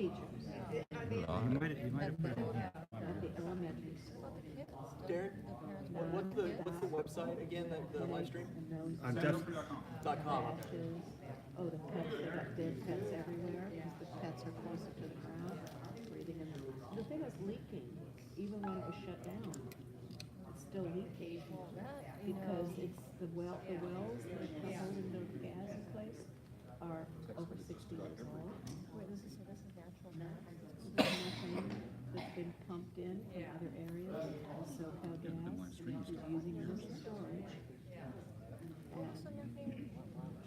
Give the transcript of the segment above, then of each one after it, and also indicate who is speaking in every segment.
Speaker 1: teachers
Speaker 2: You might have put it in.
Speaker 1: at the elementary school.
Speaker 3: Darin, what's the website again, the live stream?
Speaker 1: And those
Speaker 2: I'm definitely.
Speaker 3: .com.
Speaker 1: patches, oh, the pets, they got dead pets everywhere, because the pets are closer to the ground, breathing in the thing is leaking, even when it was shut down. It's still leaking, because it's the wells that are holding the gas in place are over 60 years old.
Speaker 4: Wait, this is natural gas.
Speaker 1: There's methane that's been pumped in from other areas, and SoCal gas, which is using it as storage.
Speaker 4: So
Speaker 1: And
Speaker 4: nothing,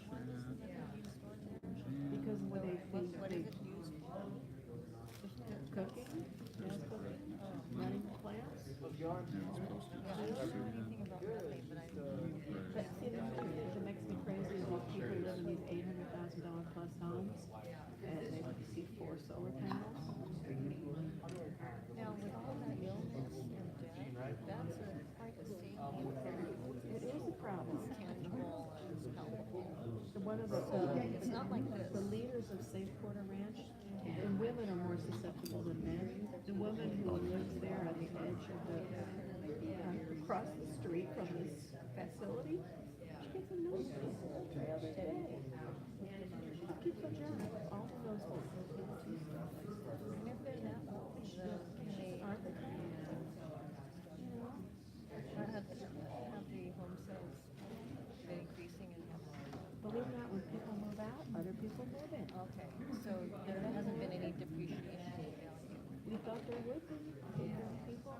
Speaker 4: why does the nothing use storage?
Speaker 1: because when they
Speaker 4: What is it used for?
Speaker 1: cooking, gas cooking, running the plants.
Speaker 4: Yeah, I don't know anything about methane, but I
Speaker 1: But see, the thing is, that makes me crazy is these people live in these $800,000 plus homes, and they see 4 solar panels.
Speaker 4: now with all that illness and death, that's quite a safety
Speaker 1: It is a problem.
Speaker 4: It's tangible and it's palpable.
Speaker 1: One of the,
Speaker 4: It's not like this.
Speaker 1: the leaders of Safe Porter Ranch, and women are more susceptible than men. The woman who lives there on the edge of the, across the street from this facility, she gets a notice every day. She just keeps her job, all of those things.
Speaker 4: And if they're that old, can they,
Speaker 1: Aren't they?
Speaker 4: have the home sales been increasing and have
Speaker 1: Believe it or not, when people move out, other people move in.
Speaker 4: okay, so there hasn't been any depreciation in value.
Speaker 1: We thought there would be, people,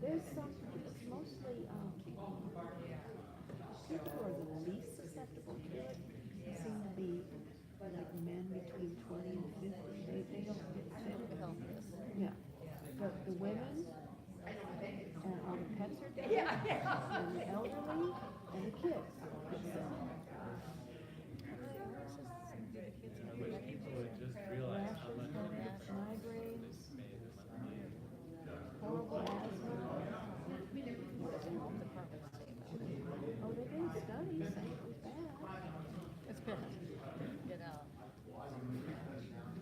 Speaker 1: there's some, it's mostly, people who are the least susceptible to it seem to be like men between 20 and 50. They don't get sick.
Speaker 4: The health risk.
Speaker 1: Yeah, but the women, and all the pets are dead, and the elderly, and the kids get sick. Rashes, migraines, horrible asthma. Oh, they did studies saying it was bad.
Speaker 4: It's been, get out.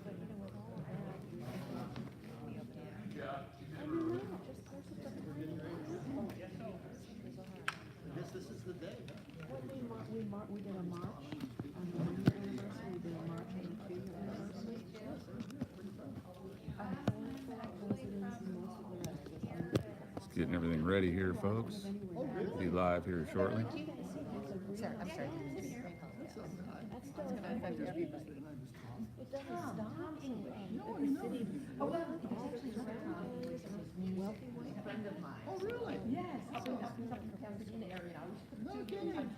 Speaker 4: But you know, with all of that, be up there.
Speaker 1: I mean, no, just there's a
Speaker 2: I guess this is the day.
Speaker 1: When we did a march on the 100th anniversary, we did a march on the 2nd anniversary. Residents and most of the rest was under.
Speaker 5: Just getting everything ready here, folks. Be live here shortly.
Speaker 4: Sorry, I'm sorry.
Speaker 1: That's still
Speaker 4: It's gonna affect everybody.
Speaker 1: It doesn't stop. But the city, wealthy white friend of mine.
Speaker 6: Oh, really? Yes. So that's in the Pasadena area. I was
Speaker 2: No kidding.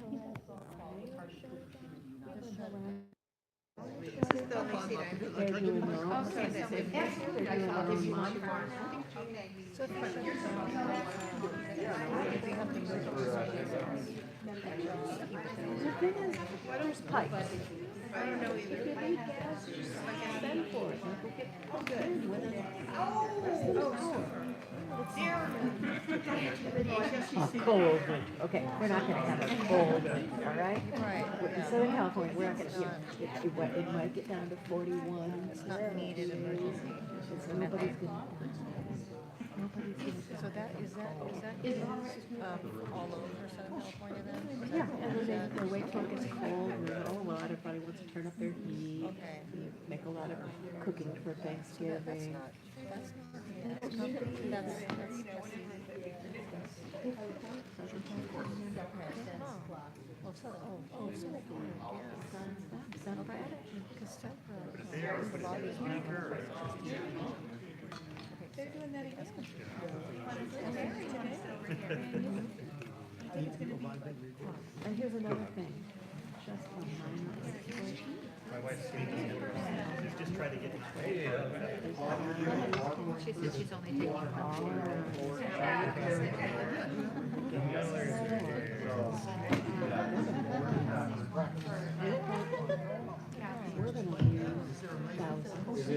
Speaker 1: They're doing their own.
Speaker 6: Okay,
Speaker 1: They're
Speaker 6: so
Speaker 1: doing
Speaker 6: yes,
Speaker 1: their
Speaker 6: I
Speaker 1: own
Speaker 6: thought if you want
Speaker 1: monitoring.
Speaker 4: So if you have
Speaker 1: The thing is, there's pipes.
Speaker 6: I don't know either.
Speaker 1: If you need gas, just send for it. We'll get plugged in within an hour. Cold. Okay, we're not gonna have a cold, all right?
Speaker 4: Right,
Speaker 1: In
Speaker 4: yeah.
Speaker 1: Southern California, we're not gonna, it might get down to 41.
Speaker 4: It's not needed emergency.
Speaker 1: It's nobody's gonna. Nobody's gonna.
Speaker 4: So that is all over Southern California then?
Speaker 1: Yeah, and then they wait till it gets cold, and then, oh, well, everybody wants to turn up their heat.
Speaker 4: Okay.
Speaker 1: You make a lot of cooking for
Speaker 4: That's
Speaker 1: Thanksgiving.
Speaker 4: not, that's well, so, Southern California,
Speaker 1: Sun Friday.
Speaker 4: because Central, lobbies are.
Speaker 6: They're doing that again.
Speaker 1: And here's another thing, just a minor situation.
Speaker 2: My wife's speaking. She's just trying to get me.
Speaker 6: She said she's only taking
Speaker 1: We're gonna use thousands.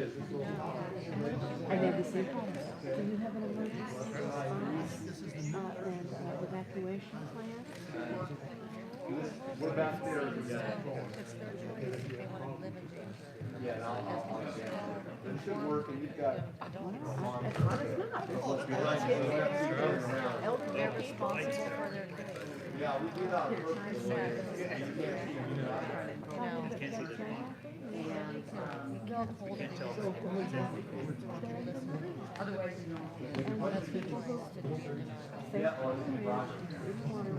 Speaker 1: And then we say, do you have an emergency response and evacuation plan?
Speaker 4: What about their? It's their choice if they want to live in danger. should work and you've got.
Speaker 1: Well, it's not. There's kids there, there's elderly
Speaker 4: They're
Speaker 1: people.
Speaker 4: responsible for their kids.
Speaker 6: Yeah, we do that.
Speaker 4: You know,
Speaker 1: And,
Speaker 4: we can't hold it against them. Otherwise, that's what you used to do, you know.
Speaker 6: Yeah, well,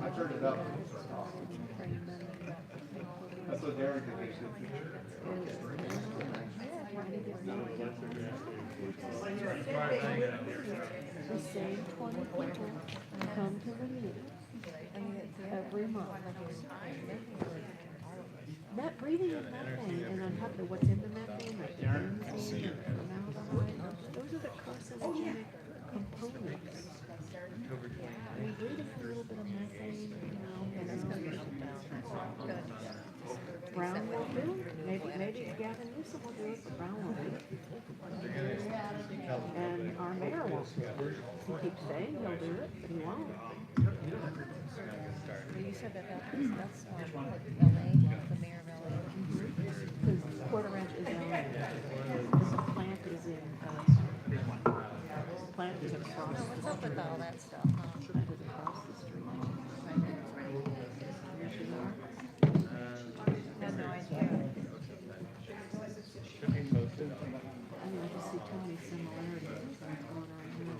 Speaker 6: I turned it up. That's what Darin did.
Speaker 1: the same 20 people come to the meeting every month. That breathing in methane, and on top of what's in the methane, like the benzene, formaldehyde, those are the carcinogenic components. I mean, breathing a little bit of methane, and it's gonna get
Speaker 4: Good.
Speaker 1: Brown will do. Maybe Gavin Newsom will do it, but Brown will do it. And our mayor won't do it. He keeps saying he'll do it, but he won't.
Speaker 4: Well, you said that that's LA, the mayor of LA.
Speaker 1: Because Puerto Ranch is LA. This plant is in, plant is across the
Speaker 4: What's up with all that stuff, huh?
Speaker 1: Plant is across the street. Yes, you are.
Speaker 4: Had no idea.
Speaker 1: I mean, I just see too many similarities with what's going on here.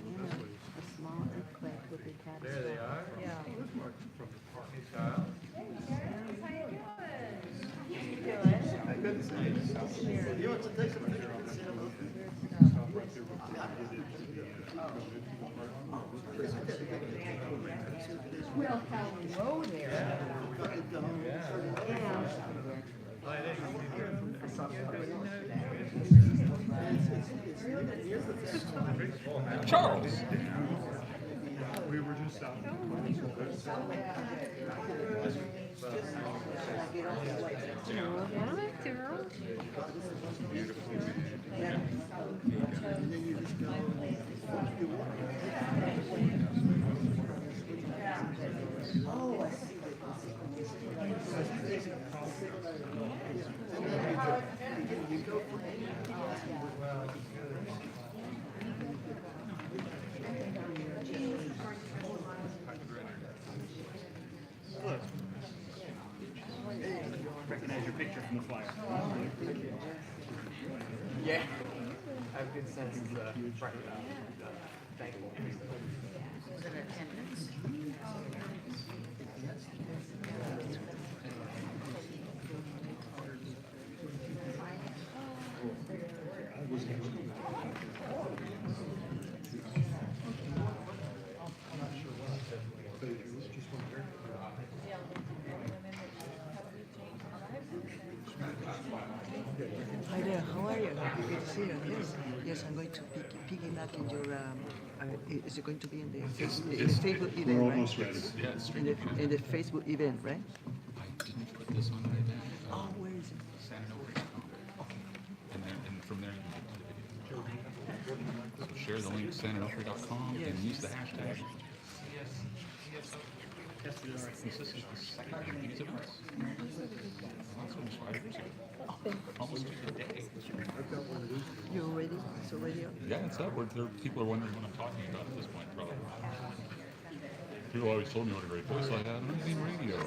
Speaker 1: A small earthquake would be catastrophic.
Speaker 7: There they are.
Speaker 4: Yeah.
Speaker 7: Hey, Kyle.
Speaker 2: You want to take some pictures of San Onofre?
Speaker 6: Well, hello there.
Speaker 5: Charles.
Speaker 7: We were just out.
Speaker 2: Recognize your picture from the flyer.
Speaker 3: Yeah. I have good sense of thankful.
Speaker 4: Was it attendance?
Speaker 8: Hi there, how are you? Good to see you. Yes, I'm going to piggyback in your. Is it going to be in the Facebook event,
Speaker 5: We're
Speaker 8: right?
Speaker 5: almost ready. Yeah, it's
Speaker 8: In the Facebook event, right?
Speaker 5: I didn't put this on right now.
Speaker 8: Oh, where is it?
Speaker 5: San Onofre. Okay. And from there you can get to the video. So share the link, sanonofre.com, and use the hashtag. This is the second year of these events. That's almost 5 years ago. Almost to the day.
Speaker 8: You ready? It's already on?
Speaker 5: Yeah, it's up. People are wondering what I'm talking about at this point, probably. People always told me what a great voice I had on radio.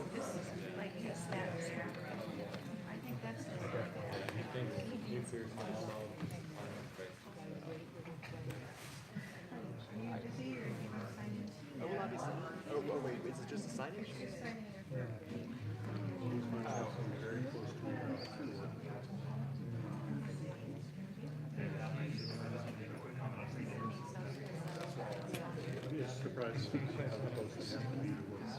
Speaker 3: Oh, wait, is it just a signage?
Speaker 7: Surprised how close they have to be to what's.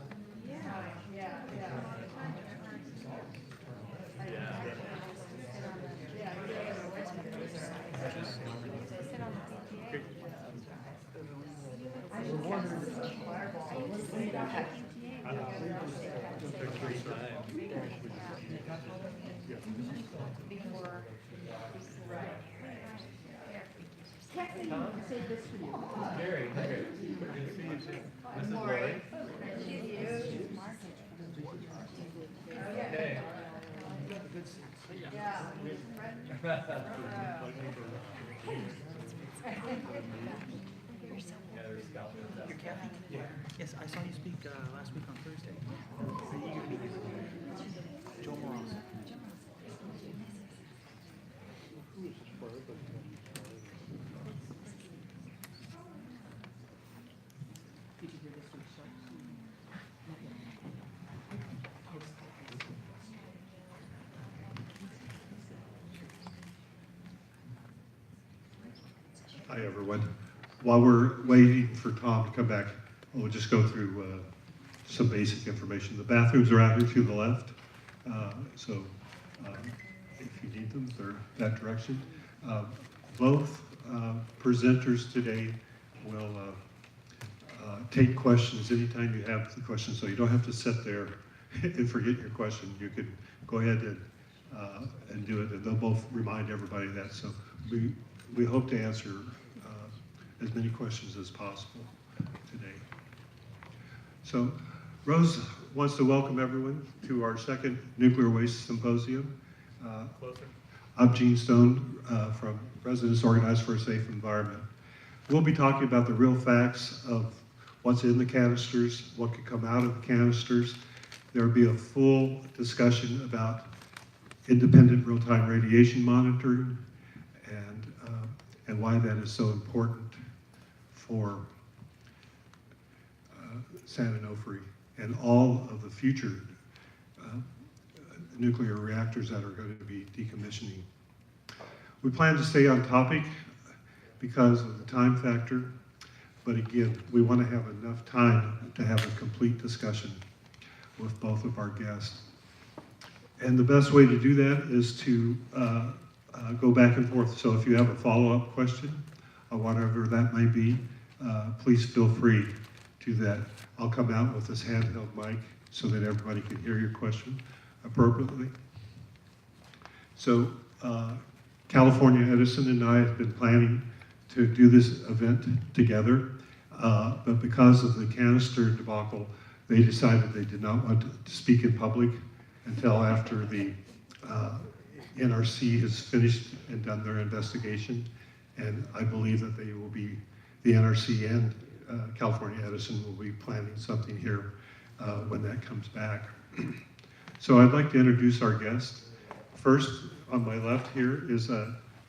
Speaker 2: Yes, I saw you speak last week on Thursday. Very eager to be here. Joe Moross.
Speaker 7: Hi, everyone. While we're waiting for Tom to come back, we'll just go through some basic information. The bathrooms are out here to the left, so if you need them, they're that direction. Both presenters today will take questions anytime you have the question, so you don't have to sit there and forget your question. You can go ahead and do it, and they'll both remind everybody of that. So we hope to answer as many questions as possible today. So Rose wants to welcome everyone to our second Nuclear Waste Symposium. I'm Gene Stone from Residents Organized for a Safe Environment. We'll be talking about the real facts of what's in the canisters, what could come out of the canisters. There will be a full discussion about independent real-time radiation monitoring and why that is so important for San Onofre and all of the future nuclear reactors that are going to be decommissioning. We plan to stay on topic because of the time factor, but again, we want to have enough time to have a complete discussion with both of our guests. And the best way to do that is to go back and forth. So if you have a follow-up question, or whatever that may be, please feel free to that. I'll come out with this handheld mic so that everybody can hear your question appropriately. So California Edison and I have been planning to do this event together, but because of the canister debacle, they decided they did not want to speak in public until after the NRC has finished and done their investigation. And I believe that they will be, the NRC and California Edison will be planning something here when that comes back. So I'd like to introduce our guest. First, on my left here is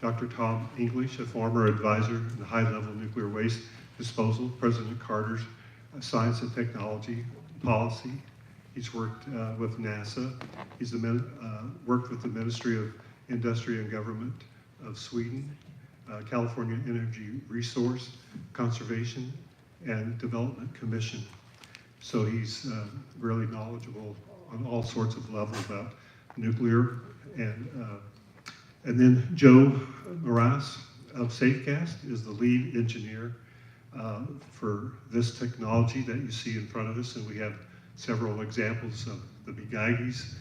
Speaker 7: Dr. Tom English, a former advisor in high-level nuclear waste disposal, President Carter's Science and Technology Policy. He's worked with NASA. He's worked with the Ministry of Industry and Government of Sweden, California Energy Resource Conservation and Development Commission. So he's really knowledgeable on all sorts of levels about nuclear. And then Joe Moross of Safecast is the lead engineer for this technology that you see in front of us, and we have several examples of the big Geigys.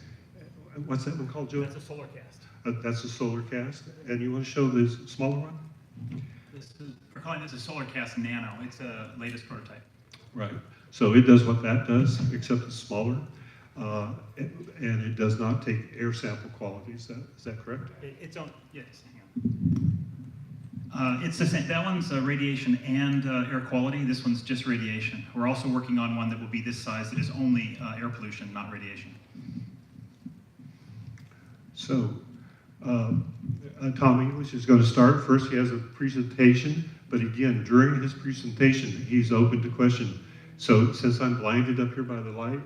Speaker 7: What's that one called, Joe?
Speaker 2: That's a solar cast.
Speaker 7: That's a solar cast. And you want to show the smaller one?
Speaker 2: We're calling this a solar cast nano. It's a latest prototype.
Speaker 7: Right. So it does what that does, except it's smaller. And it does not take air sample quality. Is that correct?
Speaker 2: It's on, yes. It's the same. That one's radiation and air quality. This one's just radiation. We're also working on one that will be this size that is only air pollution, not radiation.
Speaker 7: So Tom English is going to start. First, he has a presentation, but again, during his presentation, he's open to question. So since I'm blinded up here by the light,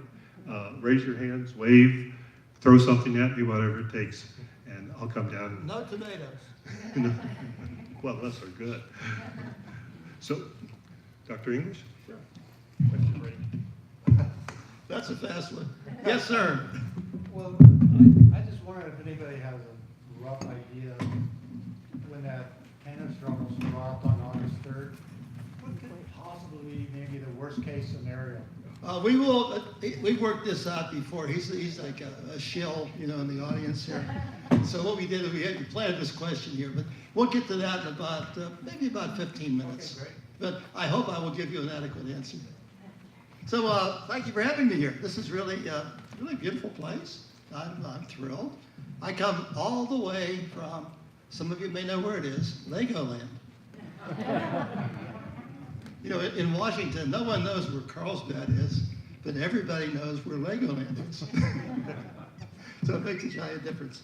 Speaker 7: raise your hands, wave, throw something at me, whatever it takes, and I'll come down.
Speaker 3: No tomatoes.
Speaker 7: Well, those are good. So, Dr. English?
Speaker 3: Sure.
Speaker 2: Question ready.
Speaker 3: That's a fast one. Yes, sir.
Speaker 9: Well, I just wondered if anybody has a rough idea when that canister almost dropped on August 3rd. What could possibly be maybe the worst case scenario?
Speaker 3: We will. We've worked this out before. He's like a shill, in the audience here. So what we did is we planned this question here, but we'll get to that in about maybe about 15 minutes.
Speaker 9: Okay, great.
Speaker 3: But I hope I will give you an adequate answer. So thank you for having me here. This is really really beautiful place. I'm thrilled. I come all the way from, some of you may know where it is, Legoland. You know, in Washington, no one knows where Carlsbad is, but everybody knows where Legoland is. So it makes a giant difference.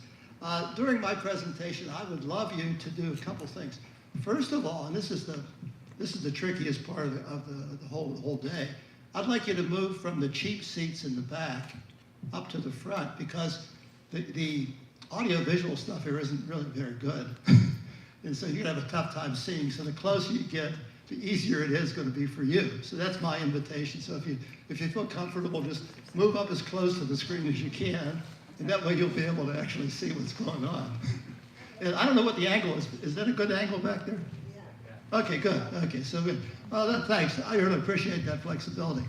Speaker 3: During my presentation, I would love you to do a couple things. First of all, and this is the trickiest part of the whole day, I'd like you to move from the cheap seats in the back up to the front, because the audio-visual stuff here isn't really very good. And so you're gonna have a tough time seeing. So the closer you get, the easier it is gonna be for you. So that's my invitation. So if you feel comfortable, just move up as close to the screen as you can, and that way you'll be able to actually see what's going on. And I don't know what the angle is. Is that a good angle back there? Yeah. Okay, good. Okay, so good. Well, thanks. I really appreciate that flexibility.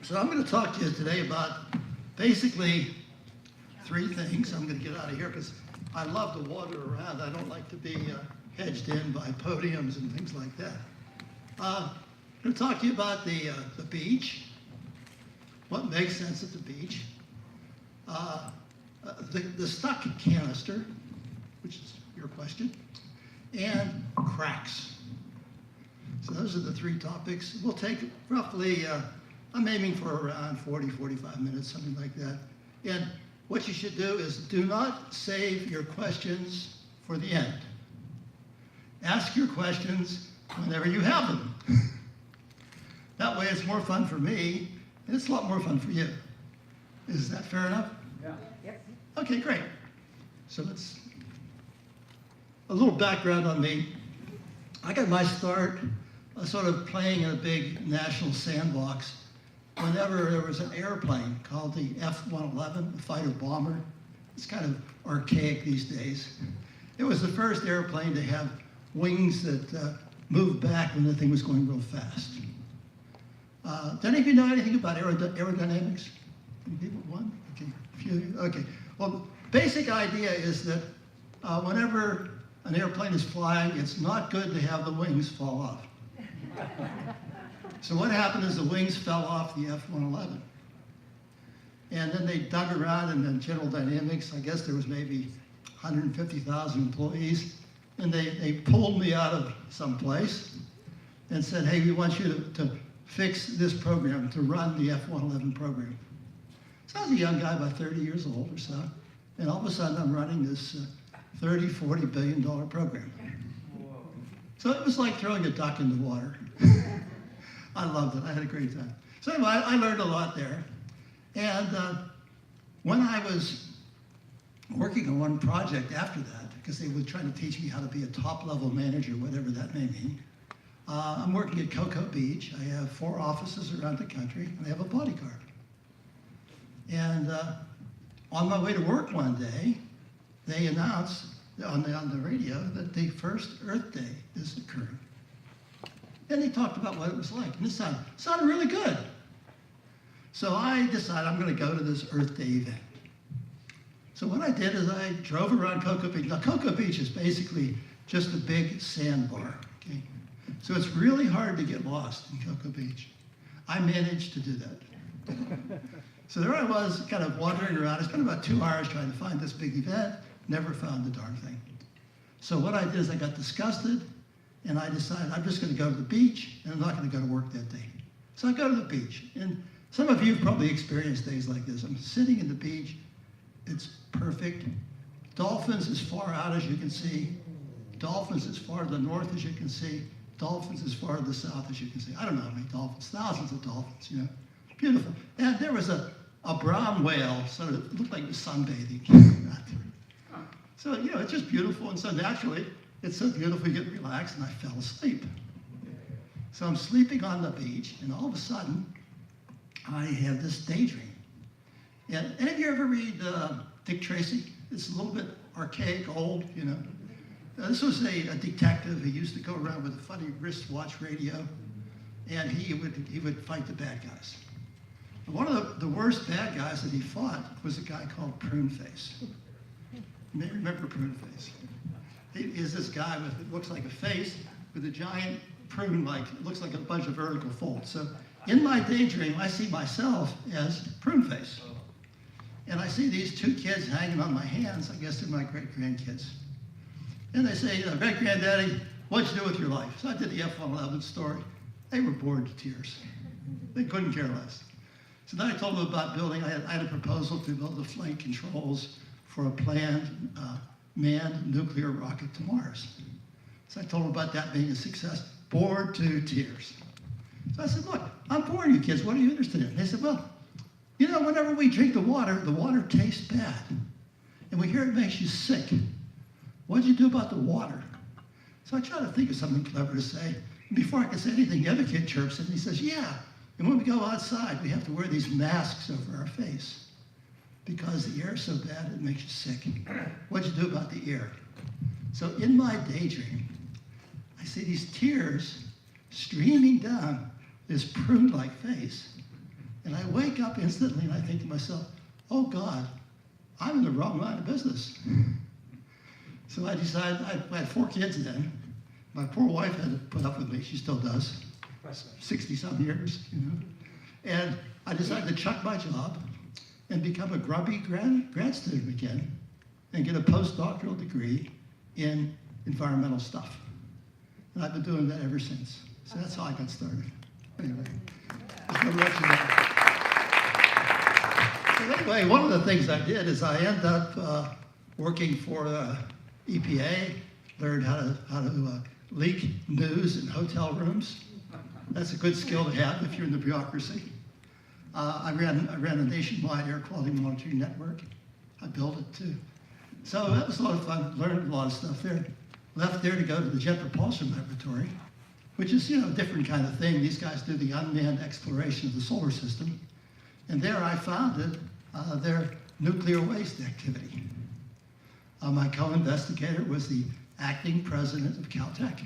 Speaker 3: So I'm gonna talk to you today about basically 3 things. I'm going to get out of here because I love to wander around. I don't like to be hedged in by podiums and things like that. I'm going to talk to you about the beach, what makes sense at the beach, the stuck canister, which is your question, and cracks. So those are the 3 topics. We'll take roughly, I'm aiming for around 40, 45 minutes, something like that. And what you should do is do not save your questions for the end. Ask your questions whenever you have them. That way it's more fun for me, and it's a lot more fun for you. Is that fair enough?
Speaker 9: Yeah.
Speaker 6: Yep.
Speaker 3: Okay, great. So let's, a little background on me. I got my start sort of playing in a big national sandbox whenever there was an airplane called the F-111, a fighter bomber. It's kind of archaic these days. It was the first airplane to have wings that moved back when the thing was going real fast. Do any of you know anything about aerodynamics? Any people? One? Okay, a few of you? Okay. Well, basic idea is that whenever an airplane is flying, it's not good to have the wings fall off. So what happened is the wings fell off the F-111. And then they dug around, and then General Dynamics, I guess there was maybe 150,000 employees, and they pulled me out of some place and said, hey, we want you to fix this program, to run the F-111 program. So I was a young guy, about 30 years old or so, and all of a sudden I'm running this $30, $40 billion program. So it was like throwing a duck in the water. I loved it. I had a great time. So anyway, I learned a lot there. And when I was working on one project after that, because they were trying to teach me how to be a top-level manager, whatever that may mean, I'm working at Cocoa Beach. I have 4 offices around the country, and I have a bodyguard. And on my way to work one day, they announced on the radio that the first Earth Day is occurring. And they talked about what it was like, and it sounded really good. So I decided I'm going to go to this Earth Day event. So what I did is I drove around Cocoa Beach. Now, Cocoa Beach is basically just a big sandbar, okay? So it's really hard to get lost in Cocoa Beach. I managed to do that. So there I was, kind of wandering around. I spent about 2 hours trying to find this big event, never found the darn thing. So what I did is I got disgusted, and I decided I'm just going to go to the beach, and I'm not going to go to work that day. So I go to the beach, and some of you have probably experienced days like this. I'm sitting in the beach. It's perfect. Dolphins as far out as you can see. Dolphins as far to the north as you can see. Dolphins as far to the south as you can see. I don't know how many dolphins, thousands of dolphins, you know. Beautiful. And there was a brown whale, sort of, it looked like it was sunbathing. So, you know, it's just beautiful. And so naturally, it's so beautiful, you get relaxed, and I fell asleep. So I'm sleeping on the beach, and all of a sudden, I have this daydream. And any of you ever read Dick Tracy? It's a little bit archaic, old, you know. This was a detective who used to go around with a funny wristwatch radio, and he would fight the bad guys. And one of the worst bad guys that he fought was a guy called Pruneface. You may remember Pruneface. He is this guy with, it looks like a face with a giant prune, like, it looks like a bunch of vertical folds. So in my daydream, I see myself as Pruneface. And I see these 2 kids hanging on my hands. I guess they're my great-grandkids. And they say, you know, great-granddaddy, what'd you do with your life? So I did the F-111 story. They were bored to tears. They couldn't care less. So then I told them about building, I had a proposal to build the flight controls for a planned manned nuclear rocket to Mars. So I told them about that being a success, bored to tears. So I said, look, I'm boring you kids, what are you interested in? They said, well, you know, whenever we drink the water tastes bad. And we hear it makes you sick. What'd you do about the water? So I try to think of something clever to say. And before I could say anything, the other kid chirps in and he says, yeah, and when we go outside, we have to wear these masks over our face because the air's so bad it makes you sick. What'd you do about the air? So in my daydream, I see these tears streaming down this prune-like face. And I wake up instantly and I think to myself, oh God, I'm in the wrong line of business. So I decided, I had 4 kids then. My poor wife had to put up with me, she still does. 60-some years, you know. And I decided to chuck my job and become a grubby grad student again and get a postdoctoral degree in environmental stuff. And I've been doing that ever since. So that's how I got started. Anyway, there's no rush in that. So anyway, one of the things I did is I ended up working for EPA, learned how to leak news in hotel rooms. That's a good skill to have if you're in the bureaucracy. I ran a nationwide air quality monitoring network. I built it too. So that was a lot of fun, learned a lot of stuff there. Left there to go to the Jet Propulsion Laboratory, which is, you know, a different kind of thing. These guys do the unmanned exploration of the solar system. And there I founded their nuclear waste activity. My co-investigator was the acting president of Caltech,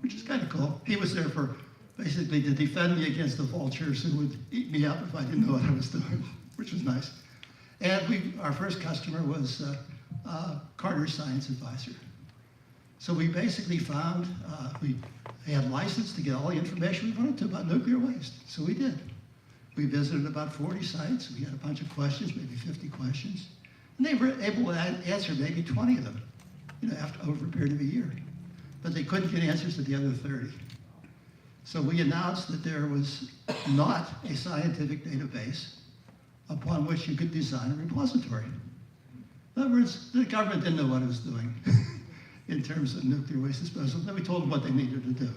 Speaker 3: which is kind of cool. He was there for basically to defend me against the vultures who would eat me up if I didn't know what I was doing, which was nice. And our first customer was Carter's Science Advisor. So we basically found, we had license to get all the information we wanted to about nuclear waste. So we did. We visited about 40 sites. We had a bunch of questions, maybe 50 questions. And they were able to answer maybe 20 of them, you know, over a period of a year. But they couldn't get answers to the other 30. So we announced that there was not a scientific database upon which you could design a repository. In other words, the government didn't know what it was doing in terms of nuclear waste disposal. Then we told them what they needed to do.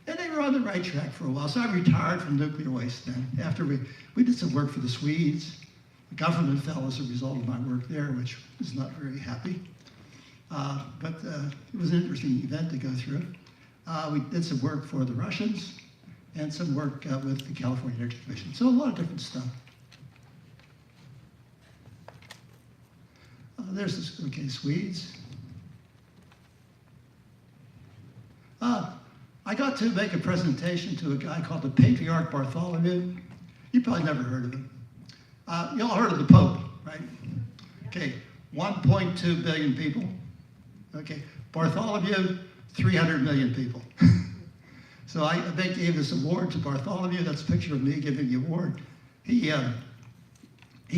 Speaker 3: And they were on the right track for a while. So I retired from nuclear waste then. After we did some work for the Swedes. The government fell as a result of my work there, which was not very happy. But it was an interesting event to go through. We did some work for the Russians and some work with the California Energy Commission. So a lot of different stuff. There's this, okay, Swedes. I got to make a presentation to a guy called the Patriarch Bartholomew. You probably never heard of him. You all heard of the Pope, right? Okay, 1.2 billion people. Okay, Bartholomew, 300 million people. So I gave this award to Bartholomew. That's a picture of me giving the award. He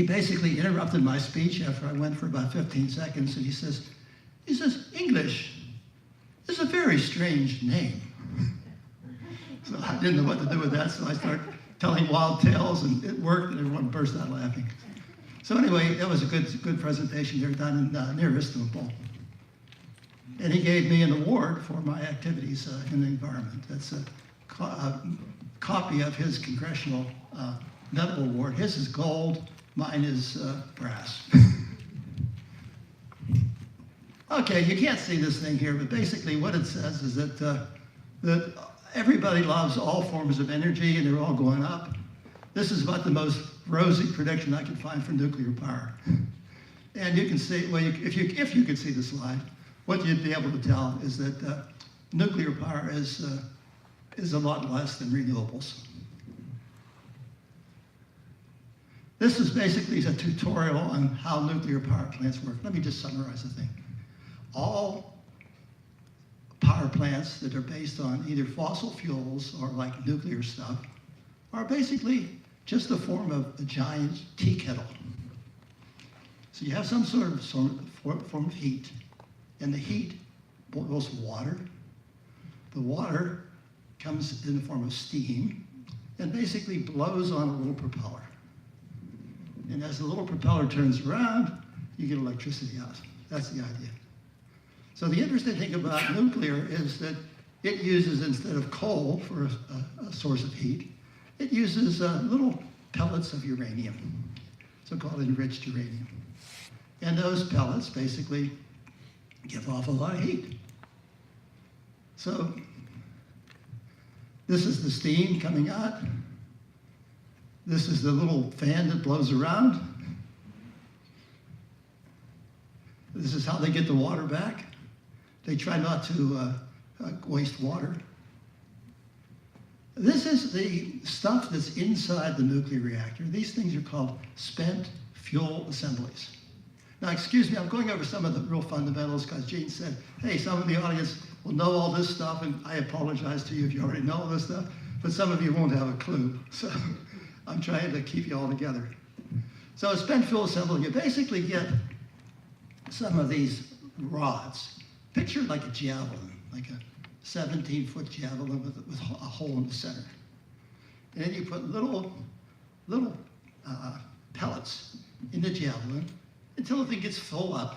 Speaker 3: basically interrupted my speech after I went for about 15 seconds, and he says, English is a very strange name. So I didn't know what to do with that, so I started telling wild tales, and it worked, and everyone burst out laughing. So anyway, that was a good presentation there done near Istanbul. And he gave me an award for my activities in the environment. That's a copy of his Congressional Medal Award. His is gold, mine is brass. Okay, you can't see this thing here, but basically what it says is that everybody loves all forms of energy and they're all going up. This is about the most rosy prediction I could find for nuclear power. And you can see, well, if you could see the slide, what you'd be able to tell is that nuclear power is a lot less than renewables. This is basically a tutorial on how nuclear power plants work. Let me just summarize the thing. All power plants that are based on either fossil fuels or like nuclear stuff are basically just a form of a giant tea kettle. So you have some sort of form of heat, and the heat boils water. The water comes in the form of steam and basically blows on a little propeller. And as the little propeller turns around, you get electricity out. That's the idea. So the interesting thing about nuclear is that it uses, instead of coal for a source of heat, it uses little pellets of uranium, so-called enriched uranium. And those pellets basically give off a lot of heat. So this is the steam coming out. This is the little fan that blows around. This is how they get the water back. They try not to waste water. This is the stuff that's inside the nuclear reactor. These things are called spent fuel assemblies. Now, excuse me, I'm going over some of the real fundamentals because Gene said, hey, some of the audience will know all this stuff, and I apologize to you if you already know all this stuff, but some of you won't have a clue. So I'm trying to keep you all together. So a spent fuel assembly, you basically get some of these rods. Picture like a javelin, like a 17-foot javelin with a hole in the center. And then you put little pellets in the javelin until the thing gets full up.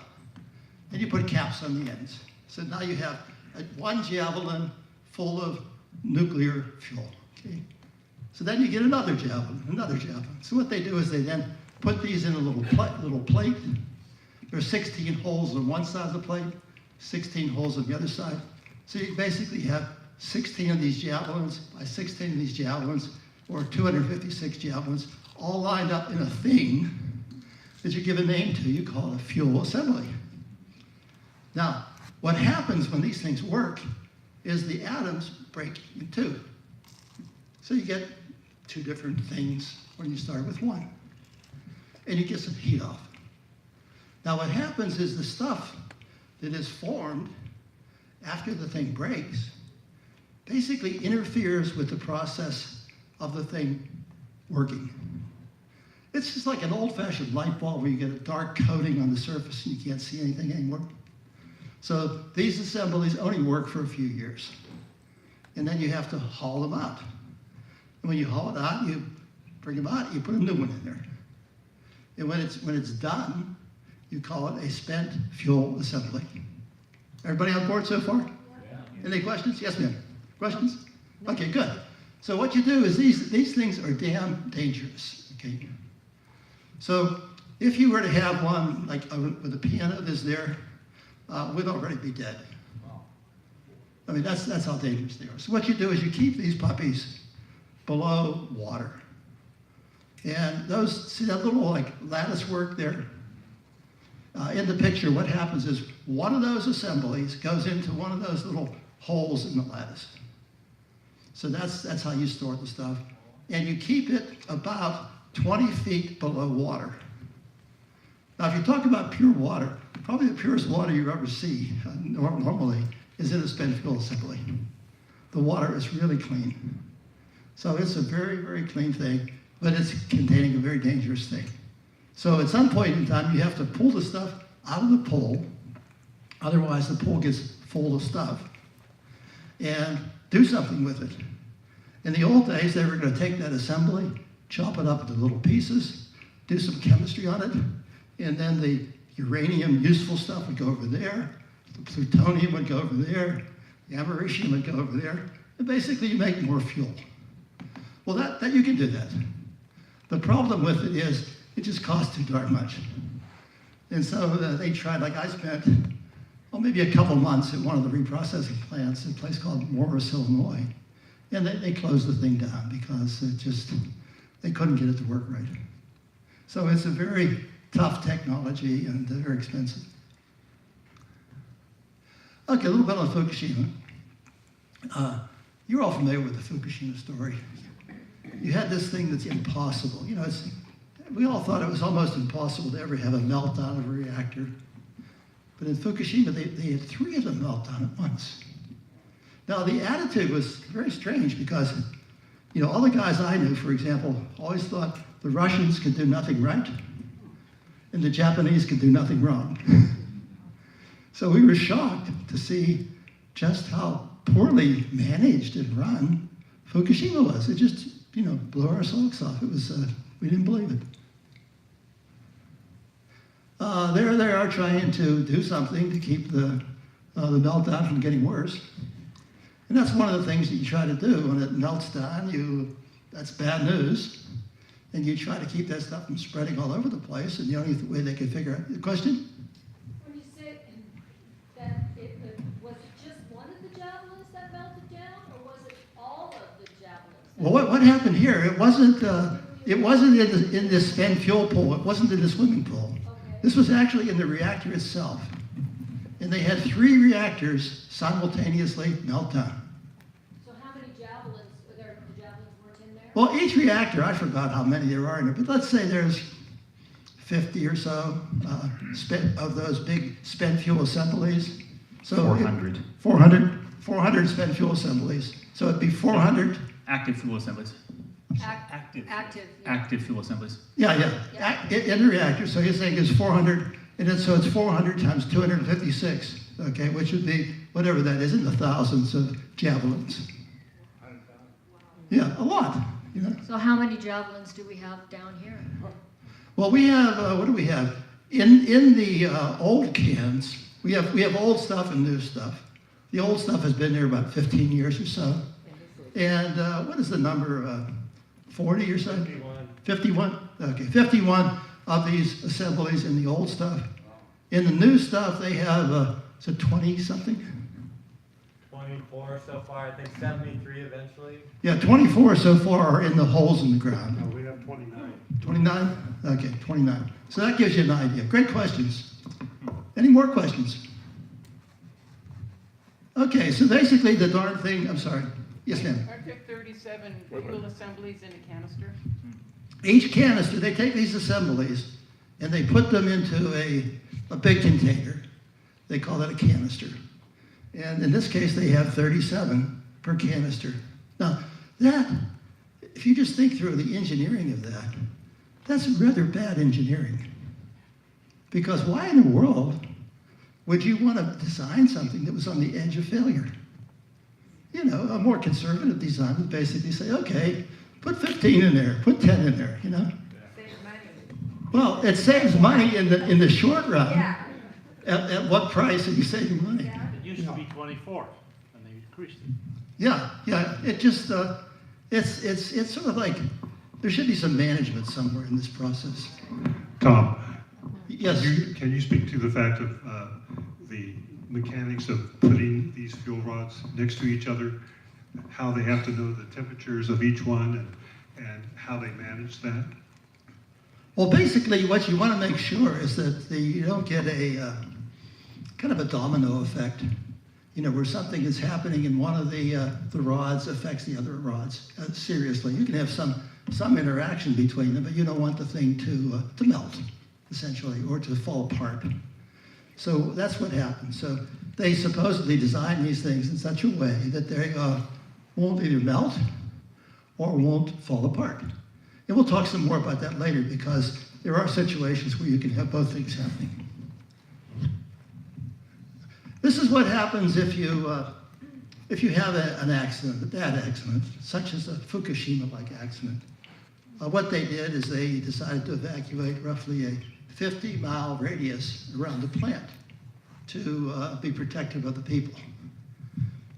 Speaker 3: Then you put caps on the ends. So now you have one javelin full of nuclear fuel. Okay? So then you get another javelin, another javelin. So what they do is they then put these in a little plate. There are 16 holes on one side of the plate, 16 holes on the other side. So you basically have 16 of these javelins by 16 of these javelins, or 256 javelins, all lined up in a thing that you give a name to. You call it a fuel assembly. Now, what happens when these things work is the atoms break in two. So you get two different things when you start with one. And you get some heat off. Now what happens is the stuff that is formed after the thing breaks basically interferes with the process of the thing working. It's just like an old-fashioned light bulb where you get a dark coating on the surface and you can't see anything anymore. So these assemblies only work for a few years. And then you have to haul them out. And when you haul it out, you bring them out, you put a new one in there. And when it's done, you call it a spent fuel assembly. Everybody on board so far? Yeah. Any questions? Yes, ma'am. Questions? Okay, good. So what you do is these things are damn dangerous, okay? So if you were to have one, like with a piano that's there, we'd already be dead. I mean, that's how dangerous they are. So what you do is you keep these puppies below water. And those, see that little like lattice work there? In the picture, what happens is one of those assemblies goes into one of those little holes in the lattice. So that's how you store the stuff. And you keep it about 20 feet below water. Now, if you talk about pure water, probably the purest water you ever see normally is in a spent fuel assembly. The water is really clean. So it's a very, very clean thing, but it's containing a very dangerous thing. So at some point in time, you have to pull the stuff out of the pole, otherwise the pole gets full of stuff, and do something with it. In the old days, they were going to take that assembly, chop it up into little pieces, do some chemistry on it, and then the uranium useful stuff would go over there, the plutonium would go over there, the americium would go over there, and basically you make more fuel. Well, that you can do that. The problem with it is it just costs too darn much. And so they tried, like I spent, well, maybe a couple months at one of the reprocessing plants in a place called Moross, Illinois. And they closed the thing down because they couldn't get it to work right. So it's a very tough technology and very expensive. Okay, a little bit on Fukushima. You're all familiar with the Fukushima story. You had this thing that's impossible. You know, we all thought it was almost impossible to ever have a meltdown of a reactor. But in Fukushima, they had 3 of them melt down at once. Now, the attitude was very strange because, you know, all the guys I knew, for example, always thought the Russians could do nothing right and the Japanese could do nothing wrong. So we were shocked to see just how poorly managed and run Fukushima was. It just, blew our socks off. It was, we didn't believe it. There they are trying to do something to keep the meltdown from getting worse. And that's one of the things that you try to do. When it melts down, that's bad news. And you try to keep that stuff from spreading all over the place. And the only way they could figure out, the question?
Speaker 6: When you say that was it just one of the javelins that melted down, or was it all of the javelins?
Speaker 3: Well, what happened here? It wasn't in this spent fuel pool. It wasn't in the swimming pool.
Speaker 6: Okay.
Speaker 3: This was actually in the reactor itself. And they had 3 reactors simultaneously melt down.
Speaker 6: So how many javelins, the javelins weren't in there?
Speaker 3: Well, each reactor, I forgot how many there are in it, but let's say there's 50 or so of those big spent fuel assemblies. So
Speaker 2: 400.
Speaker 3: 400 spent fuel assemblies. So it'd be 400.
Speaker 2: Active fuel assemblies.
Speaker 6: Active.
Speaker 2: Active fuel assemblies.
Speaker 3: Yeah. In the reactor. So you're saying it's 400, and so it's 400 times 256, okay, which would be whatever that is in the thousands of javelins. Yeah, a lot.
Speaker 6: So how many javelins do we have down here?
Speaker 3: Well, we have, what do we have? In the old cans, we have old stuff and new stuff. The old stuff has been there about 15 years or so. And what is the number? 40 or so? 51. Okay, 51 of these assemblies in the old stuff. In the new stuff, they have, is it 20-something?
Speaker 10: 24 so far, I think 73 eventually.
Speaker 3: Yeah, 24 so far are in the holes in the ground.
Speaker 7: No, we have 29.
Speaker 3: 29? Okay, 29. So that gives you an idea. Great questions. Any more questions? Okay, so basically the darn thing, I'm sorry. Yes, ma'am.
Speaker 1: Aren't there 37 fuel assemblies in a canister?
Speaker 3: Each canister, they take these assemblies and they put them into a big container. They call that a canister. And in this case, they have 37 per canister. Now, that, if you just think through the engineering of that, that's rather bad engineering. Because why in the world would you want to design something that was on the edge of failure? A more conservative design would basically say, okay, put 15 in there, put 10 in there,
Speaker 6: Save money.
Speaker 3: Well, it saves money in the short run.
Speaker 6: Yeah.
Speaker 3: At what price are you saving money?
Speaker 10: It used to be 24, and they increased it.
Speaker 3: Yeah. It just, it's sort of like, there should be some management somewhere in this process.
Speaker 7: Tom,
Speaker 3: Yes.
Speaker 7: can you speak to the fact of the mechanics of putting these fuel rods next to each other, how they have to know the temperatures of each one and how they manage that?
Speaker 3: Well, basically, what you want to make sure is that you don't get a kind of a domino effect, where something is happening and one of the rods affects the other rods seriously. You can have some interaction between them, but you don't want the thing to melt, essentially, or to fall apart. So that's what happens. So they supposedly design these things in such a way that they won't either melt or won't fall apart. And we'll talk some more about that later because there are situations where you can have both things happening. This is what happens if you have an accident, a bad accident, such as a Fukushima-like accident. What they did is they decided to evacuate roughly a 50-mile radius around the plant to be protective of the people.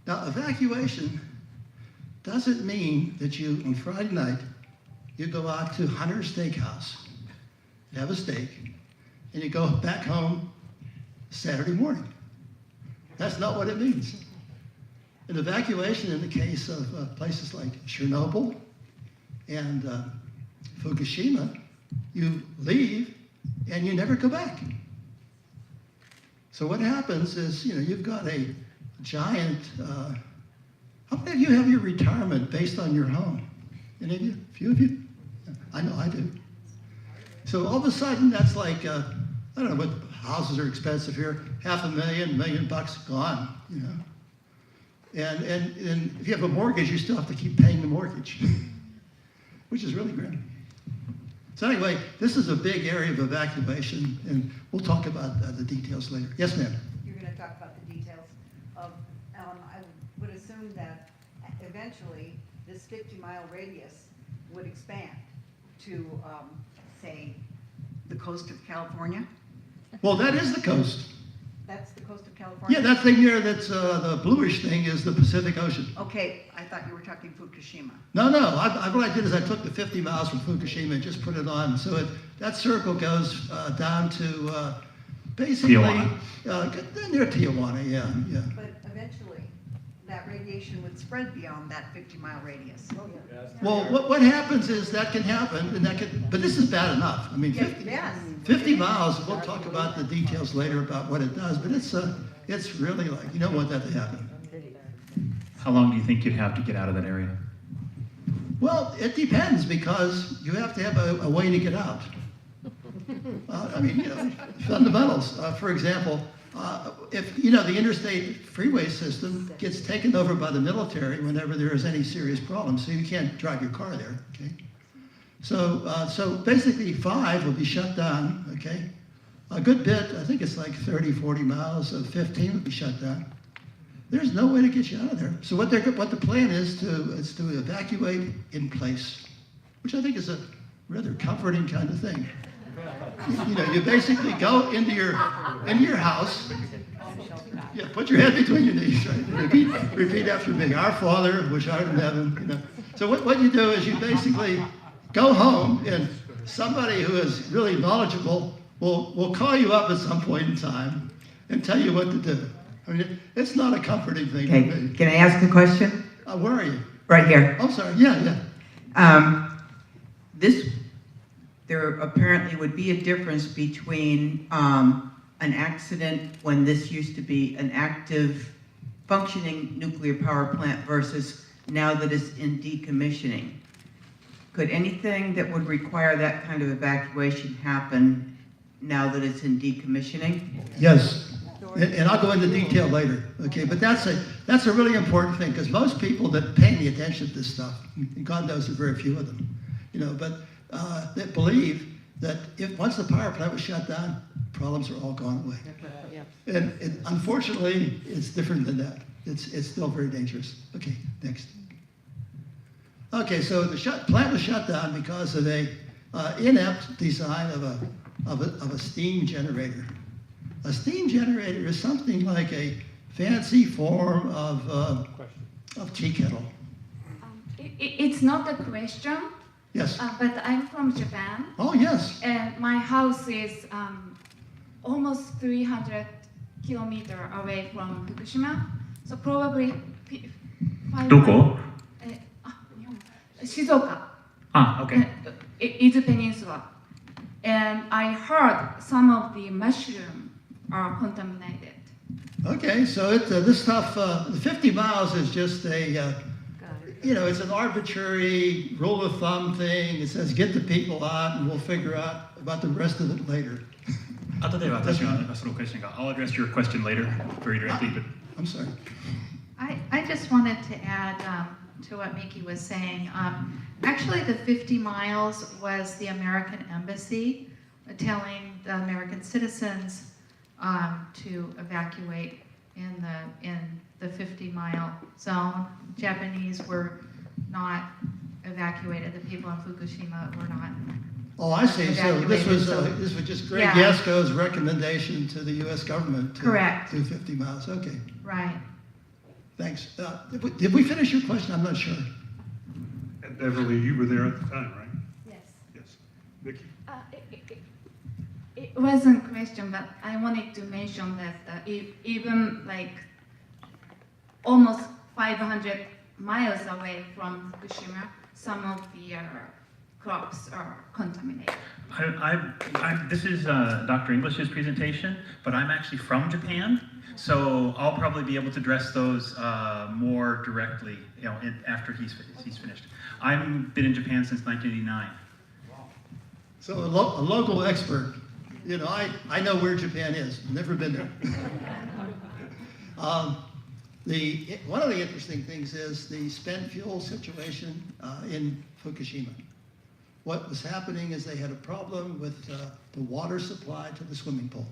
Speaker 3: Now, evacuation doesn't mean that you, on Friday night, you go out to Hunter's Steakhouse, have a steak, and you go back home Saturday morning. That's not what it means. An evacuation in the case of places like Chernobyl and Fukushima, you leave and you never go back. So what happens is, you've got a giant, how many of you have your retirement based on your home? Any of you? A few of you? I know I do. So all of a sudden, that's like, I don't know what houses are expensive here, $500,000, $1 million gone, And if you have a mortgage, you still have to keep paying the mortgage, which is really grim. So anyway, this is a big area of evacuation, and we'll talk about the details later. Yes, ma'am?
Speaker 11: You're going to talk about the details of, I would assume
Speaker 8: eventually, this 50-mile radius would expand to, say, the coast of California?
Speaker 3: Well, that is the coast.
Speaker 8: That's the coast of California?
Speaker 3: Yeah, that thing there that's the bluish thing is the Pacific Ocean.
Speaker 8: Okay, I thought you were talking Fukushima.
Speaker 3: No, what I did is I took the 50 miles from Fukushima and just put it on. So that circle goes down to basically
Speaker 2: Tijuana.
Speaker 3: Near Tijuana, yeah.
Speaker 8: But eventually, that radiation would spread beyond that 50-mile radius. Oh, yeah.
Speaker 3: Well, what happens is that can happen, but this is bad enough. I mean, 50 miles, we'll talk about the details later about what it does, but it's really like, you don't want that to happen.
Speaker 2: How long do you think you'd have to get out of that area?
Speaker 3: Well, it depends, because you have to have a way to get out. Fundamentals. For example, if, the interstate freeway system gets taken over by the military whenever there is any serious problem, so you can't drive your car there, okay? So basically 5 will be shut down, okay? A good bit, I think it's like 30, 40 miles of 15 will be shut down. There's no way to get you out of there. So what the plan is to evacuate in place, which I think is a rather comforting kind of thing. You basically go into your house. Yeah, put your head between your knees, right? Repeat after me. Our Father, which art in heaven. So what you do is you basically go home, and somebody who is really knowledgeable will call you up at some point in time and tell you what to do. I mean, it's not a comforting thing to me.
Speaker 11: Can I ask a question?
Speaker 3: Where are you?
Speaker 11: Right here.
Speaker 3: I'm sorry. Yeah.
Speaker 11: There apparently would be a difference between an accident when this used to be an active, functioning nuclear power plant versus now that it's in decommissioning. Could anything that would require that kind of evacuation happen now that it's in decommissioning?
Speaker 3: Yes. And I'll go into detail later, okay? But that's a really important thing, because most people that pay any attention to this stuff, and God knows there are very few of them, but that believe that once the power plant was shut down, problems are all gone away. And unfortunately, it's different than that. It's still very dangerous. Okay, next. Okay, so the plant was shut down because of a inept design of a steam generator. A steam generator is something like a fancy form of tea kettle.
Speaker 12: It's not a question.
Speaker 3: Yes.
Speaker 12: But I'm from Japan.
Speaker 3: Oh, yes.
Speaker 12: And my house is almost 300 kilometers away from Fukushima. So probably
Speaker 2: どこ?
Speaker 12: Shizuoka.
Speaker 2: Okay.
Speaker 12: Izu Peninsula. And I heard some of the mushrooms are contaminated.
Speaker 3: Okay, so this stuff, 50 miles is just it's an arbitrary rule of thumb thing. It says get the people out and we'll figure out about the rest of it later.
Speaker 2: I'll address your question later very directly, but
Speaker 3: I'm sorry.
Speaker 13: I just wanted to add to what Miki was saying. Actually, the 50 miles was the American embassy telling the American citizens to evacuate in the 50-mile zone. Japanese were not evacuated. The people in Fukushima were not.
Speaker 3: Oh, I see. So this was just Greg Yasko's recommendation to the U.S. government to do 50 miles. Okay.
Speaker 13: Right.
Speaker 3: Thanks. Did we finish your question? I'm not sure.
Speaker 7: And Beverly, you were there at the time, right?
Speaker 12: Yes.
Speaker 7: Yes. Vicki?
Speaker 12: It wasn't a question, but I wanted to mention that even like almost 500 miles away from Fukushima, some of the crops are contaminated.
Speaker 2: This is Dr. English's presentation, but I'm actually from Japan, so I'll probably be able to address those more directly, after he's finished. I've been in Japan since 1989.
Speaker 3: So a local expert. I know where Japan is. Never been there. One of the interesting things is the spent fuel situation in Fukushima. What was happening is they had a problem with the water supply to the swimming pool.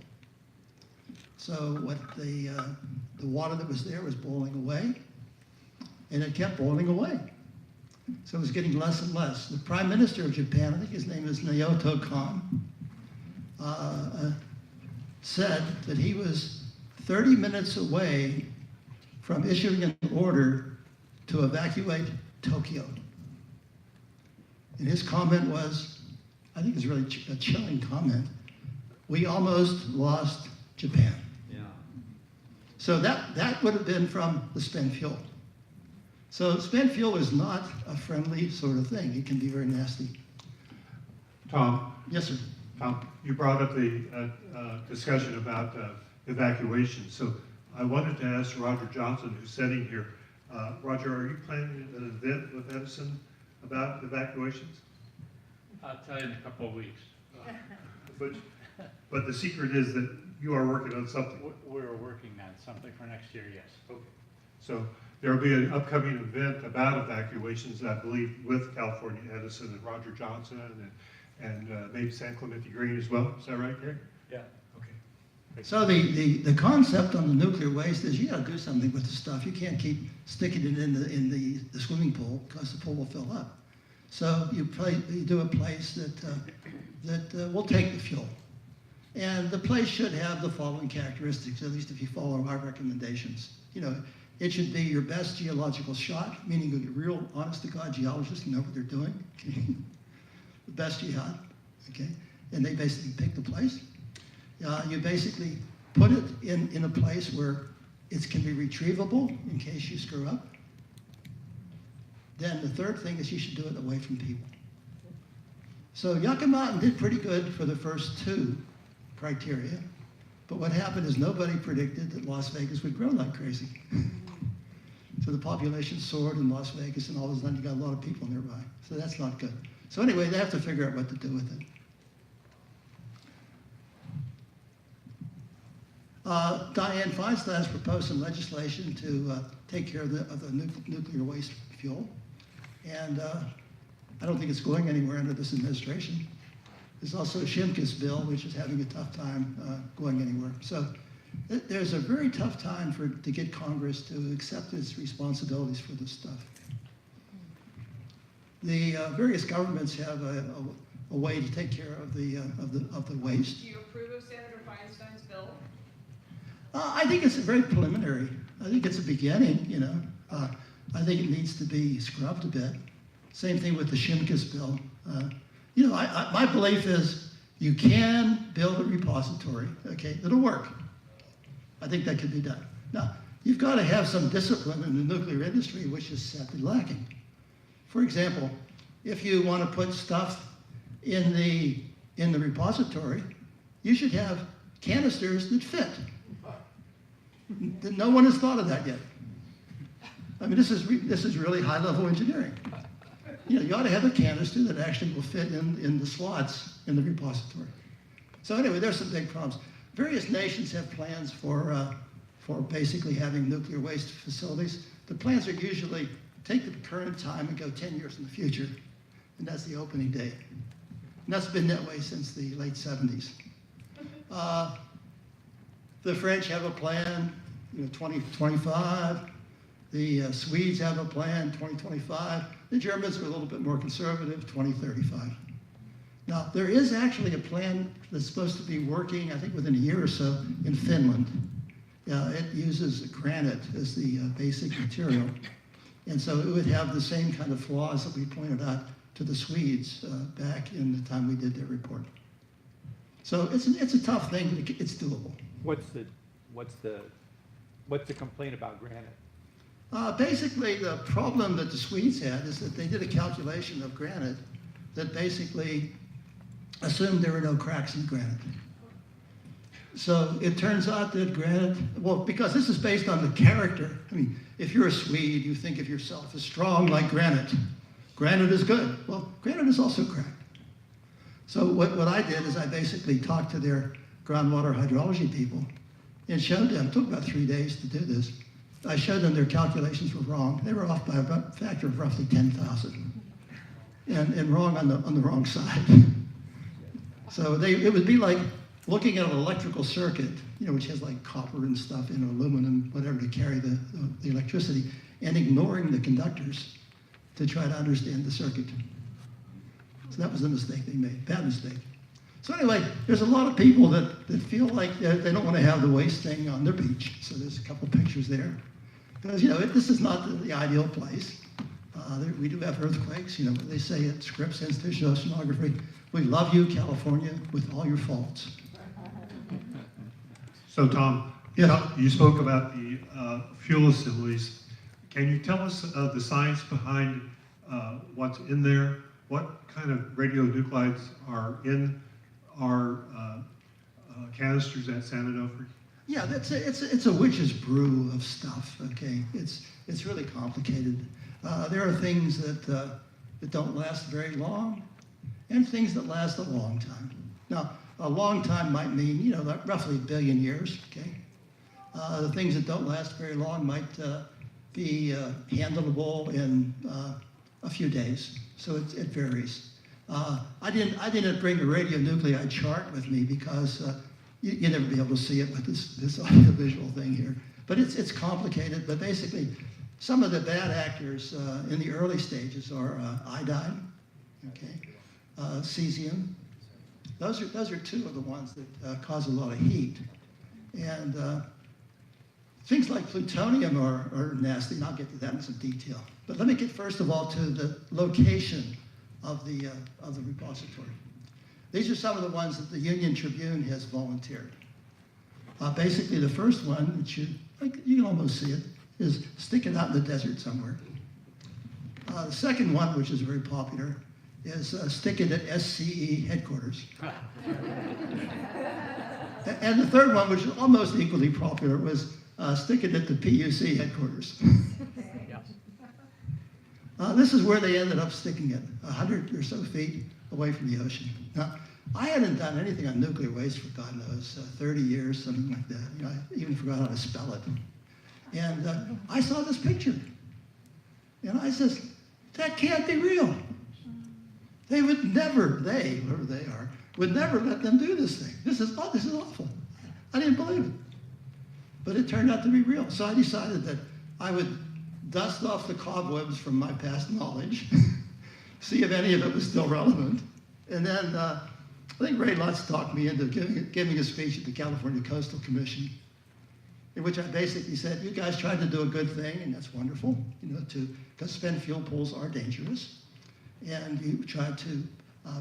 Speaker 3: So what the water that was there was boiling away. and it kept boiling away. So it was getting less and less. The Prime Minister of Japan, I think his name is Naoto Kan, said that he was 30 minutes away from issuing an order to evacuate Tokyo. And his comment was, I think it's really a chilling comment, we almost lost Japan.
Speaker 10: Yeah.
Speaker 3: So that would have been from the spent fuel. So spent fuel is not a friendly sort of thing. It can be very nasty.
Speaker 7: Tom?
Speaker 3: Yes, sir.
Speaker 7: Tom, you brought up the discussion about evacuation. So I wanted to ask Roger Johnson, who's sitting here. Roger, are you planning an event with Edison about evacuations?
Speaker 14: I'll tell you in a couple of weeks.
Speaker 7: But the secret is that you are working on something.
Speaker 14: We're working on something for next year, yes.
Speaker 7: Okay. So there will be an upcoming event about evacuations, I believe, with California Edison and Roger Johnson and maybe San Clemente Green as well. Is that right, Gary?
Speaker 14: Yeah.
Speaker 7: Okay.
Speaker 3: So the concept on the nuclear waste is you got to do something with the stuff. You can't keep sticking it in the swimming pool because the pool will fill up. So you do a place that will take the fuel. And the place should have the following characteristics, at least if you follow our recommendations. You know, it should be your best geological shot, meaning a real honest-to-God geologist who know what they're doing. Okay? The best jihad, okay? And they basically pick the place. You basically put it in a place where it can be retrievable in case you screw up. Then the third thing is you should do it away from people. So Yucca Mountain did pretty good for the first two criteria, but what happened is nobody predicted that Las Vegas would grow like crazy. So the population soared in Las Vegas, and all of a sudden you got a lot of people nearby. So that's not good. So anyway, they have to figure out what to do with it. Dianne Feinstein has proposed some legislation to take care of the nuclear waste fuel. And I don't think it's going anywhere under this administration. There's also a Shimkus bill, which is having a tough time going anywhere. So there's a very tough time to get Congress to accept its responsibilities for this stuff. The various governments have a way to take care of the waste.
Speaker 15: Do you approve of Senator Feinstein's bill?
Speaker 3: I think it's very preliminary. I think it's a beginning, you know. I think it needs to be scrubbed a bit. Same thing with the Shimkus bill. You know, my belief is you can build a repository, okay, that'll work. I think that can be done. Now, you've got to have some discipline in the nuclear industry, which is sadly lacking. For example, if you want to put stuff in the repository, you should have canisters that fit. No one has thought of that yet. I mean, this is really high-level engineering. You know, you ought to have a canister that actually will fit in the slots in the repository. So anyway, there's some big problems. Various nations have plans for basically having nuclear waste facilities. The plans are usually take the current time and go 10 years in the future, and that's the opening date. And that's been that way since the late 70s. The French have a plan, you know, 2025. The Swedes have a plan, 2025. The Germans are a little bit more conservative, 2035. Now, there is actually a plan that's supposed to be working, I think, within a year or so in Finland. It uses granite as the basic material. And so it would have the same kind of flaws that we pointed out to the Swedes back in the time we did their report. So it's a tough thing, but it's doable.
Speaker 16: What's the complaint about granite?
Speaker 3: Basically, the problem that the Swedes had is that they did a calculation of granite that basically assumed there were no cracks in granite. So it turns out that granite, well, because this is based on the character. I mean, if you're a Swede, you think of yourself as strong like granite. Granite is good. Well, granite is also cracked. So what I did is I basically talked to their groundwater hydrology people and showed them, it took about 3 days to do this. I showed them their calculations were wrong. They were off by a factor of roughly 10,000, and wrong on the wrong side. So it would be like looking at an electrical circuit, you know, which has like copper and stuff and aluminum, whatever, to carry the electricity, and ignoring the conductors to try to understand the circuit. So that was the mistake they made, bad mistake. So anyway, there's a lot of people that feel like they don't want to have the waste thing on their beach. So there's a couple pictures there. Because, this is not the ideal place. We do have earthquakes, they say at Scripps Institution of Oceanography, we love you, California, with all your faults.
Speaker 7: So Tom, you spoke about the fuel assemblies. Can you tell us the science behind what's in there? What kind of radionuclides are in our canisters at San Onofre?
Speaker 3: Yeah, it's a witch's brew of stuff. Okay, it's really complicated. There are things that don't last very long, and things that last a long time. Now, a long time might mean like roughly a billion years. Okay, the things that don't last very long might be handleable in a few days. So it varies. I didn't bring a radionuclide chart with me because you'd never be able to see it with this audiovisual thing here. But it's complicated. But basically, some of the bad actors in the early stages are iodine, cesium. Those are two of the ones that cause a lot of heat. And things like plutonium are nasty, and I'll get to that in some detail. But let me get first of all to the location of the repository. These are some of the ones that the Union Tribune has volunteered. Basically, the first one, which you can almost see it, is stick it out in the desert somewhere. The second one, which is very popular, is stick it at SCE headquarters. And the third one, which is almost equally popular, was stick it at the PUC headquarters. This is where they ended up sticking it, 100 or so feet away from the ocean. Now, I hadn't done anything on nuclear waste for, God knows, 30 years, something like that. I even forgot how to spell it. And I saw this picture. And I says, that can't be real. They would never, whoever they are, would never let them do this thing. This is awful. I didn't believe it. But it turned out to be real. So I decided that I would dust off the cobwebs from my past knowledge, see if any of it was still relevant. And then I think Ray Lutz talked me into giving a speech at the California Coastal Commission, in which I basically said, you guys tried to do a good thing, and that's wonderful, because spent fuel pools are dangerous. And you tried to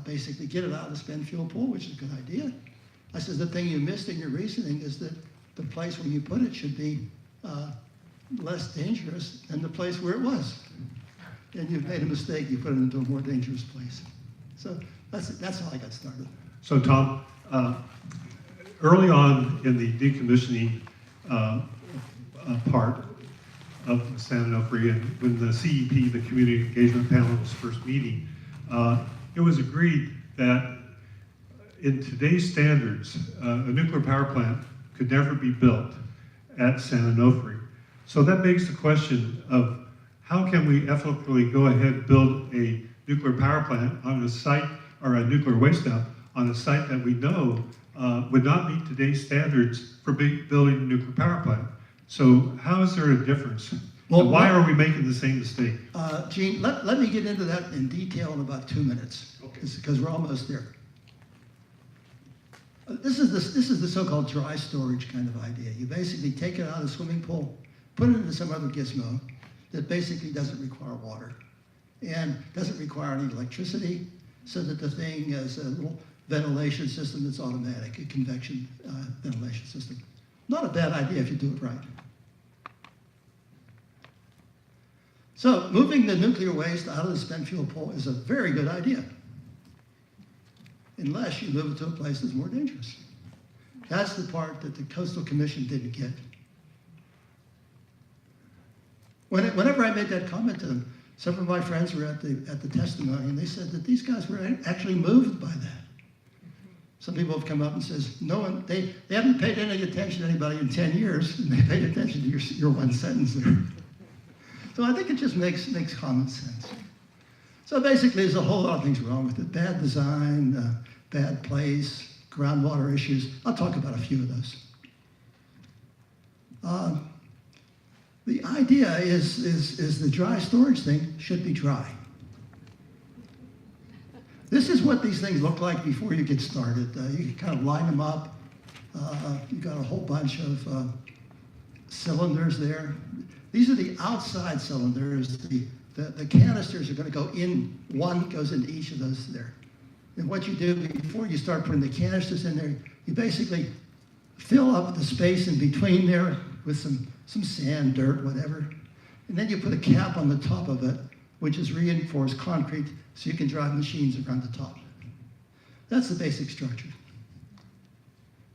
Speaker 3: basically get it out of the spent fuel pool, which is a good idea. I said, the thing you missed in your reasoning is that the place where you put it should be less dangerous than the place where it was. And you've made a mistake, you put it into a more dangerous place. So that's how I got started.
Speaker 7: So Tom, early on in the decommissioning part of San Onofre, and when the CEP, the Community Engagement Panel, was first meeting, it was agreed that in today's standards, a nuclear power plant could never be built at San Onofre. So that begs the question of how can we ethically go ahead and build a nuclear power plant on a site, or a nuclear waste dump, on a site that we know would not meet today's standards for building a nuclear power plant. So how is there a difference? Well, and why are we making the same mistake?
Speaker 3: Gene, let me get into that in detail in about 2 minutes, because we're almost there. This is the so-called dry storage kind of idea. You basically take it out of the swimming pool, put it into some other gizmo that basically doesn't require water and doesn't require any electricity, so that the thing has a little ventilation system that's automatic, a convection ventilation system. Not a bad idea if you do it right. So moving the nuclear waste out of the spent fuel pool is a very good idea, unless you move it to a place that's more dangerous. That's the part that the Coastal Commission didn't get. Whenever I made that comment to them, some of my friends were at the testimony, and they said that these guys were actually moved by that. Some people have come up and says, no one, they haven't paid any attention to anybody in 10 years, and they paid attention to your one sentence there. So I think it just makes common sense. So basically, there's a whole lot of things wrong with it. Bad design, bad place, groundwater issues. I'll talk about a few of those. The idea is the dry storage thing should be dry. This is what these things look like before you get started. You can kind of line them up. You've got a whole bunch of cylinders there. These are the outside cylinders. The canisters are going to go in, one goes into each of those there. And what you do before you start putting the canisters in there, you basically fill up the space in between there with some sand, dirt, whatever. And then you put a cap on the top of it, which is reinforced concrete, so you can drive machines around the top. That's the basic structure.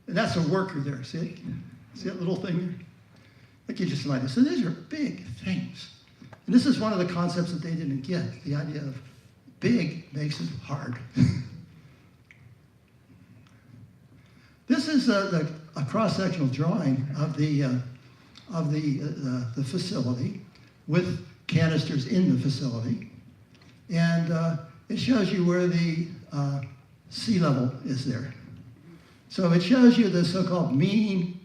Speaker 3: And that's a worker there, see? See that little thing there? That gives you some idea. So these are big things. And this is one of the concepts that they didn't get, the idea of big makes it hard. This is a cross-sectional drawing of the facility with canisters in the facility. And it shows you where the sea level is there. So it shows you the so-called mean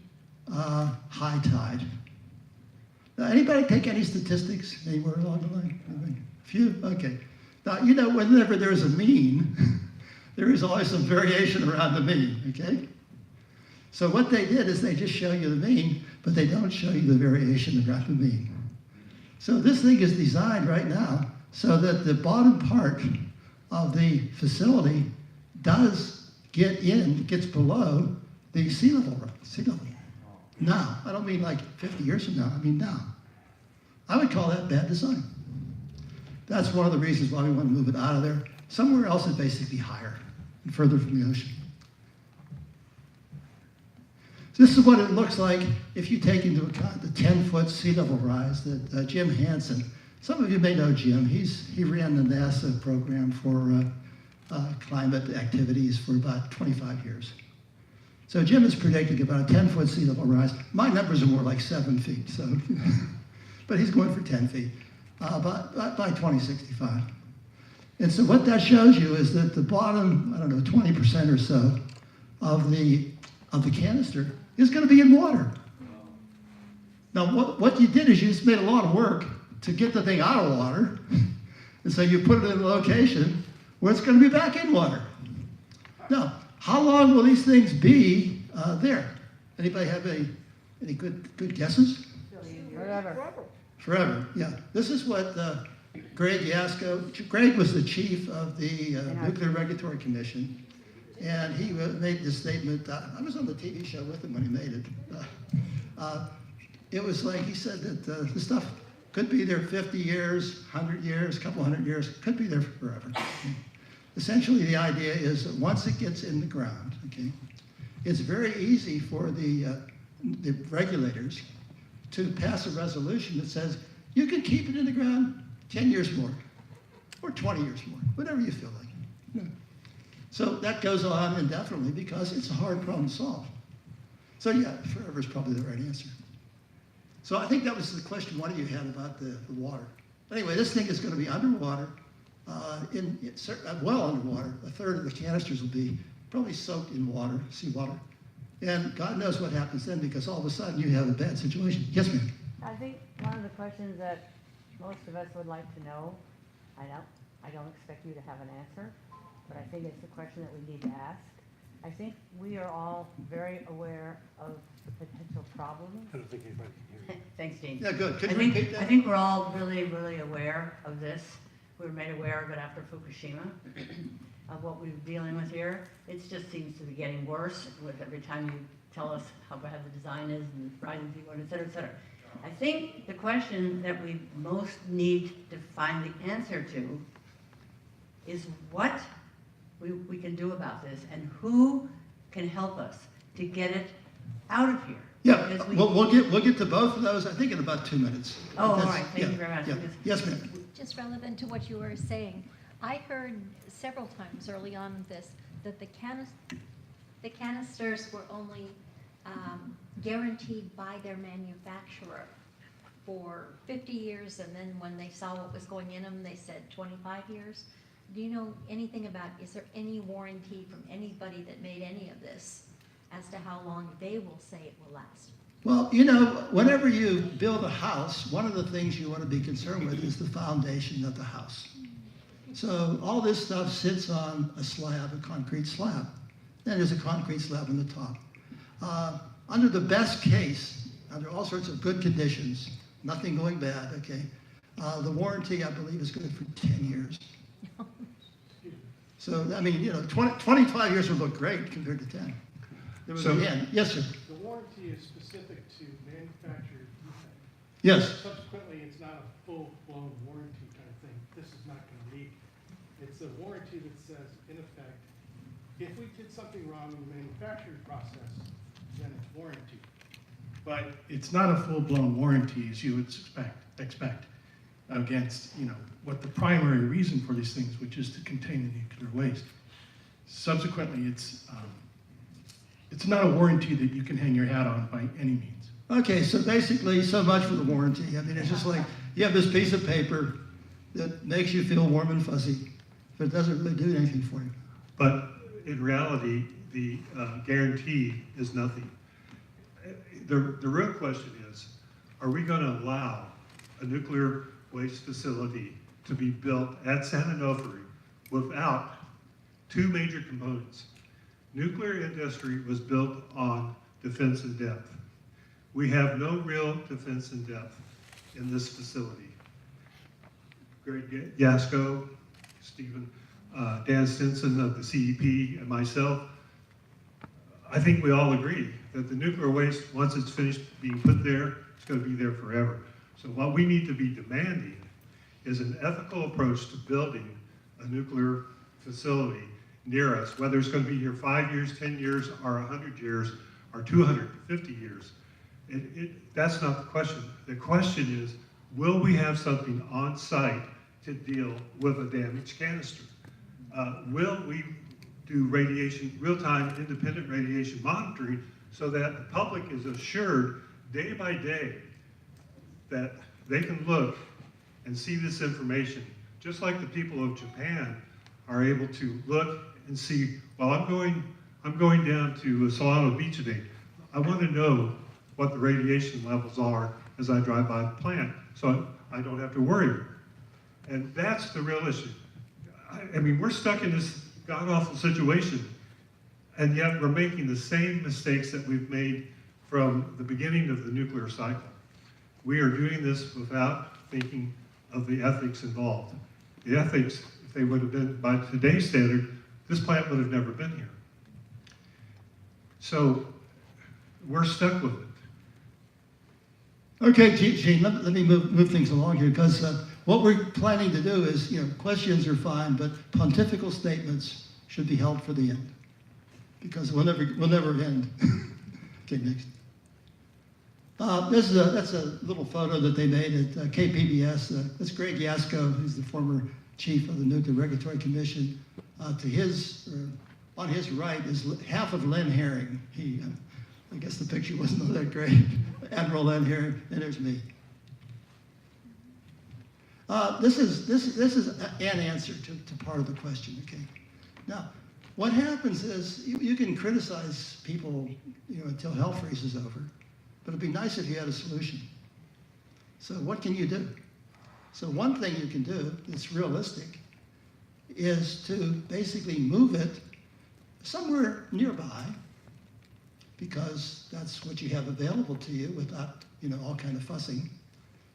Speaker 3: high tide. Now, anybody take any statistics anywhere along the line? Anybody? A few? Okay. Now, you know, whenever there's a mean, there is always some variation around the mean, okay? So what they did is they just show you the mean, but they don't show you the variation around the mean. So this thing is designed right now so that the bottom part of the facility does gets below the sea level. Now, I don't mean like 50 years from now, I mean now. I would call that bad design. That's one of the reasons why we want to move it out of there. Somewhere else is basically higher and further from the ocean. So this is what it looks like if you take into account the 10-foot sea level rise that Jim Hansen, some of you may know Jim, he ran the NASA program for climate activities for about 25 years. So Jim is predicting about a 10-foot sea level rise. My numbers are more like 7 feet, so, but he's going for 10 feet by 2065. And so what that shows you is that the bottom, I don't know, 20% or so of the canister is going to be in water. Now, what you did is you just made a lot of work to get the thing out of water, and so you put it in a location where it's going to be back in water. Now, how long will these things be there? Anybody have any good guesses?
Speaker 4: Forever.
Speaker 3: Forever, yeah. This is what Greg Yasko, Greg was the chief of the Nuclear Regulatory Commission, and he made this statement. I was on the TV show with him when he made it. It was like he said that the stuff could be there 50 years, 100 years, a couple hundred years, could be there forever. Essentially, the idea is that once it gets in the ground, okay, it's very easy for the regulators to pass a resolution that says you can keep it in the ground 10 years more, or 20 years more, whatever you feel like. Yeah. So that goes on indefinitely because it's a hard problem to solve. So yeah, forever is probably the right answer. So I think that was the question one of you had about the water. Anyway, this thing is going to be underwater. Well underwater. A third of the canisters will be probably soaked in water, seawater. And God knows what happens then, because all of a sudden you have a bad situation. Yes, ma'am?
Speaker 4: I think one of the questions that most of us would like to know, I don't expect you to have an answer, but I think it's a question that we need to ask. I think we are all very aware of the potential problems.
Speaker 7: I don't think anybody can hear you.
Speaker 11: Thanks, Dean.
Speaker 3: Yeah, good. Could you repeat that?
Speaker 11: I think we're all really, really aware of this. We were made aware of it after Fukushima, of what we were dealing with here. It just seems to be getting worse with every time you tell us how bad the design is and rising sea water, et cetera, et cetera. I think the question that we most need to find the answer to is what we can do about this and who can help us to get it out of here.
Speaker 3: Yeah, we'll get to both of those, I think, in about 2 minutes.
Speaker 11: Oh, all right, thank you very much.
Speaker 3: Yeah. Yes, ma'am.
Speaker 6: Just relevant to what you were saying, I heard several times early on in this that the canisters were only guaranteed by their manufacturer for 50 years, and then when they saw what was going in them, they said 25 years. Do you know anything about, is there any warranty from anybody that made any of this as to how long they will say it will last?
Speaker 3: Well, you know, whenever you build a house, one of the things you want to be concerned with is the foundation of the house. So all this stuff sits on a slab, a concrete slab. Then there's a concrete slab on the top. Under the best case, under all sorts of good conditions, nothing going bad, okay, the warranty, I believe, is good for 10 years. So, I mean, you know, 25 years would look great compared to 10. There was the end. Yes, sir.
Speaker 16: The warranty is specific to manufacturer defect.
Speaker 3: Yes.
Speaker 16: Subsequently, it's not a full-blown warranty kind of thing. This is not going to leak. It's a warranty that says, in effect, if we did something wrong in the manufacturing process, then it's warranty. But it's not a full-blown warranty as you would expect against, you know, what the primary reason for these things, which is to contain the nuclear waste. Subsequently, it's not a warranty that you can hang your hat on by any means.
Speaker 3: Okay, so basically, so much for the warranty. I mean, it's just like you have this piece of paper that makes you feel warm and fuzzy, but it doesn't really do anything for you.
Speaker 7: But in reality, the guarantee is nothing. The real question is, are we going to allow a nuclear waste facility to be built at San Onofre without two major components? Nuclear industry was built on defense in depth. We have no real defense in depth in this facility. Greg Yasko, Stephen, Dan Stinson of the CEP, and myself, I think we all agree that the nuclear waste, once it's finished being put there, it's going to be there forever. So what we need to be demanding is an ethical approach to building a nuclear facility near us, whether it's going to be here 5 years, 10 years, or 100 years, or 250 years. That's not the question. The question is, will we have something on site to deal with a damaged canister? Will we do radiation, real-time independent radiation monitoring so that the public is assured day by day that they can look and see this information, just like the people of Japan are able to look and see, well, I'm going down to Solano Beach today. I want to know what the radiation levels are as I drive by the plant, so I don't have to worry. And that's the real issue. I mean, we're stuck in this god-awful situation, and yet we're making the same mistakes that we've made from the beginning of the nuclear cycle. We are doing this without thinking of the ethics involved. The ethics, if they would have been by today's standard, this plant would have never been here. So we're stuck with it.
Speaker 3: Okay, Gene, let me move things along here, because what we're planning to do is, you know, questions are fine, but pontifical statements should be held for the end, because we'll never end. Okay, next. That's a little photo that they made at KPBS. That's Greg Yasko, who's the former chief of the Nuclear Regulatory Commission. On his right is half of Len Herring. I guess the picture wasn't that great. Admiral Len Herring, and there's me. This is an answer to part of the question. Okay. Now, what happens is you can criticize people, you know, until hell freezes over, but it'd be nice if you had a solution. So what can you do? So one thing you can do that's realistic is to basically move it somewhere nearby, because that's what you have available to you without, you know, all kind of fussing.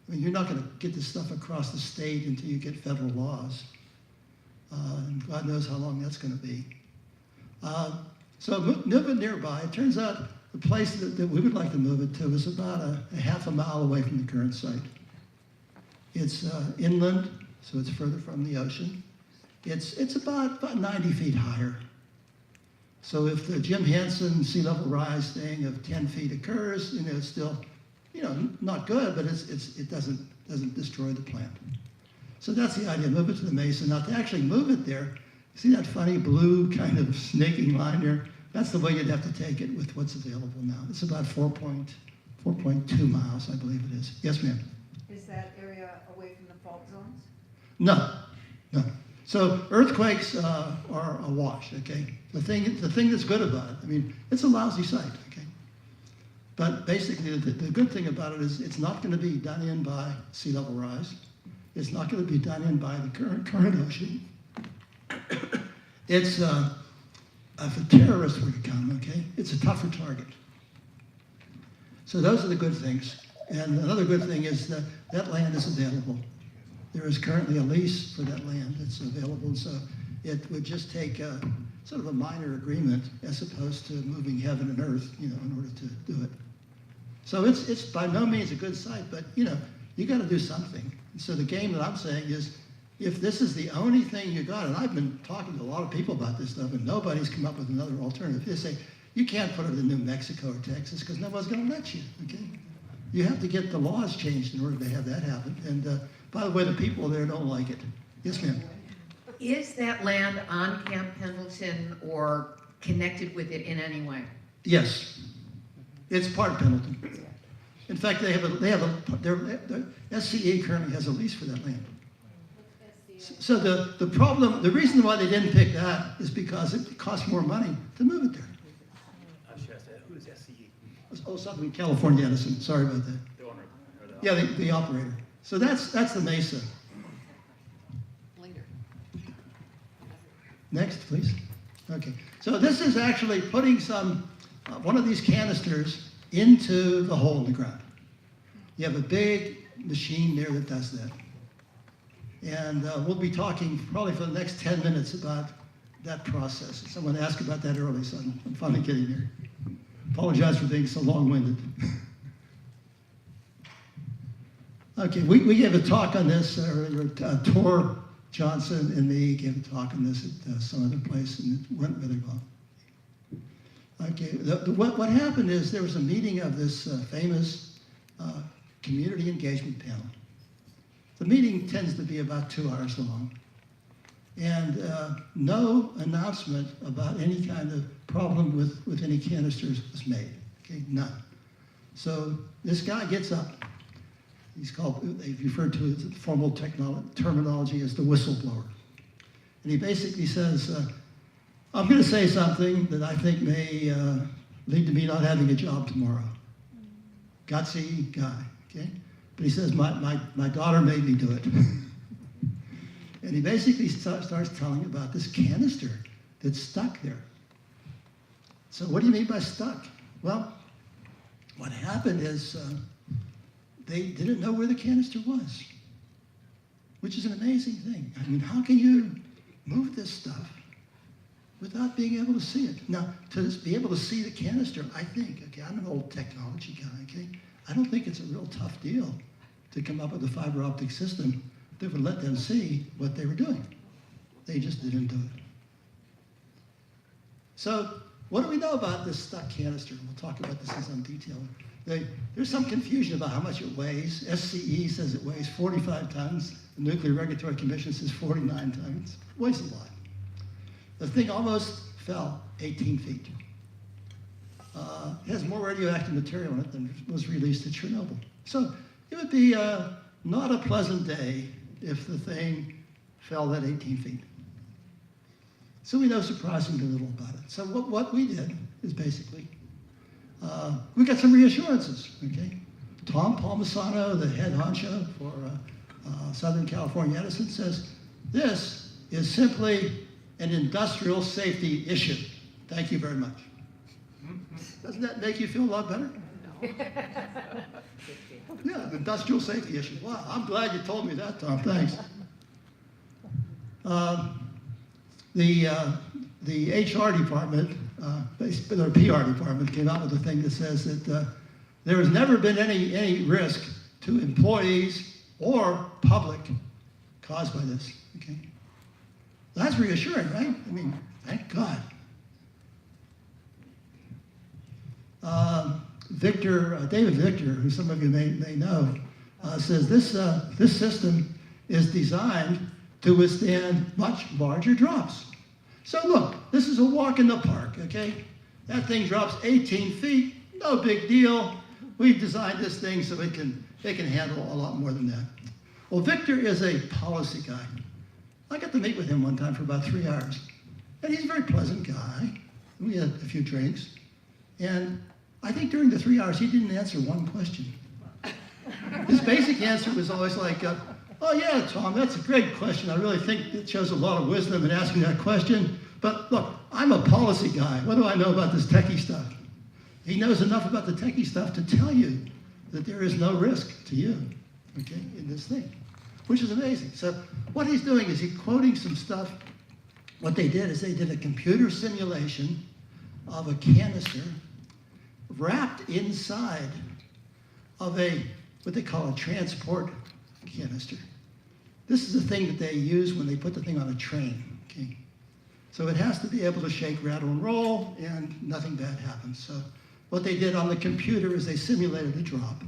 Speaker 3: I mean, you're not going to get this stuff across the state until you get federal laws. And God knows how long that's going to be. So move it nearby. It turns out the place that we would like to move it to is about a half a mile away from the current site. It's inland, so it's further from the ocean. It's about 90 feet higher. So if the Jim Hansen sea level rise thing of 10 feet occurs, you know, it's still, you know, not good, but it doesn't destroy the plant. So that's the idea. Move it to the mesa. Now, to actually move it there, see that funny blue kind of snaking line there? That's the way you'd have to take it with what's available now. It's about 4.2 miles, I believe it is. Yes, ma'am.
Speaker 8: Is that area away from the fault zones?
Speaker 3: No. So earthquakes are a wash, okay? The thing that's good about it, I mean, it's a lousy site, okay? But basically, the good thing about it is it's not going to be done in by sea level rise. It's not going to be done in by the current ocean. It's, if a terrorist were to come, okay, it's a tougher target. So those are the good things. And another good thing is that that land is available. There is currently a lease for that land that's available, so it would just take sort of a minor agreement as opposed to moving heaven and earth, you know, in order to do it. So it's by no means a good site, but you know, you got to do something. And so the game that I'm saying is, if this is the only thing you got, and I've been talking to a lot of people about this stuff, and nobody's come up with another alternative. They say, you can't put it in New Mexico or Texas because nobody's going to let you, okay? You have to get the laws changed in order to have that happen. And by the way, the people there don't like it. Yes, ma'am.
Speaker 17: Is that land on Camp Pendleton or connected with it in any way?
Speaker 3: Yes, it's part of Pendleton. In fact, their SCE currently has a lease for that land. So the problem, the reason why they didn't pick that is because it costs more money to move it there.
Speaker 2: Who is SCE?
Speaker 3: Oh, Southern California Edison. Sorry about that.
Speaker 2: The owner.
Speaker 3: Yeah, the operator. So that's the Mesa.
Speaker 1: Later.
Speaker 3: Next, please. Okay. So this is actually putting some one of these canisters into the hole in the ground. You have a big machine there that does that. And we'll be talking probably for the next 10 minutes about that process. Someone asked about that early, so I'm finally getting there. Apologize for being so long-winded. Okay, we gave a talk on this earlier. Tor Johnson and me gave a talk on this at some other place, and it went really well. Okay, what happened is there was a meeting of this famous community engagement panel. The meeting tends to be about 2 hours long. And no announcement about any kind of problem with any canisters was made. Okay, none. So this guy gets up. He's called, they've referred to his formal terminology as the whistleblower. And he basically says, I'm going to say something that I think may lead to me not having a job tomorrow. Gutsy guy, okay? But he says, my daughter made me do it. And he basically starts telling about this canister that's stuck there. So what do you mean by stuck? Well, what happened is they didn't know where the canister was, which is an amazing thing. I mean, how can you move this stuff without being able to see it? Now, to be able to see the canister, I think, okay, I'm an old technology guy, okay? I don't think it's a real tough deal to come up with a fiber optic system that would let them see what they were doing. They just didn't do it. So what do we know about this stuck canister? We'll talk about this in some detail. There's some confusion about how much it weighs. SCE says it weighs 45 tons. The Nuclear Regulatory Commission says 49 tons. It weighs a lot. The thing almost fell 18 feet. It has more radioactive material in it than was released at Chernobyl. So it would be not a pleasant day if the thing fell that 18 feet. So we know surprisingly little about it. So what we did is basically, we got some reassurances, okay? Tom Palmisano, the head honcho for Southern California Edison, says, this is simply an industrial safety issue. Thank you very much. Doesn't that make you feel a lot better? Yeah, the industrial safety issue. Wow, I'm glad you told me that, Tom. Thanks. The HR department, their PR department, came out with a thing that says that there has never been any risk to employees or public caused by this. Okay, that's reassuring, right? I mean, thank God. David Victor, who some of you may know, says this system is designed to withstand much larger drops. So look, this is a walk in the park, okay? That thing drops 18 feet, no big deal. We designed this thing so it can handle a lot more than that. Well, Victor is a policy guy. I got to meet with him one time for about 3 hours. And he's a very pleasant guy. We had a few drinks. And I think during the 3 hours, he didn't answer one question. His basic answer was always like, oh yeah, Tom, that's a great question. I really think it shows a lot of wisdom in asking that question. But look, I'm a policy guy. What do I know about this techie stuff? He knows enough about the techie stuff to tell you that there is no risk to you, okay, in this thing, which is amazing. So what he's doing is he's quoting some stuff. What they did is they did a computer simulation of a canister wrapped inside of what they call a transport canister. This is the thing that they use when they put the thing on a train, okay? So it has to be able to shake, rattle, and roll, and nothing bad happens. So what they did on the computer is they simulated a drop.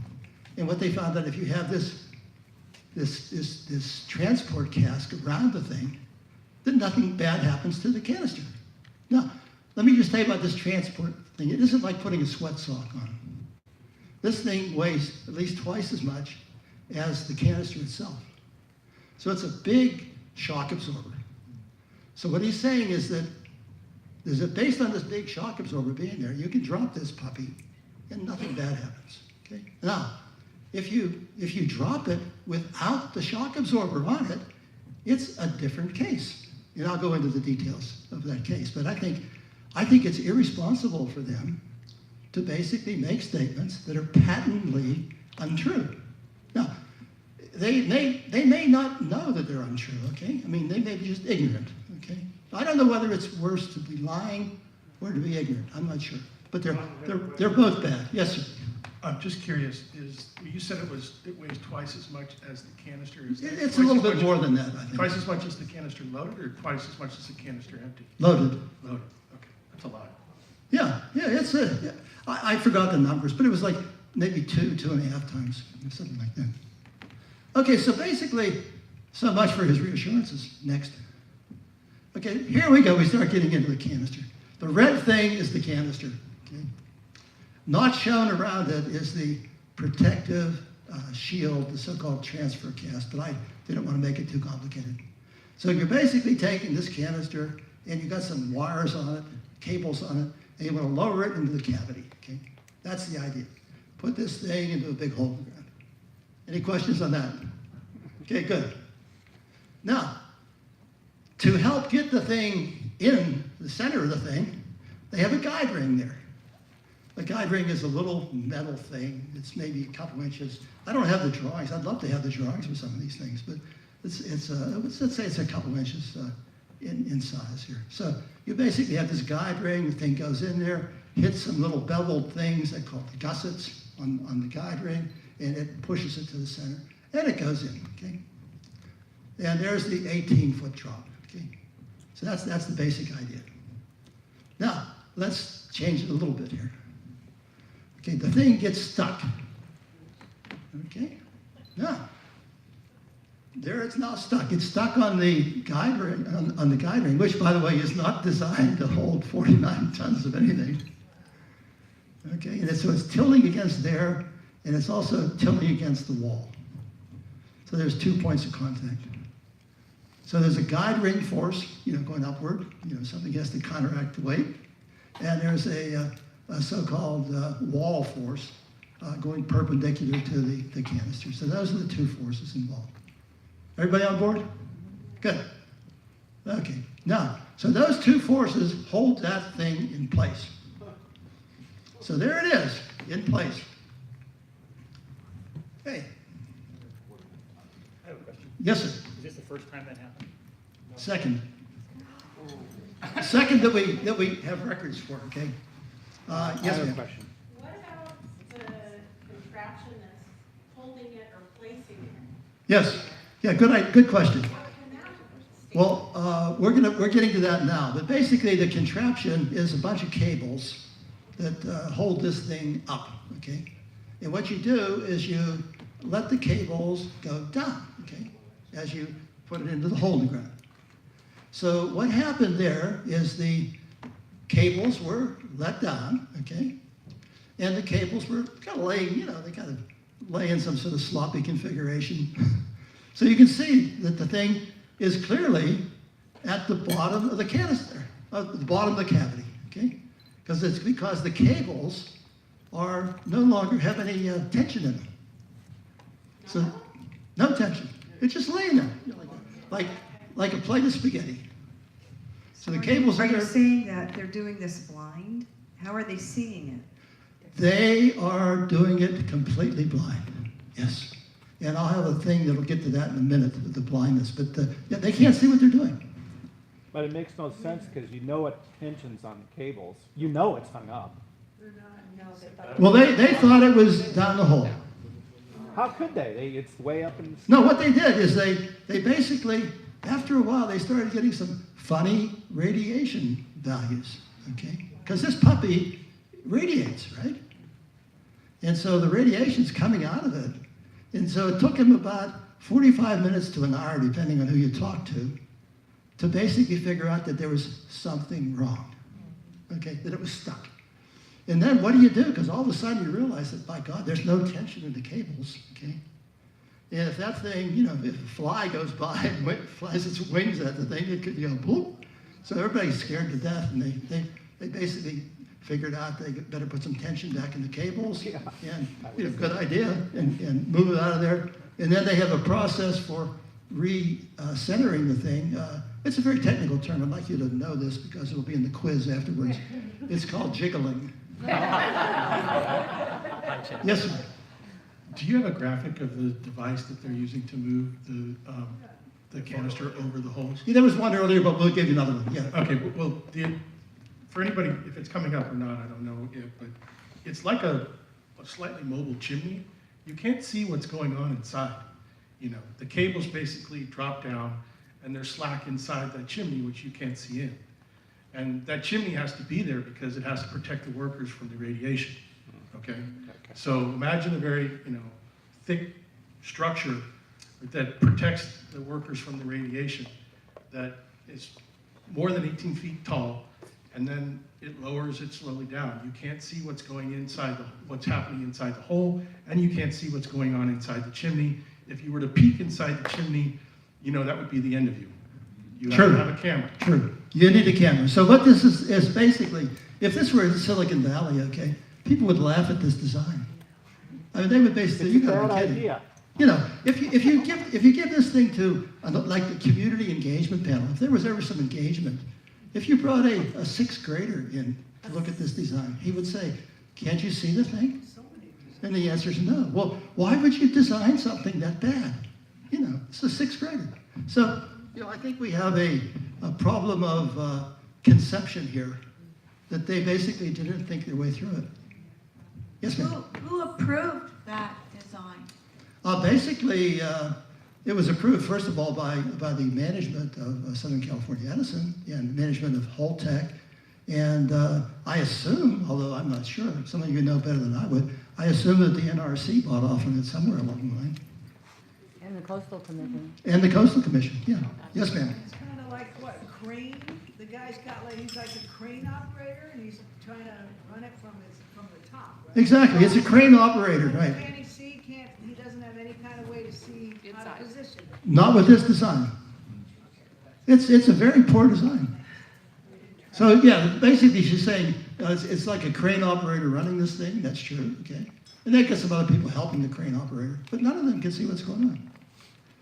Speaker 3: And what they found out, if you have this transport cask around the thing, then nothing bad happens to the canister. Now, let me just tell you about this transport thing. It isn't like putting a sweat sock on. This thing weighs at least twice as much as the canister itself. So it's a big shock absorber. So what he's saying is that based on this big shock absorber being there, you can drop this puppy and nothing bad happens. Okay? Now, if you drop it without the shock absorber on it, it's a different case. And I'll go into the details of that case. But I think it's irresponsible for them to basically make statements that are patently untrue. Now, they may not know that they're untrue, okay? I mean, they may be just ignorant, okay? I don't know whether it's worse to be lying or to be ignorant. I'm not sure. But they're both bad. Yes, sir.
Speaker 18: I'm just curious, you said it weighs twice as much as the canister?
Speaker 3: It's a little bit more than that, I think.
Speaker 18: Twice as much as the canister loaded, or twice as much as the canister empty?
Speaker 3: Loaded.
Speaker 18: Loaded, okay, that's a lot.
Speaker 3: Yeah, I forgot the numbers, but it was like maybe 2.5 times, something like that. Okay, so basically, so much for his reassurances. Next. Okay, here we go. We start getting into the canister. The red thing is the canister. Okay? Not shown around it is the protective shield, the so-called transfer cast, but I didn't want to make it too complicated. So you're basically taking this canister, and you've got some wires on it, cables on it, and you want to lower it into the cavity. Okay? That's the idea. Put this thing into a big hole in the ground. Any questions on that? Okay, good. Now, to help get the thing in the center of the thing, they have a guide ring there. The guide ring is a little metal thing. It's maybe a couple inches. I don't have the drawings. I'd love to have the drawings for some of these things, but let's say it's a couple inches in size here. So you basically have this guide ring. The thing goes in there, hits some little beveled things they call the gussets on the guide ring, and it pushes it to the center, and it goes in, okay? And there's the 18-foot drop, okay? So that's the basic idea. Now, let's change it a little bit here. Okay, the thing gets stuck, okay? Now, there it's now stuck. It's stuck on the guide ring, on the guide ring, which, by the way, is not designed to hold 49 tons of anything. Okay, and so it's tilting against there, and it's also tilting against the wall. So there's 2 points of contact. So there's a guide ring force, going upward. Something has to counteract the weight. And there's a so-called wall force going perpendicular to the canister. So those are the two forces involved. Everybody on board? Good. Okay. Now, so those two forces hold that thing in place. So there it is, in place. Hey.
Speaker 2: I have a question.
Speaker 3: Yes, sir.
Speaker 2: Is this the first time that happened?
Speaker 3: Second. Second that we have records for, okay? Yes,
Speaker 14: I have a
Speaker 3: ma'am.
Speaker 14: question.
Speaker 15: What about the contraption that's holding it or placing it?
Speaker 3: Yes. Yeah, good question. Well, we're getting to that now. But basically, the contraption is a bunch of cables that hold this thing up, okay? And what you do is you let the cables go down, okay, as you put it into the hole in the ground. So what happened there is the cables were let down, okay, and the cables were kind of laying, they kind of lay in some sort of sloppy configuration. So you can see that the thing is clearly at the bottom of the canister, at the bottom of the cavity, okay? Because the cables are no longer have any tension in them. So, no tension. It's just laying there, you know, like a plate of spaghetti. So the cables
Speaker 8: Are you
Speaker 3: there.
Speaker 8: saying that they're doing this blind? How are they seeing it?
Speaker 3: They are doing it completely blind. Yes. And I'll have a thing that'll get to that in a minute with the blindness. But yeah, they can't see what they're doing.
Speaker 19: But it makes no sense because you know what tension's on the cables. You know it's hung up.
Speaker 3: Well, they thought it was down the hole.
Speaker 19: How could they? It's way up in.
Speaker 3: No, what they did is they basically, after a while, they started getting some funny radiation values, okay? Because this puppy radiates, right? And so the radiation's coming out of it. And so it took him about 45 minutes to an hour, depending on who you talk to basically figure out that there was something wrong, okay? That it was stuck. And then what do you do? Because all of a sudden you realize that, by God, there's no tension in the cables, okay? And if that thing, you know, if a fly goes by and flies its wings at the thing, it could go boop. So everybody's scared to death, and they basically figured out they better put some tension back in the cables, and, you know, good idea, and move it out of there. And then they have a process for re-centering the thing. It's a very technical term. I'd like you to know this because it'll be in the quiz afterwards. It's called jiggling. Yes, sir.
Speaker 18: Do you have a graphic of the device that they're using to move the canister over the holes?
Speaker 3: Yeah, there was one earlier, but we'll give you another one. Yeah.
Speaker 18: Okay. Well, for anybody, if it's coming up or not, I don't know if, but it's like a slightly mobile chimney. You can't see what's going on inside. You know, the cables basically drop down, and there's slack inside that chimney, which you can't see in. And that chimney has to be there because it has to protect the workers from the radiation. Okay. So imagine a very, you know, thick structure that protects the workers from the radiation, that is more than 18 feet tall, and then it lowers it slowly down. You can't see what's going inside what's happening inside the hole, and you can't see what's going on inside the chimney. If you were to peek inside the chimney, you know, that would be the end of you. You have to have a camera.
Speaker 3: True. You need a camera. So what this is basically, if this were in Silicon Valley, okay, people would laugh at this design. I mean, they would basically, you gotta be kidding.
Speaker 19: Idea.
Speaker 3: You know, if you give this thing to like the community engagement panel, if there was ever some engagement, if you brought a sixth grader in to look at this design, he would say, "Can't you see the thing?" And the answer is no. Well, why would you design something that bad? You know, it's a sixth grader. So, you know, I think we have a problem of conception here, that they basically didn't think their way through it. Yes, ma'am.
Speaker 20: Who approved that design?
Speaker 3: Basically, it was approved, first of all, by the management of Southern California Edison and management of Holtec. And I assume, although I'm not sure, some of you know better than I would, I assume that the NRC bought off on it somewhere along the line.
Speaker 4: And the Coastal Commission.
Speaker 3: And the Coastal Commission, yeah. Yes, ma'am.
Speaker 21: It's kind of like what, crane? The guy's got like, he's like a crane operator and he's trying to run it from the top, right?
Speaker 3: Exactly, it's a crane operator, right.
Speaker 21: Can he see, he doesn't have any kind of way to see how to position it.
Speaker 3: Not with this design. It's a very poor design. So yeah, basically she's saying it's like a crane operator running this thing. That's true, okay? And they get some other people helping the crane operator, but none of them can see what's going on.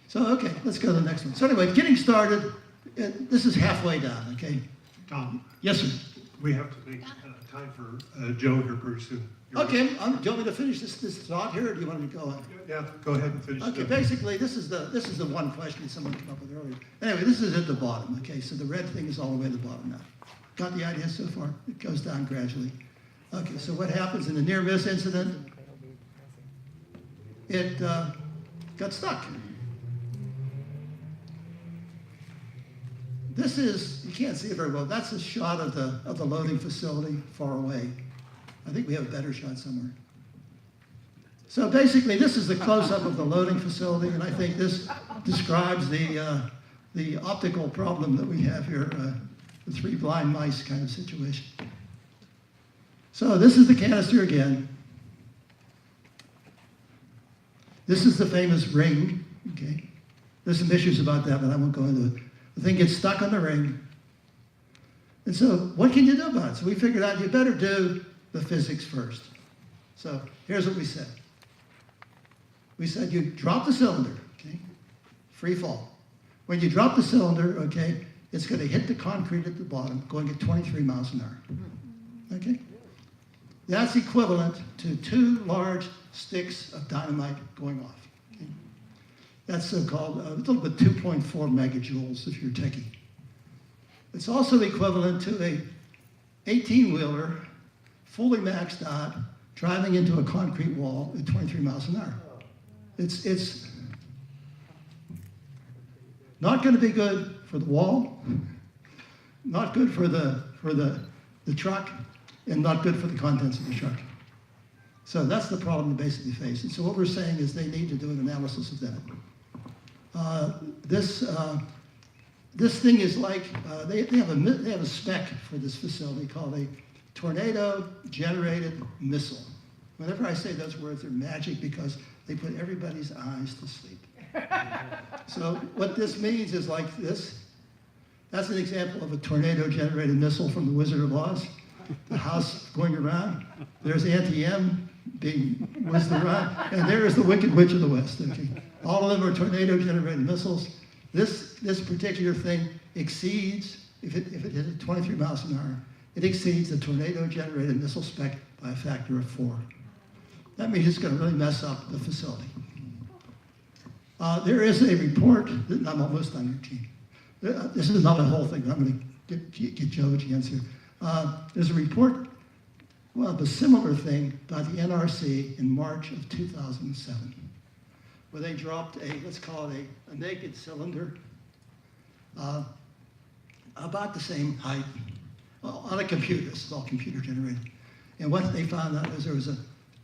Speaker 3: So okay, let's go to the next one. So anyway, getting started. This is halfway down, okay?
Speaker 7: Tom.
Speaker 3: Yes, sir.
Speaker 7: We have to make time for Joe here pretty soon.
Speaker 3: Okay, do you want me to finish this thought here, or do you want me to go on?
Speaker 7: Yeah, go ahead and finish.
Speaker 3: Okay, basically, this is the one question someone came up with earlier. Anyway, this is at the bottom, okay? So the red thing is all the way at the bottom now. Got the idea so far? It goes down gradually. Okay, so what happens in the near-miss incident? It got stuck. This is, you can't see it very well, that's a shot of the loading facility far away. I think we have a better shot somewhere. So basically, this is the close-up of the loading facility, and I think this describes the optical problem that we have here, the three blind mice kind of situation. So this is the canister again. This is the famous ring, okay? There's some issues about that, but I won't go into it. The thing gets stuck on the ring. And so what can you do about it? So we figured out you better do the physics first. So here's what we said. We said you drop the cylinder, okay? Free fall. When you drop the cylinder, okay, it's going to hit the concrete at the bottom, going at 23 miles an hour. Okay? That's equivalent to 2 large sticks of dynamite going off. Okay? That's so-called a little bit 2.4 megajoules if you're techie. It's also equivalent to a 18-wheeler, fully maxed out, driving into a concrete wall at 23 miles an hour. It's not going to be good for the wall, not good for the truck, and not good for the contents of the truck. So that's the problem they basically face. And so what we're saying is they need to do an analysis of that. This thing is like, they have a spec for this facility called a tornado-generated missile. Whenever I say those words, they're magic because they put everybody's eyes to sleep. So what this means is like this. That's an example of a tornado-generated missile from The Wizard of Oz. The house going around. There's Auntie M being whizzed around. And there is the Wicked Witch of the West. Okay? All of them are tornado-generated missiles. This particular thing exceeds, if it hit at 23 miles an hour, it exceeds the tornado-generated missile spec by a factor of 4. That means it's going to really mess up the facility. There is a report, that I'm almost done here, Gene. This is not the whole thing, but I'm going to get Joe a chance here. There's a report of a similar thing by the NRC in March of 2007, where they dropped let's call it a naked cylinder, about the same height, on a computer. This is all computer generated. And what they found out is there was a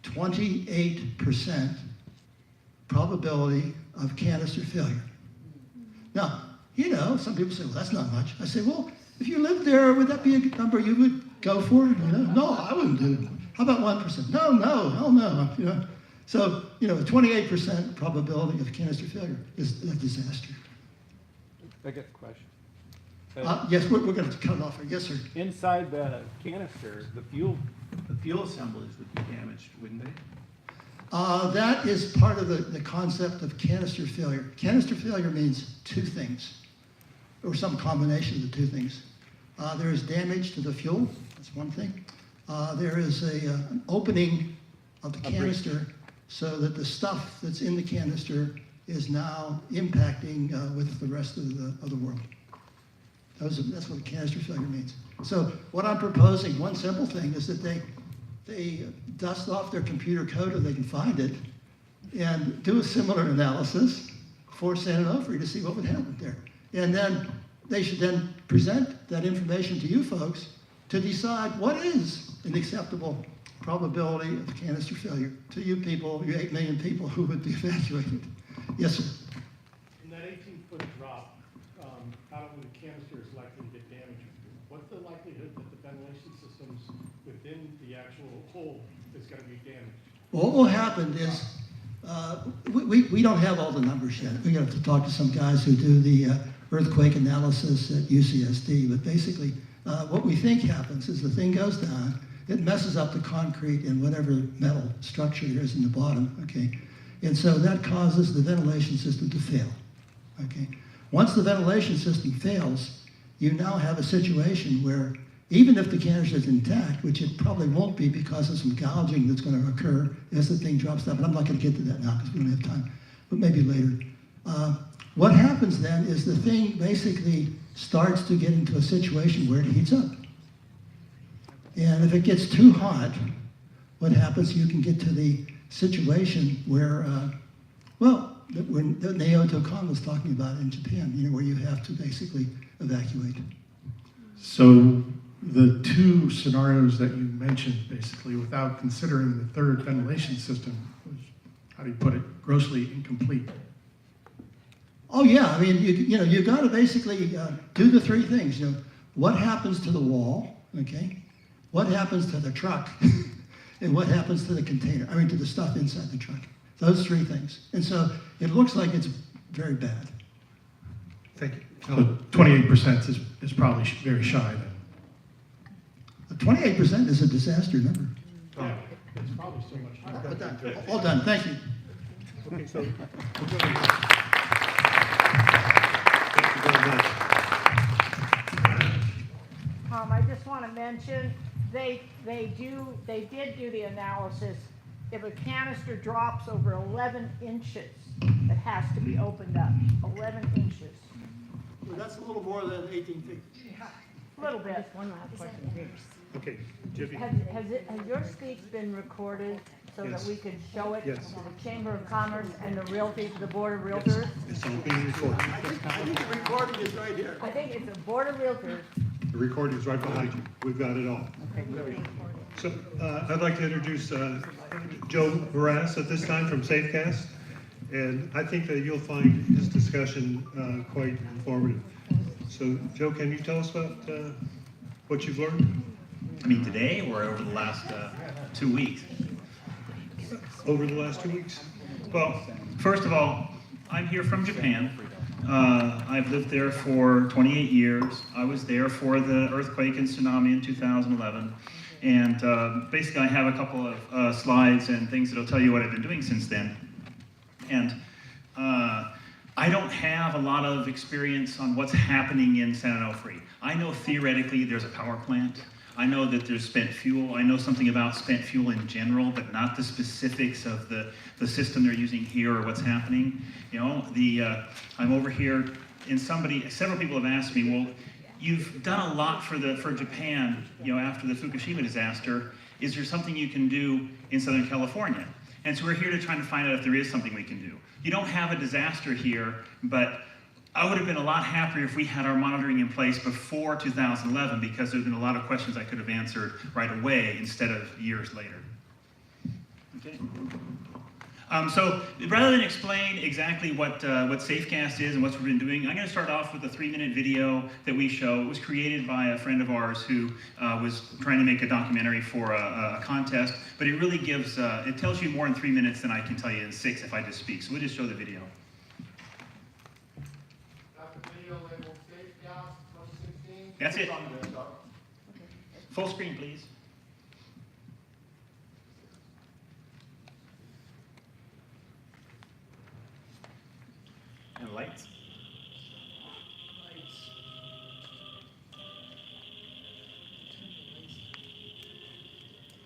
Speaker 3: 28% probability of canister failure. Now, some people say, well, that's not much. I say, well, if you lived there, would that be a good number you would go for? No, I wouldn't do it. How about 1%? No, hell no. So, a 28% probability of canister failure is a disaster.
Speaker 19: I get the question.
Speaker 3: Yes, we're going to cut it off here. Yes, sir.
Speaker 19: Inside the canister, the fuel assemblies would be damaged, wouldn't they?
Speaker 3: That is part of the concept of canister failure. Canister failure means 2 things, or some combination of the 2 things. There is damage to the fuel. That's one thing. There is an opening of the canister so that the stuff that's in the canister is now impacting with the rest of the world. That's what canister failure means. So what I'm proposing, one simple thing, is that they dust off their computer code if they can find it and do a similar analysis for San Onofre to see what would happen there. And then they should then present that information to you folks to decide what is an acceptable probability of canister failure to you people, you 8 million people who would be evacuated. Yes, sir.
Speaker 16: In that 18-foot drop, not only the canister is likely to get damaged, what's the likelihood that the ventilation systems within the actual hole is going to be damaged?
Speaker 3: Well, what will happen is, we don't have all the numbers yet. We have to talk to some guys who do the earthquake analysis at UCSD, but basically what we think happens is the thing goes down, it messes up the concrete and whatever metal structure there is in the bottom, okay? And so that causes the ventilation system to fail, okay? Once the ventilation system fails, you now have a situation where even if the canister is intact, which it probably won't be because of some gouging that's going to occur as the thing drops down, but I'm not going to get to that now because we don't have time, but maybe later. What happens then is the thing basically starts to get into a situation where it heats up. And if it gets too hot, what happens, you can get to the situation where, that Naoto Kan was talking about in Japan, where you have to basically evacuate.
Speaker 18: So the 2 scenarios that you mentioned, basically, without considering the 3rd ventilation system, was, how do you put it, grossly incomplete.
Speaker 3: Oh yeah, I mean, you've got to basically do the 3 things. What happens to the wall, okay? What happens to the truck? And what happens to the container? I mean, to the stuff inside the truck. Those 3 things. And so it looks like it's very bad.
Speaker 18: Thank you. So 28% is probably very shy then.
Speaker 3: 28% is a disaster number.
Speaker 18: It's probably so much.
Speaker 3: All done. All done, thank you.
Speaker 7: Okay, so we're going to. Thank you very much.
Speaker 5: I just want to mention, they did do the analysis. If a canister drops over 11 inches, it has to be opened up, 11 inches.
Speaker 3: Well, that's a little more than 18 feet.
Speaker 5: A little bit.
Speaker 4: Just one last question here.
Speaker 7: Okay, Jiffy.
Speaker 4: Has your speech been recorded so that
Speaker 7: Yes.
Speaker 4: we could show it
Speaker 7: Yes.
Speaker 4: to the Chamber of Commerce and the Realty, the Board of Realtors?
Speaker 7: It's all being recorded.
Speaker 3: I think the recording is right here.
Speaker 4: I think it's the Board of Realtors.
Speaker 7: The recording is right behind you. We've got it all. So I'd like to introduce Joe Moross at this time from Safecast. And I think that you'll find his discussion quite informative. So Joe, can you tell us about what you've learned?
Speaker 2: I mean, today or over the last 2 weeks?
Speaker 7: Over the last 2 weeks?
Speaker 2: Well, first of all, I'm here from Japan. I've lived there for 28 years. I was there for the earthquake and tsunami in 2011. And basically I have a couple of slides and things that'll tell you what I've been doing since then. And I don't have a lot of experience on what's happening in San Onofre. I know theoretically there's a power plant. I know that there's spent fuel. I know something about spent fuel in general, but not the specifics of the system they're using here or what's happening. You know, I'm over here, and several people have asked me, well, you've done a lot for Japan, you know, after the Fukushima disaster. Is there something you can do in Southern California? And so we're here to try to find out if there is something we can do. You don't have a disaster here, but I would have been a lot happier if we had our monitoring in place before 2011, because there's been a lot of questions I could have answered right away instead of years later. Okay. So rather than explain exactly what Safecast is and what we've been doing, I'm going to start off with a 3-minute video that we show. It was created by a friend of ours who was trying to make a documentary for a contest, but it really gives, it tells you more in 3 minutes than I can tell you in 6 if I just speak. So we'll just show the video. That's it. Full screen, please. And lights.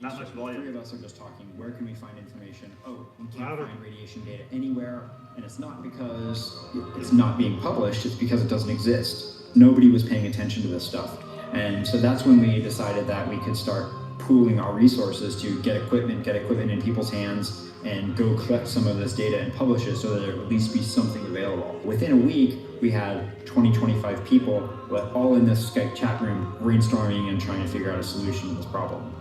Speaker 2: Not much volume.
Speaker 22: The three of us are just talking, where can we find information? Oh, we can't find radiation data anywhere, and it's not because it's not being published, it's because it doesn't exist. Nobody was paying attention to this stuff. And so that's when we decided that we could start pooling our resources to get equipment in people's hands, and go collect some of this data and publish it so that there would at least be something available. Within a week, we had 20-25 people all in this Skype chat room brainstorming and trying to figure out a solution to this problem.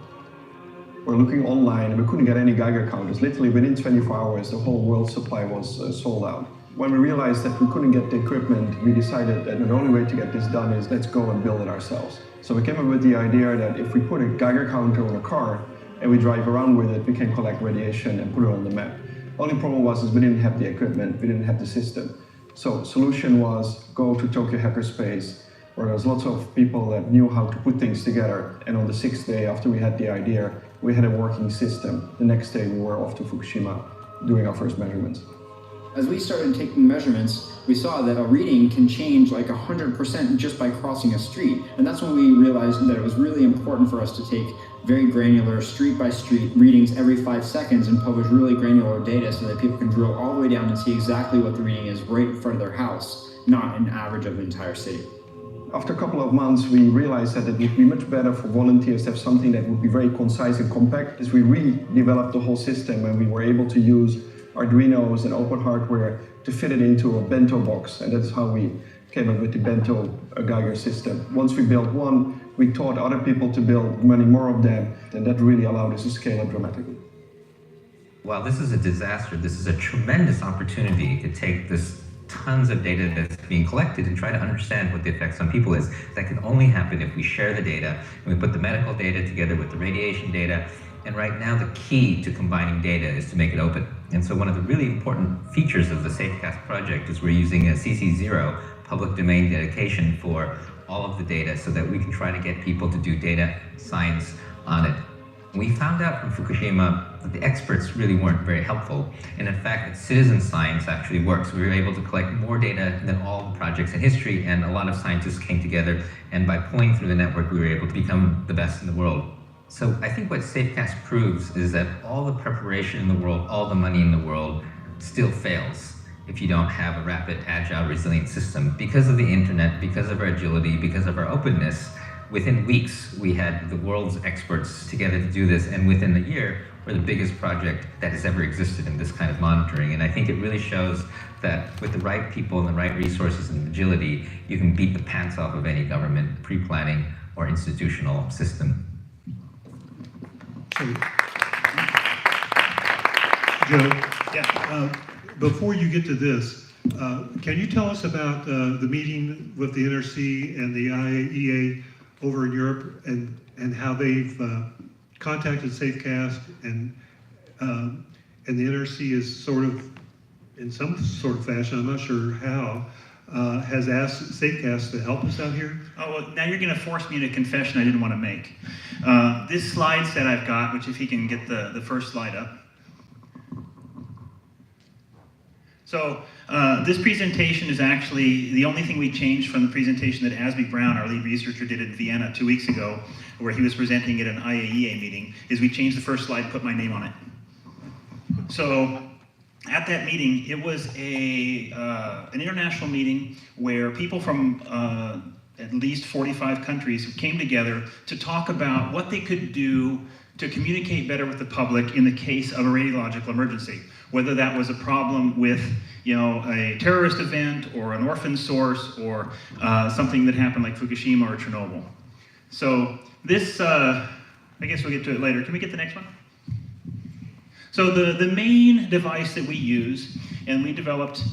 Speaker 23: We're looking online and we couldn't get any Geiger counters. Literally within 24 hours, the whole world supply was sold out. When we realized that we couldn't get the equipment, we decided that the only way to get this done is let's go and build it ourselves. So we came up with the idea that if we put a Geiger counter on a car and we drive around with it, we can collect radiation and put it on the map. Only problem was we didn't have the equipment, we didn't have the system. So solution was go to Tokyo Hackerspace, where there was lots of people that knew how to put things together. And on the 6th day after we had the idea, we had a working system. The next day we were off to Fukushima doing our first measurements.
Speaker 22: As we started taking measurements, we saw that a reading can change like 100% just by crossing a street. And that's when we realized that it was really important for us to take very granular street by street readings every 5 seconds and publish really granular data so that people can drill all the way down and see exactly what the reading is right in front of their house, not an average of the entire city.
Speaker 23: After a couple of months, we realized that it would be much better for volunteers to have something that would be very concise and compact. As we redeveloped the whole system and we were able to use Arduinos and open hardware to fit it into a bento box, and that's how we came up with the bento Geiger system. Once we built one, we taught other people to build many more of them, and that really allowed us to scale up dramatically.
Speaker 24: While this is a disaster, this is a tremendous opportunity to take this tons of data that's being collected and try to understand what the effects on people is. That can only happen if we share the data and we put the medical data together with the radiation data. And right now the key to combining data is to make it open. And so one of the really important features of the Safecast project is we're using a CC0 public domain dedication for all of the data so that we can try to get people to do data science on it. We found out from Fukushima that the experts really weren't very helpful, and in fact that citizen science actually works. We were able to collect more data than all the projects in history, and a lot of scientists came together, and by pulling through the network we were able to become the best in the world. So I think what Safecast proves is that all the preparation in the world, all the money in the world still fails if you don't have a rapid, agile, resilient system. Because of the internet, because of our agility, because of our openness, within weeks, we had the world's experts together to do this, and within a year, we're the biggest project that has ever existed in this kind of monitoring. And I think it really shows that with the right people and the right resources and agility, you can beat the pants off of any government pre-planning or institutional system.
Speaker 7: So, Joe, before you get to this, can you tell us about the meeting with the NRC and the IAEA over in Europe, and how they've contacted Safecast, and the NRC is sort of, in some sort of fashion, I'm not sure how, has asked Safecast to help us out here?
Speaker 2: Oh, well, now you're going to force me into a confession I didn't want to make. This slide set I've got, which if he can get the first slide up. So this presentation is actually the only thing we changed from the presentation that Asby Brown, our lead researcher, did in Vienna 2 weeks ago, where he was presenting at an IAEA meeting, is we changed the first slide and put my name on it. So at that meeting, it was an international meeting where people from at least 45 countries came together to talk about what they could do to communicate better with the public in the case of a radiological emergency, whether that was a problem with, a terrorist event or an orphan source or something that happened like Fukushima or Chernobyl. So this, I guess we'll get to it later. Can we get the next one? So the main device that we use, and we developed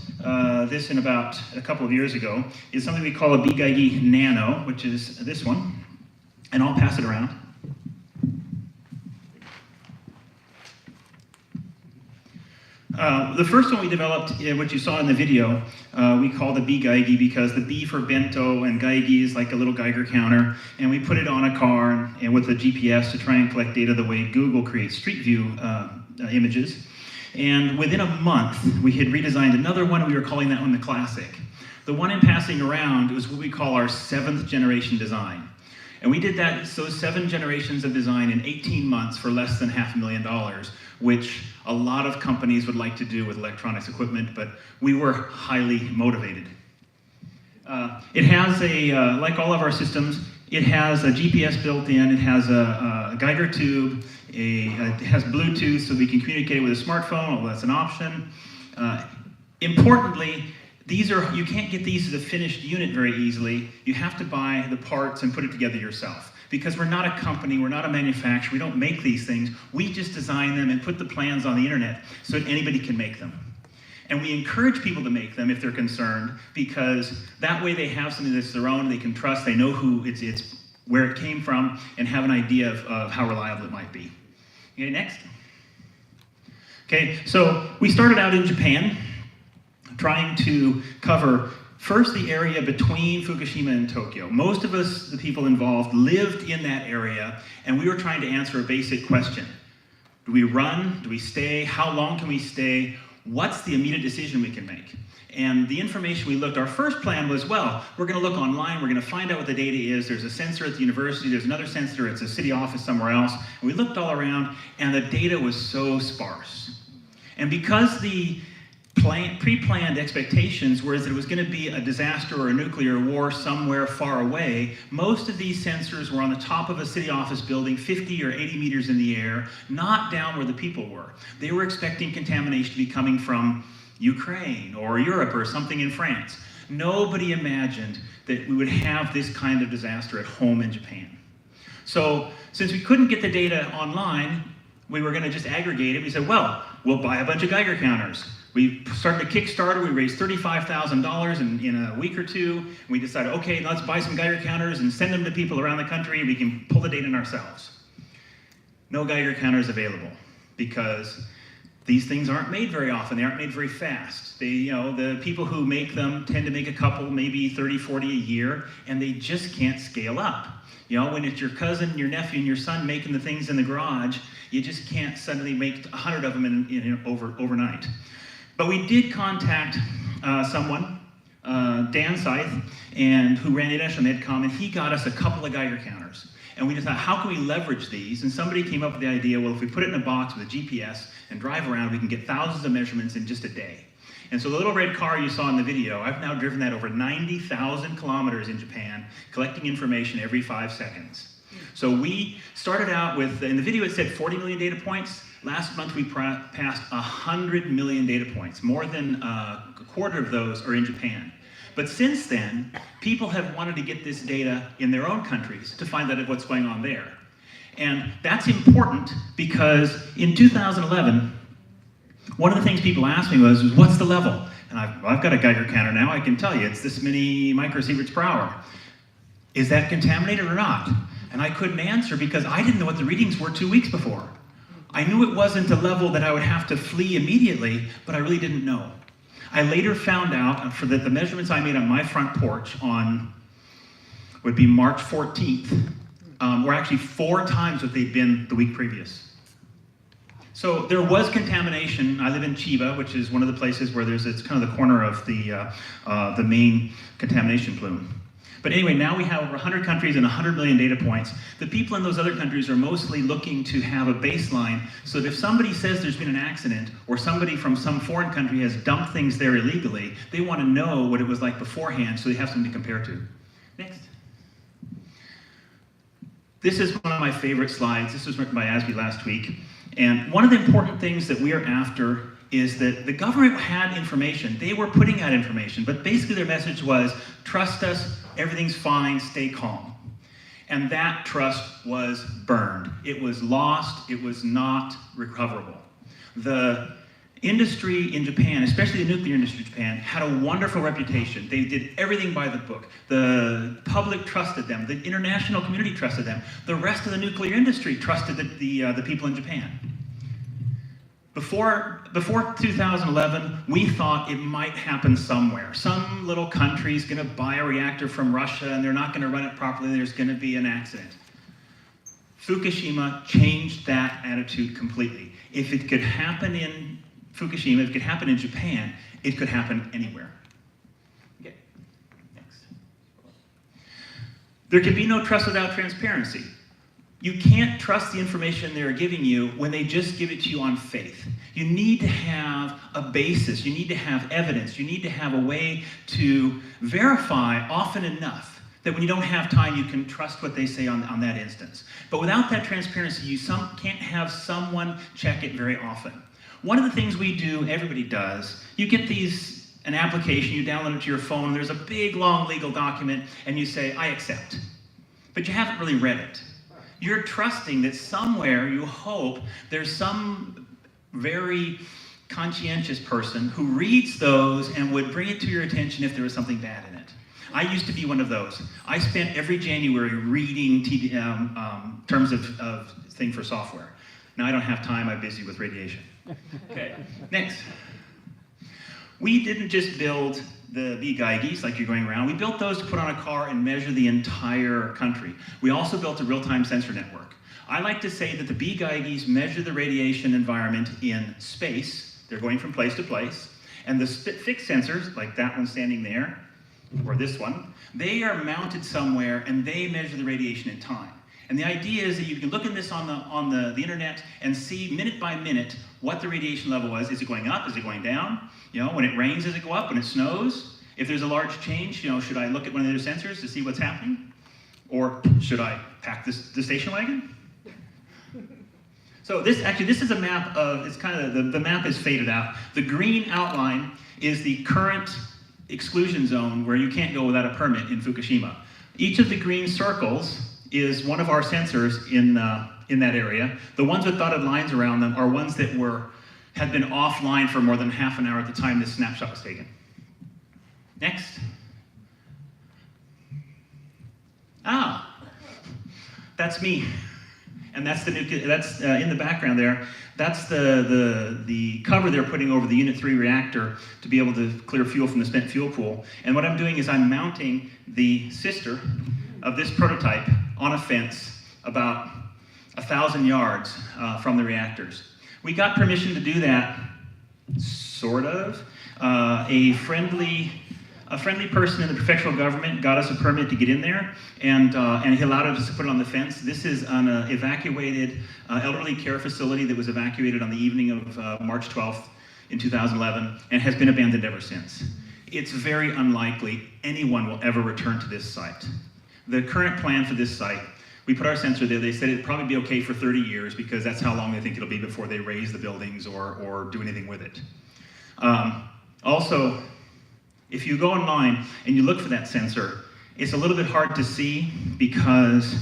Speaker 2: this in about a couple of years ago, is something we call a BGEIGE Nano, which is this one, and I'll pass it around. The first one we developed, which you saw in the video, we called the BGEIGE because the B for bento and Geiger is like a little Geiger counter, and we put it on a car and with a GPS to try and collect data the way Google creates Street View images. And within a month, we had redesigned another one, and we were calling that one the Classic. The one in passing around was what we call our 7th generation design. And we did those 7 generations of design in 18 months for less than $500,000, which a lot of companies would like to do with electronics equipment, but we were highly motivated. It has like all of our systems, it has a GPS built in, it has a Geiger tube, it has Bluetooth so we can communicate with a smartphone, although that's an option. Importantly, you can't get these as a finished unit very easily. You have to buy the parts and put it together yourself. Because we're not a company, we're not a manufacturer, we don't make these things. We just design them and put the plans on the internet so that anybody can make them. And we encourage people to make them if they're concerned, because that way they have something that's their own, they can trust, they know it's where it came from, and have an idea of how reliable it might be. Okay, next. Okay, so we started out in Japan, trying to cover first the area between Fukushima and Tokyo. Most of us, the people involved, lived in that area, and we were trying to answer a basic question. Do we run? Do we stay? How long can we stay? What's the immediate decision we can make? And the information we looked, our first plan was, well, we're gonna look online, we're gonna find out what the data is. There's a sensor at the university, there's another sensor, it's a city office somewhere else. And we looked all around, and the data was so sparse. And because the pre-planned expectations were that it was going to be a disaster or a nuclear war somewhere far away, most of these sensors were on the top of a city office building 50 or 80 meters in the air, not down where the people were. They were expecting contamination to be coming from Ukraine or Europe or something in France. Nobody imagined that we would have this kind of disaster at home in Japan. So since we couldn't get the data online, we were going to just aggregate it. We said, well, we'll buy a bunch of Geiger counters. We started a Kickstarter, we raised $35,000 in a week or two. We decided, okay, let's buy some Geiger counters and send them to people around the country. We can pull the data in ourselves. No Geiger counters available because These things aren't made very often. They aren't made very fast. The people who make them tend to make a couple, maybe 30, 40 a year, and they just can't scale up. When it's your cousin, your nephew, and your son making the things in the garage, you just can't suddenly make 100 of them overnight. But we did contact someone, Dan Scythe, who ran International Medcom, and he got us a couple of Geiger counters. And we just thought, how can we leverage these? And somebody came up with the idea, well, if we put it in a box with a GPS and drive around, we can get thousands of measurements in just a day. And so the little red car you saw in the video, I've now driven that over 90,000 kilometers in Japan, collecting information every 5 seconds. So we started out with, in the video it said 40 million data points. Last month we passed 100 million data points. More than a quarter of those are in Japan. But since then, people have wanted to get this data in their own countries to find out what's going on there. And that's important because in 2011, one of the things people asked me was what's the level? And I've got a Geiger counter now, I can tell you, it's this many microsieverts per hour. Is that contaminated or not? And I couldn't answer because I didn't know what the readings were 2 weeks before. I knew it wasn't a level that I would have to flee immediately, but I really didn't know. I later found out that the measurements I made on my front porch would be March 14th, were actually 4 times what they'd been the week previous. So there was contamination. I live in Chiba, which is one of the places where it's kind of the corner of the main contamination plume. But anyway, now we have over 100 countries and 100 million data points. The people in those other countries are mostly looking to have a baseline so that if somebody says there's been an accident or somebody from some foreign country has dumped things there illegally, they want to know what it was like beforehand so they have something to compare to. Next. This is one of my favorite slides. This was written by ASBE last week. And one of the important things that we are after is that the government had information. They were putting out information, but basically their message was, trust us, everything's fine, stay calm. And that trust was burned. It was lost, it was not recoverable. The industry in Japan, especially the nuclear industry in Japan, had a wonderful reputation. They did everything by the book. The public trusted them, the international community trusted them, the rest of the nuclear industry trusted the people in Japan. Before 2011, we thought it might happen somewhere. Some little country's going to buy a reactor from Russia and they're not going to run it properly, there's going to be an accident. Fukushima changed that attitude completely. If it could happen in Fukushima, if it could happen in Japan, it could happen anywhere. Okay, next. There can be no trust without transparency. You can't trust the information they're giving you when they just give it to you on faith. You need to have a basis, you need to have evidence, you need to have a way to verify often enough that when you don't have time, you can trust what they say on that instance. But without that transparency, you can't have someone check it very often. One of the things we do, everybody does, you get an application, you download it to your phone, there's a big, long legal document, and you say, I accept. But you haven't really read it. You're trusting that somewhere, you hope, there's some very conscientious person who reads those and would bring it to your attention if there was something bad in it. I used to be one of those. I spent every January reading terms of thing for software. Now I don't have time, I'm busy with radiation. Okay, next. We didn't just build the BGEIGs like you're going around. We built those to put on a car and measure the entire country. We also built a real-time sensor network. I like to say that the BGEIGs measure the radiation environment in space. They're going from place to place. And the fixed sensors, like that one standing there, or this one, they are mounted somewhere and they measure the radiation in time. And the idea is that you can look at this on the internet and see minute by minute what the radiation level was. Is it going up? Is it going down? When it rains, does it go up? When it snows? If there's a large change, should I look at one of the other sensors to see what's happening? Or should I pack the station wagon? So this is a map of, it's kind of, the map is faded out. The green outline is the current exclusion zone where you can't go without a permit in Fukushima. Each of the green circles is one of our sensors in that area. The ones with dotted lines around them are ones that had been offline for more than half an hour at the time this snapshot was taken. Next. That's me. And that's the nuclear, that's in the background there. That's the cover they're putting over the Unit 3 reactor to be able to clear fuel from the spent fuel pool. And what I'm doing is I'm mounting the sister of this prototype on a fence about 1,000 yards from the reactors. We got permission to do that, sort of. A friendly person in the prefectural government got us a permit to get in there, and he allowed us to put it on the fence. This is an evacuated elderly care facility that was evacuated on the evening of March 12th in 2011 and has been abandoned ever since. It's very unlikely anyone will ever return to this site. The current plan for this site, we put our sensor there. They said it'd probably be okay for 30 years because that's how long they think it'll be before they raise the buildings or do anything with it. Also, if you go online and you look for that sensor, it's a little bit hard to see because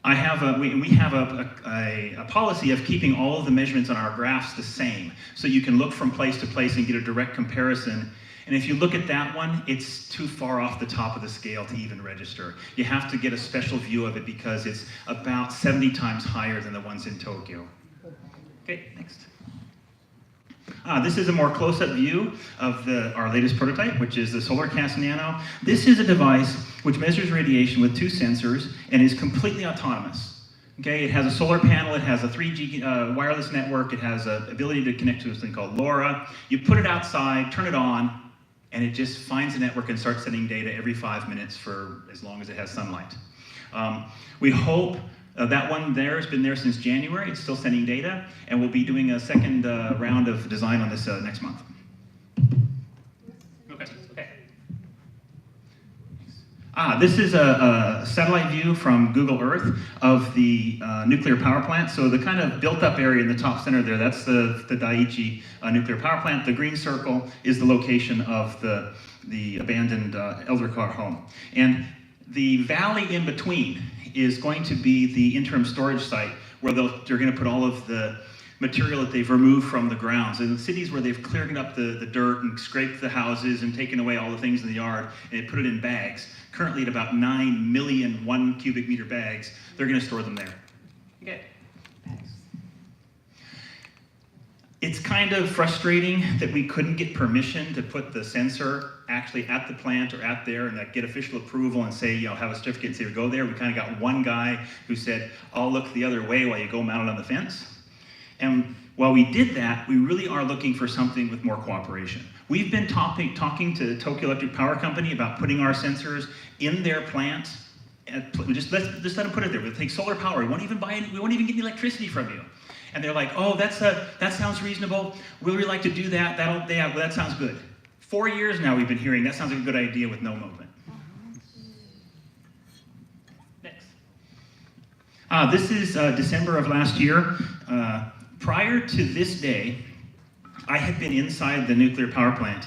Speaker 2: we have a policy of keeping all of the measurements on our graphs the same, so you can look from place to place and get a direct comparison. And if you look at that one, it's too far off the top of the scale to even register. You have to get a special view of it because it's about 70 times higher than the ones in Tokyo. Okay, next. This is a more close-up view of our latest prototype, which is the Solarcast Nano. This is a device which measures radiation with 2 sensors and is completely autonomous. Okay, it has a solar panel, it has a 3G wireless network, it has the ability to connect to something called LoRa. You put it outside, turn it on, and it just finds the network and starts sending data every 5 minutes for as long as it has sunlight. We hope that one there has been there since January. It's still sending data, and we'll be doing a second round of design on this next month. Okay. This is a satellite view from Google Earth of the nuclear power plant. So the kind of built-up area in the top center there, that's the Daiichi nuclear power plant. The green circle is the location of the abandoned elder care home. And the valley in between is going to be the interim storage site where they're going to put all of the material that they've removed from the grounds. In the cities where they've cleared up the dirt and scraped the houses and taken away all the things in the yard and they put it in bags, currently at about 9 million 1 cubic meter bags, they're going to store them there. Okay. It's kind of frustrating that we couldn't get permission to put the sensor actually at the plant or at there and get official approval and say, have a certificate and say, go there. We kind of got one guy who said, I'll look the other way while you go mount it on the fence. And while we did that, we really are looking for something with more cooperation. We've been talking to Tokyo Electric Power Company about putting our sensors in their plant. Just let them put it there. We'll take solar power. We won't even get the electricity from you. And they're like, oh, that sounds reasonable. We'd really like to do that. That sounds good. 4 years now we've been hearing that sounds like a good idea with no movement. Next. This is December of last year. Prior to this day, I had been inside the nuclear power plant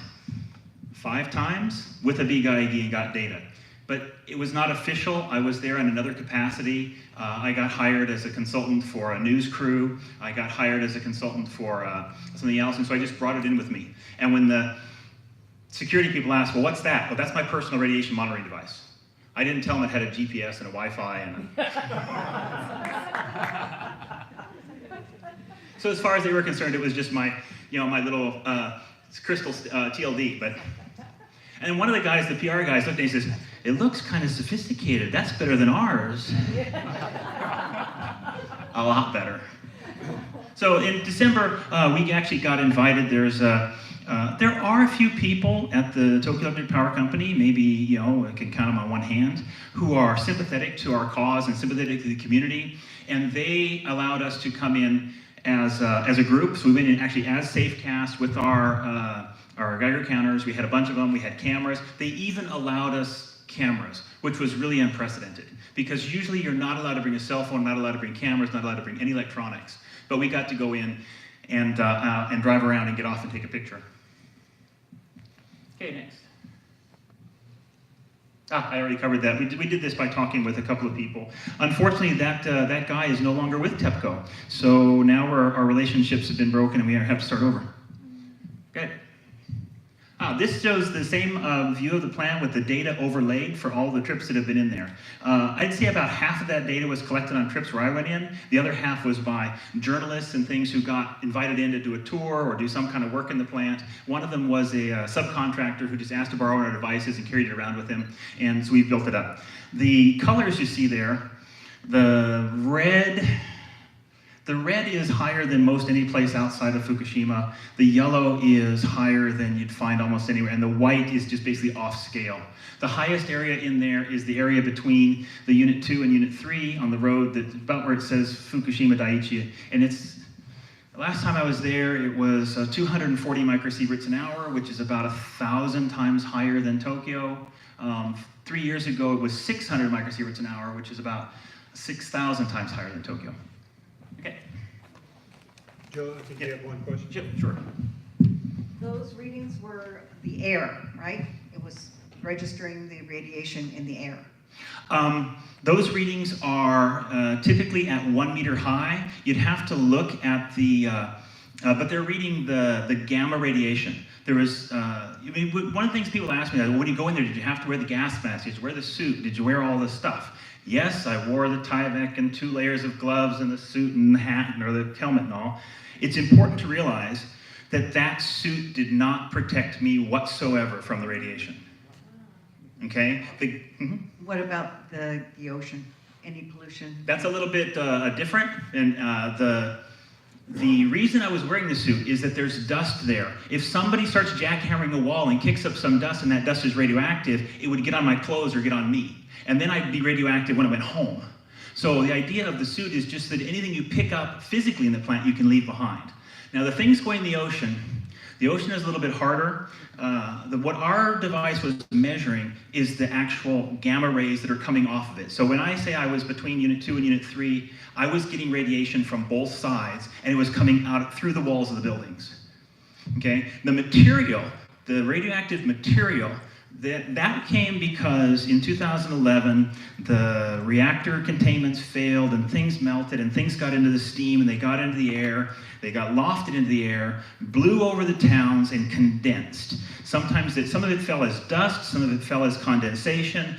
Speaker 2: 5 times with a big ID and got data. But it was not official. I was there in another capacity. I got hired as a consultant for a news crew. I got hired as a consultant for something else, and so I just brought it in with me. And when the security people asked, well, what's that? Well, that's my personal radiation monitoring device. I didn't tell them it had a GPS and a Wi-Fi and So as far as they were concerned, it was just my little crystal TLD. And one of the guys, the PR guys, looked at me and says, it looks kind of sophisticated. That's better than ours. A lot better. So in December, we actually got invited. There are a few people at the Tokyo Electric Power Company, maybe I can count them on one hand, who are sympathetic to our cause and sympathetic to the community, and they allowed us to come in as a group. So we went in actually as Safecast with our Geiger counters. We had a bunch of them. We had cameras. They even allowed us cameras, which was really unprecedented, because usually you're not allowed to bring a cell phone, not allowed to bring cameras, not allowed to bring any electronics. But we got to go in and drive around and get off and take a picture. Okay, next. I already covered that. We did this by talking with a couple of people. Unfortunately, that guy is no longer with TEPCO. So now our relationships have been broken and we have to start over. Good. This shows the same view of the plant with the data overlaid for all the trips that have been in there. I'd say about half of that data was collected on trips where I went in. The other half was by journalists and things who got invited in to do a tour or do some kind of work in the plant. One of them was a subcontractor who just asked to borrow our devices and carried it around with him, and so we built it up. The colors you see there, the red is higher than most any place outside of Fukushima. The yellow is higher than you'd find almost anywhere, and the white is just basically off scale. The highest area in there is the area between the Unit 2 and Unit 3 on the road, that's about where it says Fukushima Daiichi, and it's, the last time I was there, it was 240 microsieverts an hour, which is about 1,000 times higher than Tokyo. 3 years ago, it was 600 microsieverts an hour, which is about 6,000 times higher than Tokyo. Okay.
Speaker 7: Joe, I think you have one question.
Speaker 2: Sure.
Speaker 9: Those readings were the air, right? It was registering the radiation in the air.
Speaker 2: Those readings are typically at 1 meter high. You'd have to look at the, but they're reading the gamma radiation. There was, I mean, one of the things people ask me, like, when you go in there, did you have to wear the gas mask? Did you wear the suit? Did you wear all this stuff? Yes, I wore the Tyvek and 2 layers of gloves and the suit and the hat or the helmet and all. It's important to realize that that suit did not protect me whatsoever from the radiation. Okay?
Speaker 9: What about the ocean? Any pollution?
Speaker 2: That's a little bit different, and the reason I was wearing the suit is that there's dust there. If somebody starts jackhammering a wall and kicks up some dust and that dust is radioactive, it would get on my clothes or get on me. And then I'd be radioactive when I went home. So the idea of the suit is just that anything you pick up physically in the plant, you can leave behind. Now the things going in the ocean is a little bit harder. What our device was measuring is the actual gamma rays that are coming off of it. So when I say I was between Unit 2 and Unit 3, I was getting radiation from both sides, and it was coming out through the walls of the buildings. Okay? The material, the radioactive material, that came because in 2011, the reactor containments failed and things melted and things got into the steam and they got into the air. They got lofted into the air, blew over the towns and condensed. Sometimes some of it fell as dust, some of it fell as condensation.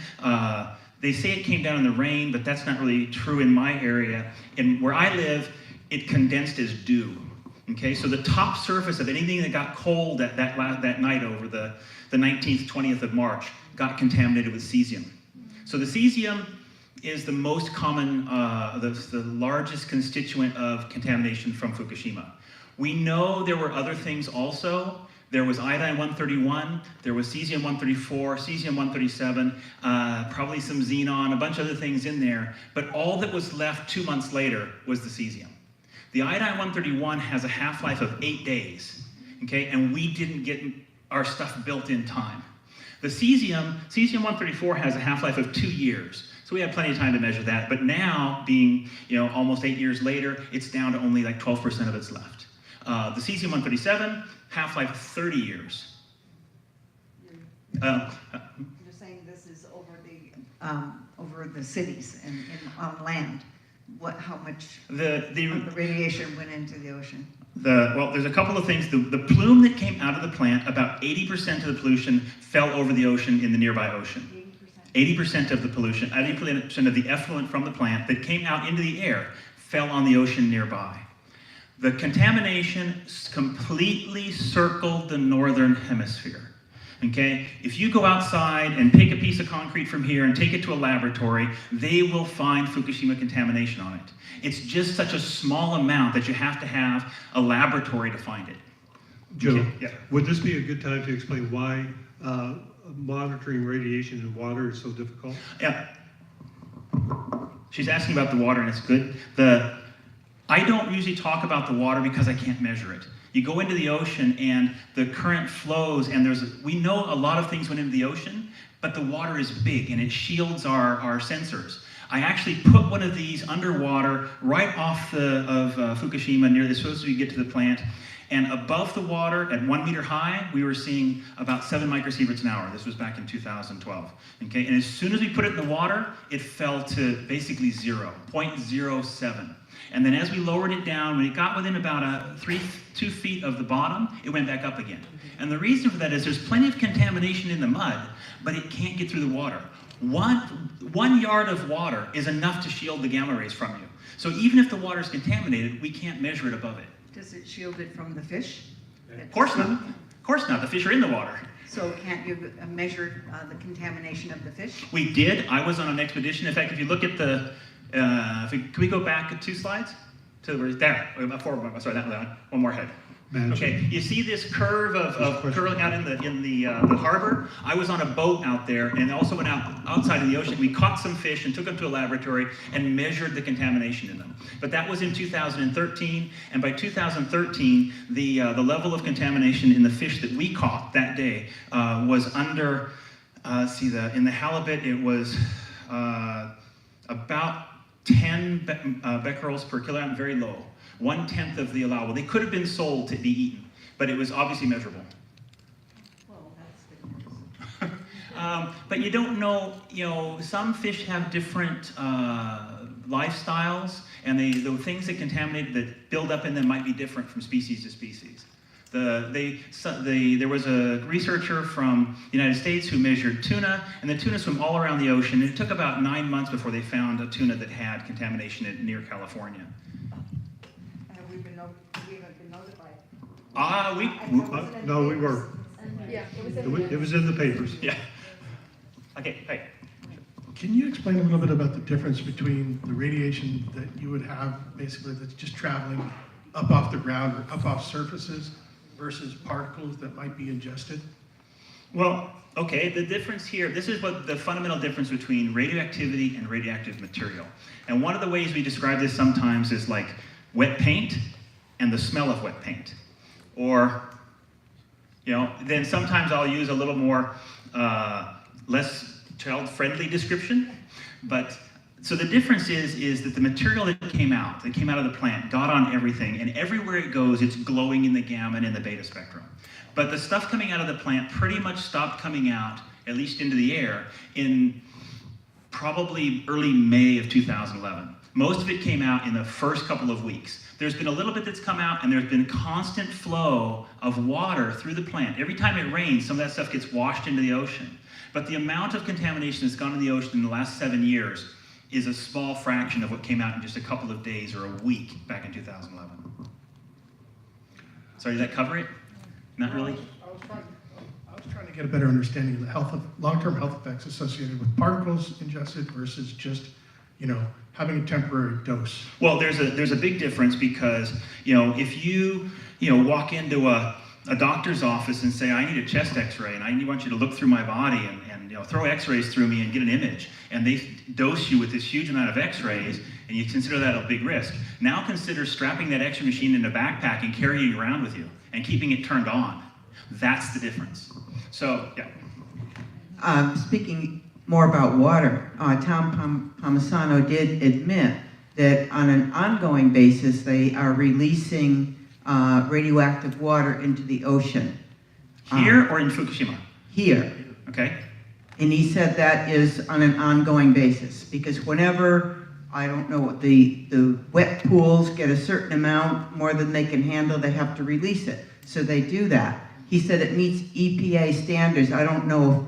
Speaker 2: They say it came down in the rain, but that's not really true in my area. And where I live, it condensed as dew. Okay, so the top surface of anything that got cold that night over the 19th, 20th of March got contaminated with cesium. So the cesium is the most common, the largest constituent of contamination from Fukushima. We know there were other things also. There was iodine-131, there was cesium-134, cesium-137, probably some xenon, a bunch of other things in there, but all that was left 2 months later was the cesium. The iodine-131 has a half-life of 8 days, okay, and we didn't get our stuff built in time. The cesium-134 has a half-life of 2 years, so we had plenty of time to measure that, but now, being almost 8 years later, it's down to only like 12% of it's left. The cesium-137, half-life 30 years.
Speaker 9: You're saying this is over the cities and on land. How much of the radiation went into the ocean?
Speaker 2: Well, there's a couple of things. The plume that came out of the plant, about 80% of the pollution fell over the ocean in the nearby ocean. 80% of the pollution, 80% of the effluent from the plant that came out into the air fell on the ocean nearby. The contamination completely circled the northern hemisphere. Okay? If you go outside and pick a piece of concrete from here and take it to a laboratory, they will find Fukushima contamination on it. It's just such a small amount that you have to have a laboratory to find it.
Speaker 7: Joe,
Speaker 2: Okay, yeah.
Speaker 7: would this be a good time to explain why monitoring radiation in water is so difficult?
Speaker 2: Yeah. She's asking about the water, and it's good. I don't usually talk about the water because I can't measure it. You go into the ocean and the current flows, and we know a lot of things went into the ocean, but the water is big and it shields our sensors. I actually put one of these underwater right off of Fukushima near as soon as we get to the plant, And above the water, at 1 meter high, we were seeing about 7 microsieverts an hour. This was back in 2012. Okay, and as soon as we put it in the water, it fell to basically 0.07. And then as we lowered it down, when it got within about 2 feet of the bottom, it went back up again. And the reason for that is there's plenty of contamination in the mud, but it can't get through the water. One yard of water is enough to shield the gamma rays from you. So even if the water is contaminated, we can't measure it above it.
Speaker 9: Does it shield it from the fish?
Speaker 2: Of course not. Of course not. The fish are in the water.
Speaker 9: So can't you measure the contamination of the fish?
Speaker 2: We did. I was on an expedition. In fact, if you look at the, can we go back 2 slides? There, 4, sorry, that one. One more head. Okay, you see this curve of curling out in the harbor? I was on a boat out there and also went outside of the ocean. We caught some fish and took them to a laboratory and measured the contamination in them. But that was in 2013, and by 2013, the level of contamination in the fish that we caught that day was under, in the halibut, it was about 10 becquerels per kilogram, very low. 1/10 of the allowable. They could have been sold to be eaten, but it was obviously measurable.
Speaker 9: Well, that's good.
Speaker 2: But you don't know, some fish have different lifestyles, and the things that contaminate, that build up in them might be different from species to species. There was a researcher from the United States who measured tuna, and the tuna swim all around the ocean, and it took about 9 months before they found a tuna that had contamination near California.
Speaker 9: We haven't been notified.
Speaker 7: No, we were.
Speaker 1: Yeah,
Speaker 7: It was in the papers.
Speaker 2: Yeah. Okay, hey.
Speaker 18: Can you explain a little bit about the difference between the radiation that you would have, basically, that's just traveling up off the ground or up off surfaces versus particles that might be ingested?
Speaker 2: Well, okay, the difference here, this is what the fundamental difference between radioactivity and radioactive material. And one of the ways we describe this sometimes is like wet paint and the smell of wet paint. Or, then sometimes I'll use a little more, less child-friendly description. But, so the difference is that the material that came out of the plant, got on everything, and everywhere it goes, it's glowing in the gamma and in the beta spectrum. But the stuff coming out of the plant pretty much stopped coming out, at least into the air, in probably early May of 2011. Most of it came out in the first couple of weeks. There's been a little bit that's come out, and there's been constant flow of water through the plant. Every time it rains, some of that stuff gets washed into the ocean. But the amount of contamination that's gone in the ocean in the last 7 years is a small fraction of what came out in just a couple of days or a week back in 2011. Sorry, did that cover it? Not really?
Speaker 18: I was trying to get a better understanding of the long-term health effects associated with particles ingested versus just, having a temporary dose.
Speaker 2: Well, there's a big difference because, if you, walk into a doctor's office and say, I need a chest x-ray and I want you to look through my body and throw x-rays through me and get an image, and they dose you with this huge amount of x-rays, and you consider that a big risk. Now consider strapping that x-ray machine in a backpack and carrying it around with you and keeping it turned on. That's the difference. So, yeah.
Speaker 9: Speaking more about water, Tom Palmisano did admit that on an ongoing basis, they are releasing radioactive water into the ocean.
Speaker 2: Here or in Fukushima?
Speaker 9: Here.
Speaker 2: Okay.
Speaker 9: And he said that is on an ongoing basis, because whenever, I don't know, the wet pools get a certain amount more than they can handle, they have to release it. So they do that. He said it meets EPA standards. I don't know,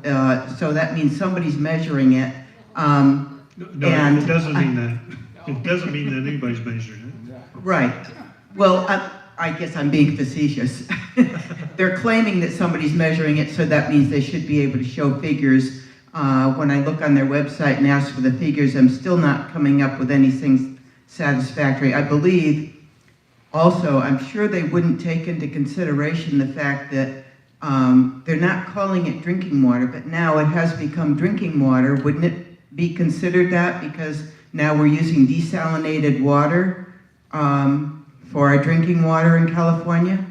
Speaker 9: so that means somebody's measuring it.
Speaker 7: No, it doesn't mean that. It doesn't mean that anybody's measuring it.
Speaker 9: Right. Well, I guess I'm being facetious. They're claiming that somebody's measuring it, so that means they should be able to show figures. When I look on their website and ask for the figures, I'm still not coming up with anything satisfactory. I believe also, I'm sure they wouldn't take into consideration the fact that they're not calling it drinking water, but now it has become drinking water. Wouldn't it be considered that because now we're using desalinated water for our drinking water in California?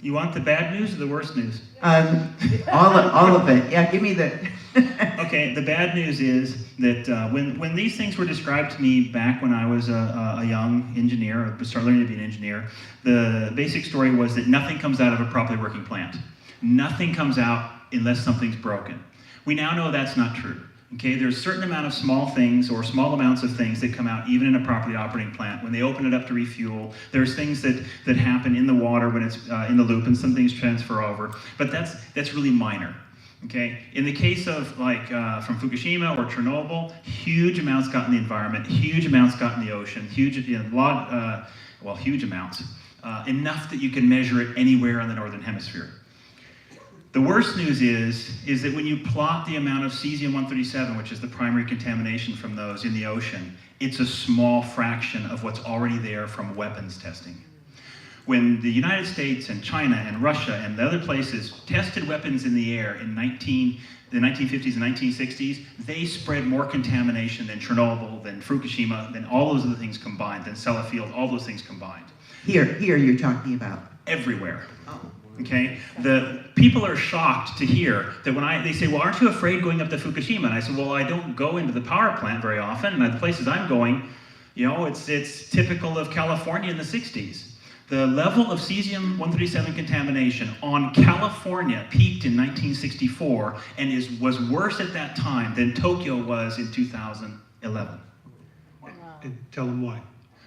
Speaker 2: You want the bad news or the worst news?
Speaker 9: All of it. Yeah, give me the...
Speaker 2: Okay, the bad news is that when these things were described to me back when I was a young engineer, or started learning to be an engineer, the basic story was that nothing comes out of a properly working plant. Nothing comes out unless something's broken. We now know that's not true. Okay, there's a certain amount of small things or small amounts of things that come out even in a properly operating plant. When they open it up to refuel, there's things that happen in the water when it's in the loop, and some things transfer over, but that's really minor. Okay, in the case of like from Fukushima or Chernobyl, huge amounts got in the environment, huge amounts got in the ocean, huge amounts, enough that you can measure it anywhere in the northern hemisphere. The worst news is that when you plot the amount of cesium-137, which is the primary contamination from those in the ocean, it's a small fraction of what's already there from weapons testing. When the United States and China and Russia and the other places tested weapons in the air in the 1950s and 1960s, they spread more contamination than Chernobyl, than Fukushima, than all those other things combined, than Sellafield, all those things combined.
Speaker 9: Here you're talking about.
Speaker 2: Everywhere. Okay, the people are shocked to hear that when they say, well, aren't you afraid going up to Fukushima? And I said, well, I don't go into the power plant very often, and the places I'm going, you know, it's typical of California in the 60s. The level of cesium-137 contamination on California peaked in 1964 and was worse at that time than Tokyo was in 2011.
Speaker 7: And tell them why.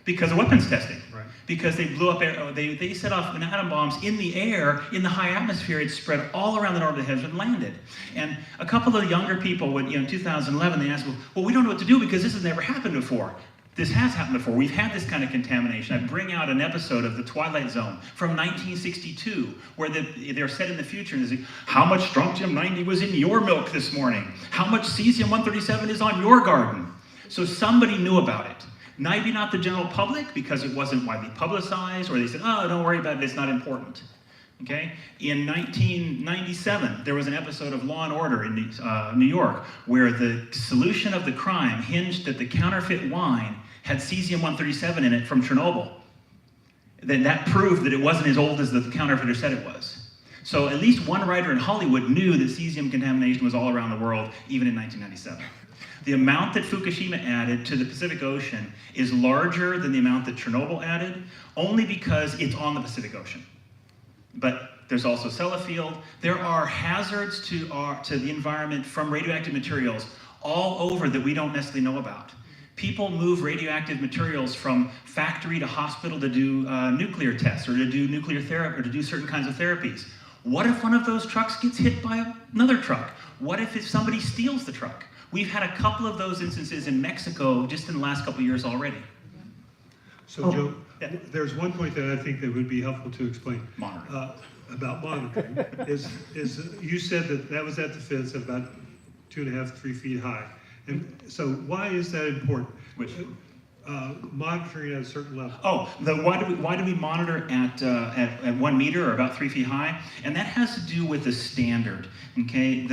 Speaker 2: Because of weapons testing.
Speaker 7: Right.
Speaker 2: Because they blew up, they set off atom bombs in the air, in the high atmosphere. It spread all around the northern hemisphere and landed. And a couple of the younger people, in 2011, they asked, well, we don't know what to do because this has never happened before. This has happened before. We've had this kind of contamination. I bring out an episode of The Twilight Zone from 1962, where they're set in the future, and they say, how much strontium-90 was in your milk this morning? How much cesium-137 is on your garden? So somebody knew about it. Maybe not the general public, because it wasn't widely publicized, or they said, oh, don't worry about it, it's not important. Okay? In 1997, there was an episode of Law & Order in New York, where the solution of the crime hinged that the counterfeit wine had cesium-137 in it from Chernobyl. Then that proved that it wasn't as old as the counterfeiter said it was. So at least one writer in Hollywood knew that cesium contamination was all around the world, even in 1997. The amount that Fukushima added to the Pacific Ocean is larger than the amount that Chernobyl added, only because it's on the Pacific Ocean. But there's also Sellafield. There are hazards to the environment from radioactive materials all over that we don't necessarily know about. People move radioactive materials from factory to hospital to do nuclear tests, or to do nuclear therapy, or to do certain kinds of therapies. What if one of those trucks gets hit by another truck? What if somebody steals the truck? We've had a couple of those instances in Mexico just in the last couple of years already.
Speaker 7: So, Joe, there's one point that I think that would be helpful to explain.
Speaker 2: Monitoring.
Speaker 7: About monitoring. is you said that was at the fence at about 2.5, 3 feet high. And so why is that important?
Speaker 2: Which?
Speaker 7: Monitoring at a certain level.
Speaker 2: Oh, why do we monitor at 1 meter or about 3 feet high? And that has to do with the standard. Okay,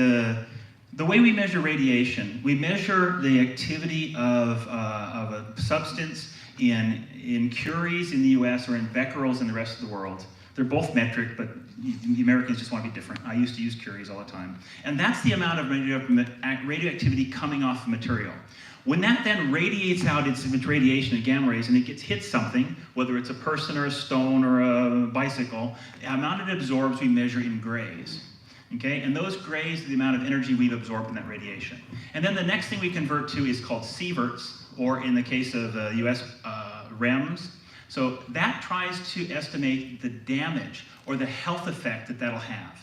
Speaker 2: the way we measure radiation, we measure the activity of a substance in curies in the U.S. or in becquerels in the rest of the world. They're both metric, but the Americans just want to be different. I used to use curies all the time. And that's the amount of radioactivity coming off the material. When that then radiates out its radiation at gamma rays and it hits something, whether it's a person or a stone or a bicycle, the amount it absorbs we measure in grays. Okay? And those grays are the amount of energy we've absorbed in that radiation. And then the next thing we convert to is called sieverts, or in the case of US REMS. So that tries to estimate the damage or the health effect that that'll have.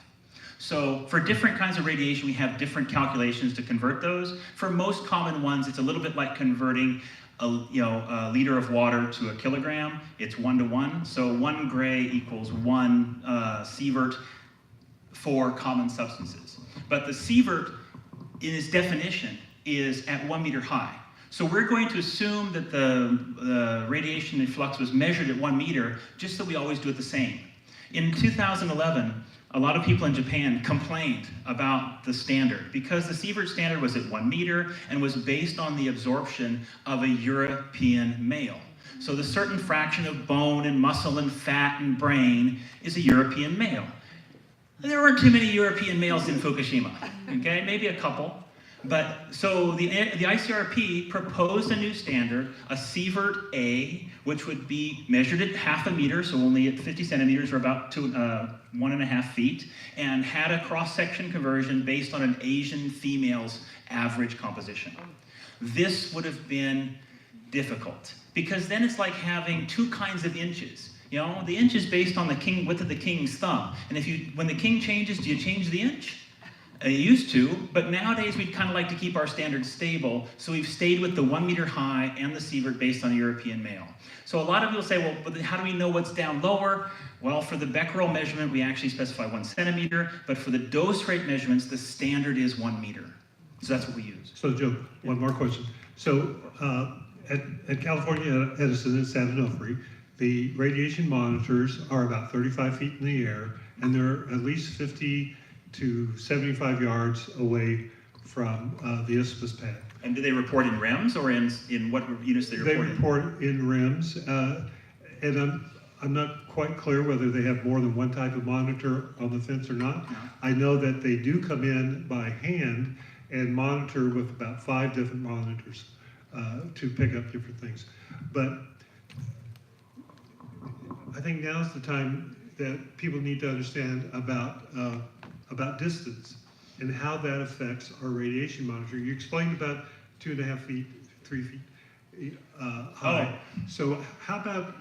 Speaker 2: So for different kinds of radiation, we have different calculations to convert those. For most common ones, it's a little bit like converting a liter of water to a kilogram. It's 1-to-1. So 1 gray equals 1 sievert for common substances. But the sievert, in its definition, is at 1 meter high. So we're going to assume that the radiation influx was measured at 1 meter, just so we always do it the same. In 2011, a lot of people in Japan complained about the standard because the sievert standard was at 1 meter and was based on the absorption of a European male. So the certain fraction of bone and muscle and fat and brain is a European male. There weren't too many European males in Fukushima, okay? Maybe a couple. But so the ICRP proposed a new standard, a Sievert A, which would be measured at 0.5 meter, so only at 50 centimeters or about 1.5 feet, and had a cross-section conversion based on an Asian female's average composition. This would have been difficult, because then it's like having two kinds of inches. You know, the inch is based on the width of the king's thumb, and when the king changes, do you change the inch? It used to, but nowadays we'd kind of like to keep our standards stable, so we've stayed with the 1 meter high and the Sievert based on a European male. So a lot of people say, well, but how do we know what's down lower? Well, for the becquerel measurement, we actually specify 1 centimeter, but for the dose rate measurements, the standard is 1 meter. So that's what we use.
Speaker 7: So Joe, one more question. So at California Edison and San Onofre, the radiation monitors are about 35 feet in the air, and they're at least 50 to 75 yards away from the isthmus pad.
Speaker 2: And do they report in REMS or in what units they report in?
Speaker 7: They report in REMS, and I'm not quite clear whether they have more than one type of monitor on the fence or not. No. I know that they do come in by hand and monitor with about 5 different monitors to pick up different things. But I think now's the time that people need to understand about distance and how that affects our radiation monitor. You explained about 2.5 feet, 3 feet high.
Speaker 2: Oh.
Speaker 7: So how about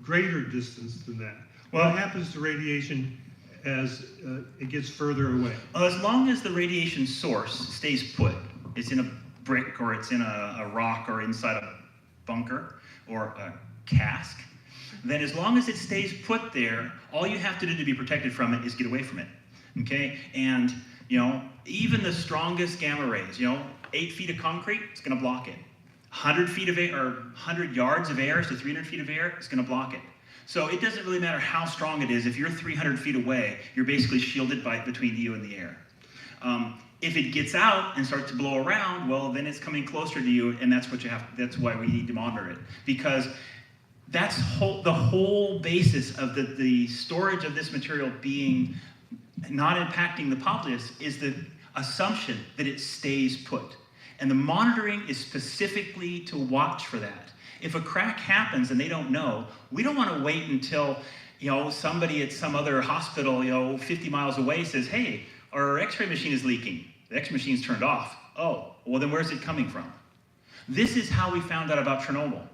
Speaker 7: greater distance than that?
Speaker 2: Well,
Speaker 7: what happens to radiation as it gets further away?
Speaker 2: As long as the radiation source stays put, it's in a brick or it's in a rock or inside a bunker or a cask, then as long as it stays put there, all you have to do to be protected from it is get away from it. Okay, and even the strongest gamma rays, 8 feet of concrete, it's going to block it. 100 feet of air, or 100 yards of air to 300 feet of air, it's going to block it. So it doesn't really matter how strong it is. If you're 300 feet away, you're basically shielded between you and the air. If it gets out and starts to blow around, well, then it's coming closer to you, and that's what you have. That's why we need to monitor it, because that's the whole basis of the storage of this material being not impacting the populace is the assumption that it stays put. And the monitoring is specifically to watch for that. If a crack happens and they don't know, we don't want to wait until somebody at some other hospital 50 miles away says, hey, our x-ray machine is leaking. The x-ray machine's turned off. Oh, well then where's it coming from? This is how we found out about Chernobyl.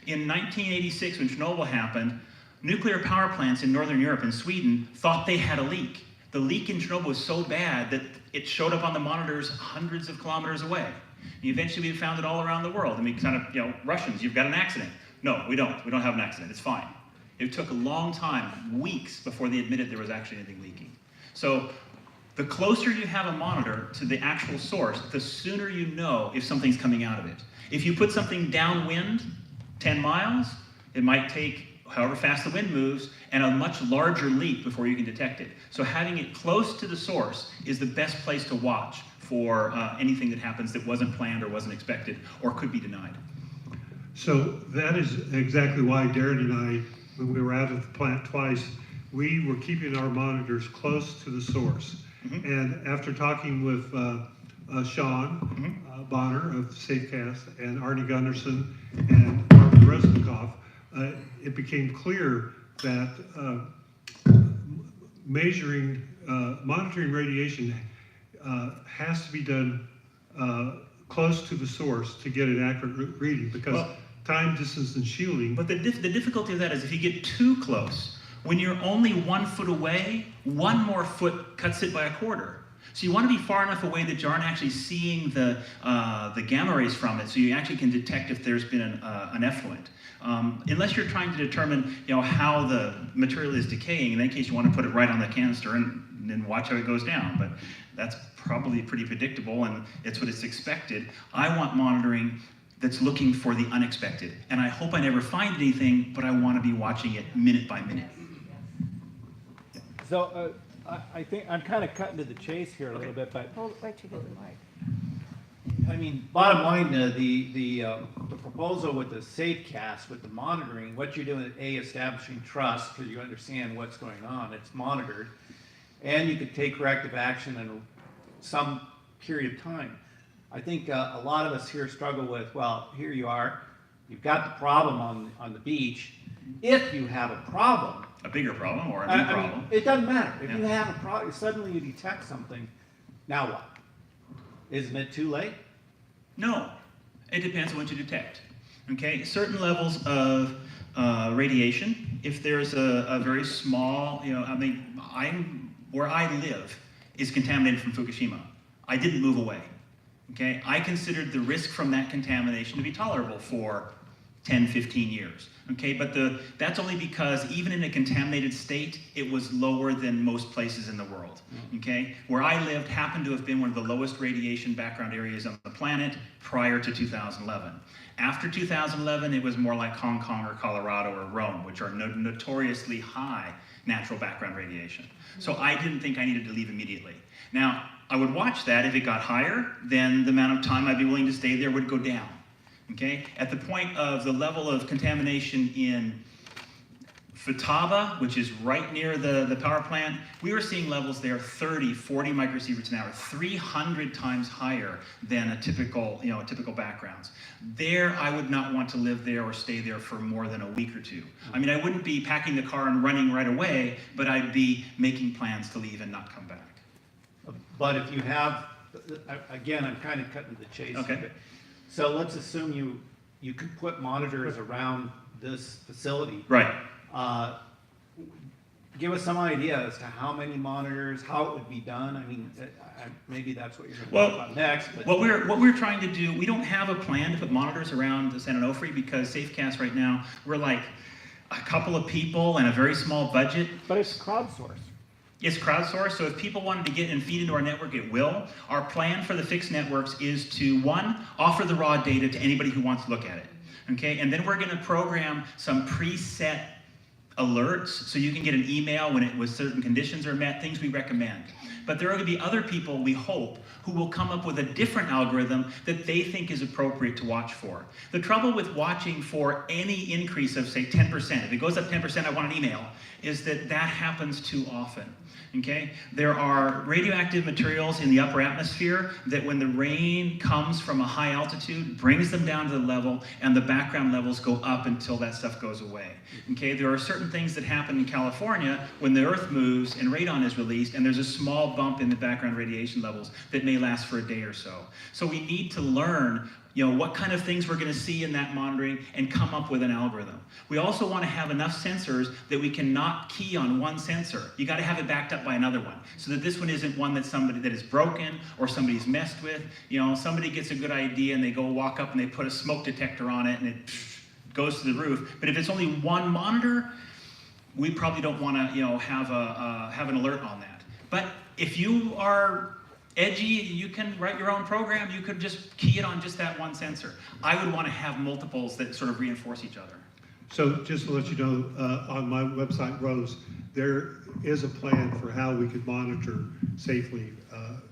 Speaker 2: In 1986, when Chernobyl happened, nuclear power plants in Northern Europe and Sweden thought they had a leak. The leak in Chernobyl was so bad that it showed up on the monitors hundreds of kilometers away. And eventually we found it all around the world. And we kind of, Russians, you've got an accident. No, we don't. We don't have an accident. It's fine. It took a long time, weeks, before they admitted there was actually anything leaking. So the closer you have a monitor to the actual source, the sooner you know if something's coming out of it. If you put something downwind, 10 miles, it might take however fast the wind moves, and a much larger leak before you can detect it. So having it close to the source is the best place to watch for anything that happens that wasn't planned or wasn't expected or could be denied.
Speaker 7: So that is exactly why Darin and I, when we were out at the plant twice, we were keeping our monitors close to the source. Mm-hmm. And after talking with Sean Bonner of Safecast and Arnie Gunderson and Mark Resnikoff, it became clear that monitoring radiation has to be done close to the source to get an accurate reading, because time, distance, and shielding.
Speaker 2: But the difficulty of that is if you get too close, when you're only 1 foot away, 1 more foot cuts it by a quarter. So you want to be far enough away that you aren't actually seeing the gamma rays from it, so you actually can detect if there's been an effluent. Unless you're trying to determine, how the material is decaying. In that case, you want to put it right on the canister and then watch how it goes down. But that's probably pretty predictable, and it's what is expected. I want monitoring that's looking for the unexpected, and I hope I never find anything, but I want to be watching it minute by minute.
Speaker 19: So I think I'm kind of cutting to the chase here a little bit, but
Speaker 5: Wait till you get the mic.
Speaker 19: I mean, bottom line, the proposal with the Safecast, with the monitoring, what you're doing is establishing trust, because you understand what's going on. It's monitored.
Speaker 10: and you could take corrective action in some period of time. I think a lot of us here struggle with, well, here you are, you've got the problem on the beach. If you have a problem,
Speaker 2: A bigger problem or a new problem?
Speaker 10: mean, it doesn't matter. If you have a problem, suddenly you detect something, now what? Isn't it too late?
Speaker 2: No, it depends on what you detect. Okay, certain levels of radiation, if there's a very small, I mean, where I live is contaminated from Fukushima. I didn't move away. Okay, I considered the risk from that contamination to be tolerable for 10, 15 years. Okay, but that's only because even in a contaminated state, it was lower than most places in the world. Okay, where I lived happened to have been one of the lowest radiation background areas on the planet prior to 2011. After 2011, it was more like Hong Kong or Colorado or Rome, which are notoriously high natural background radiation. So I didn't think I needed to leave immediately. Now, I would watch that. If it got higher, then the amount of time I'd be willing to stay there would go down. Okay? At the point of the level of contamination in Futaba, which is right near the power plant, we were seeing levels there 30, 40 microsieverts an hour, 300 times higher than typical backgrounds. There, I would not want to live there or stay there for more than a week or two. I mean, I wouldn't be packing the car and running right away, but I'd be making plans to leave and not come back.
Speaker 10: But if you have, again, I'm kind of cutting to the chase.
Speaker 2: Okay.
Speaker 10: So let's assume you could put monitors around this facility.
Speaker 2: Right.
Speaker 10: Give us some idea as to how many monitors, how it would be done. I mean, maybe that's what you're going to talk about next. But
Speaker 2: What we're trying to do, we don't have a plan to put monitors around the San Onofre because Safecast right now, we're like a couple of people and a very small budget.
Speaker 19: But it's crowdsourced.
Speaker 2: It's crowdsourced, so if people wanted to get and feed into our network, it will. Our plan for the fixed networks is to, one, offer the raw data to anybody who wants to look at it. Okay, and then we're going to program some preset alerts so you can get an email when certain conditions are met, things we recommend. But there are going to be other people, we hope, who will come up with a different algorithm that they think is appropriate to watch for. The trouble with watching for any increase of, say, 10%, if it goes up 10%, I want an email, is that happens too often. Okay? There are radioactive materials in the upper atmosphere that when the rain comes from a high altitude, brings them down to the level, and the background levels go up until that stuff goes away. Okay? There are certain things that happen in California when the Earth moves and radon is released, and there's a small bump in the background radiation levels that may last for a day or so. So we need to learn what kind of things we're going to see in that monitoring and come up with an algorithm. We also want to have enough sensors that we can not key on one sensor. You got to have it backed up by another one so that this one isn't one that is broken or somebody's messed with. Somebody gets a good idea and they go walk up and they put a smoke detector on it and it goes to the roof. But if it's only one monitor, we probably don't want to have an alert on that. But if you are edgy, you can write your own program, you could just key it on just that one sensor. I would want to have multiples that sort of reinforce each other.
Speaker 7: So just to let you know, on my website, Rose, there is a plan for how we could monitor safely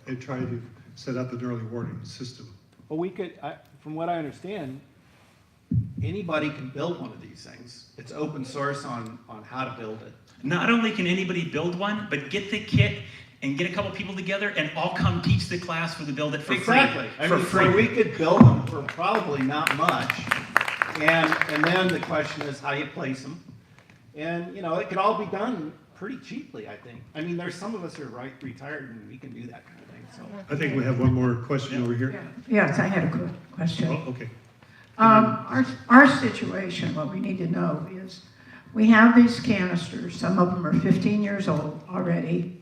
Speaker 7: and try to set up an early warning system.
Speaker 19: Well, we could, from what I understand,
Speaker 10: anybody can build one of these things. It's open source on how to build it.
Speaker 2: Not only can anybody build one, but get the kit and get a couple people together and all come teach the class for the build it for free.
Speaker 10: Exactly. So we could build them for probably not much. And then the question is how you place them. And, it could all be done pretty cheaply, I think. I mean, there's some of us who are retired and we can do that kind of thing. So
Speaker 7: I think we have one more question over here.
Speaker 11: Yes, I had a quick question.
Speaker 7: Oh, okay.
Speaker 11: Our situation, what we need to know is we have these canisters. Some of them are 15 years old already.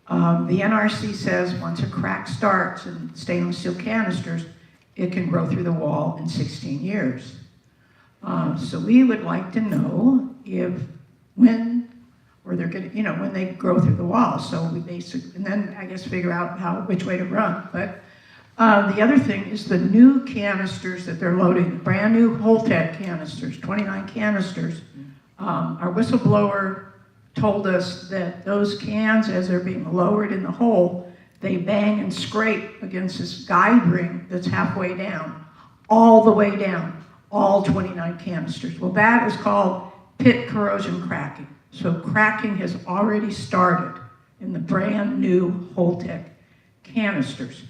Speaker 11: The NRC says once a crack starts in stainless steel canisters, it can grow through the wall in 16 years. So we would like to know when they grow through the wall. So we basically, and then I guess figure out which way to run. But the other thing is the new canisters that they're loading, brand new Holtec canisters, 29 canisters. Our whistleblower told us that those cans, as they're being lowered in the hole, they bang and scrape against this guide ring that's halfway down, all the way down, all 29 canisters. Well, that is called pit corrosion cracking. So cracking has already started in the brand new Holtec canisters.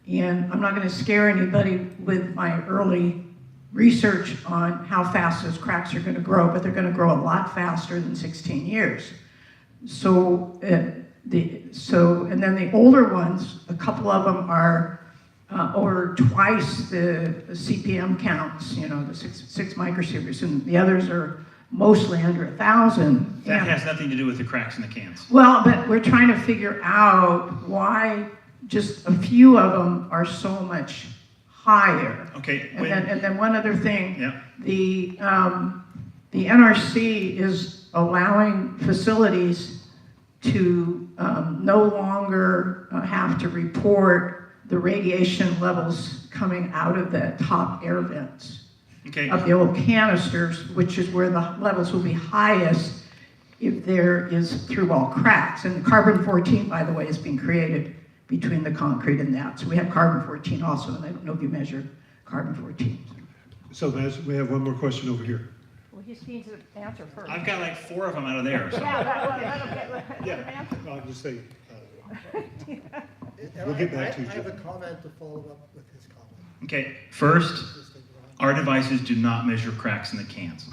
Speaker 11: And I'm not going to scare anybody with my early research on how fast those cracks are going to grow, but they're going to grow a lot faster than 16 years. So, and then the older ones, a couple of them are over twice the CPM counts, you know, the six microsieverts, and the others are mostly under 1,000.
Speaker 2: That has nothing to do with the cracks in the cans.
Speaker 11: Well, but we're trying to figure out why just a few of them are so much higher.
Speaker 2: Okay.
Speaker 11: And then one other thing,
Speaker 2: yeah.
Speaker 11: the NRC is allowing facilities to no longer have to report the radiation levels coming out of the top air vents of the old canisters, which is where the levels will be highest if there is through-wall cracks. And carbon-14, by the way, is being created between the concrete and that. So we have carbon-14 also, and I don't know if you measure carbon-14.
Speaker 7: So we have one more question over here.
Speaker 5: Well, he just needs to answer first.
Speaker 2: I've got like 4 of them out of there. So.
Speaker 7: Yeah, I'll just say, we'll get back to you.
Speaker 6: I have a comment to follow up with his comment.
Speaker 2: Okay, first, our devices do not measure cracks in the cans.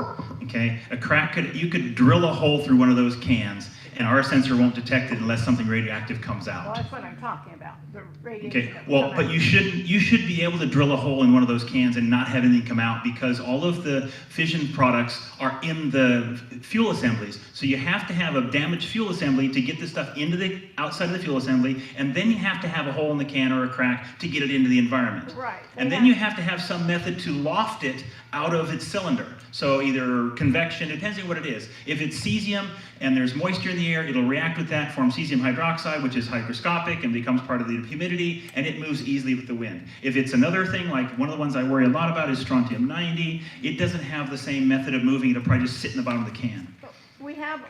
Speaker 2: Okay, a crack you could drill a hole through one of those cans, and our sensor won't detect it unless something radioactive comes out.
Speaker 5: Well, that's what I'm talking about, the radiation.
Speaker 2: Okay, well, but you should be able to drill a hole in one of those cans and not have anything come out, because all of the fission products are in the fuel assemblies. So you have to have a damaged fuel assembly to get the stuff into the outside of the fuel assembly, and then you have to have a hole in the can or a crack to get it into the environment.
Speaker 5: Right.
Speaker 2: And then you have to have some method to loft it out of its cylinder. So either convection, it depends on what it is. If it's cesium and there's moisture in the air, it'll react with that, form cesium hydroxide, which is hygroscopic and becomes part of the humidity, and it moves easily with the wind. If it's another thing, like one of the ones I worry a lot about is strontium-90, it doesn't have the same method of moving, it'll probably just sit in the bottom of the can.
Speaker 5: We have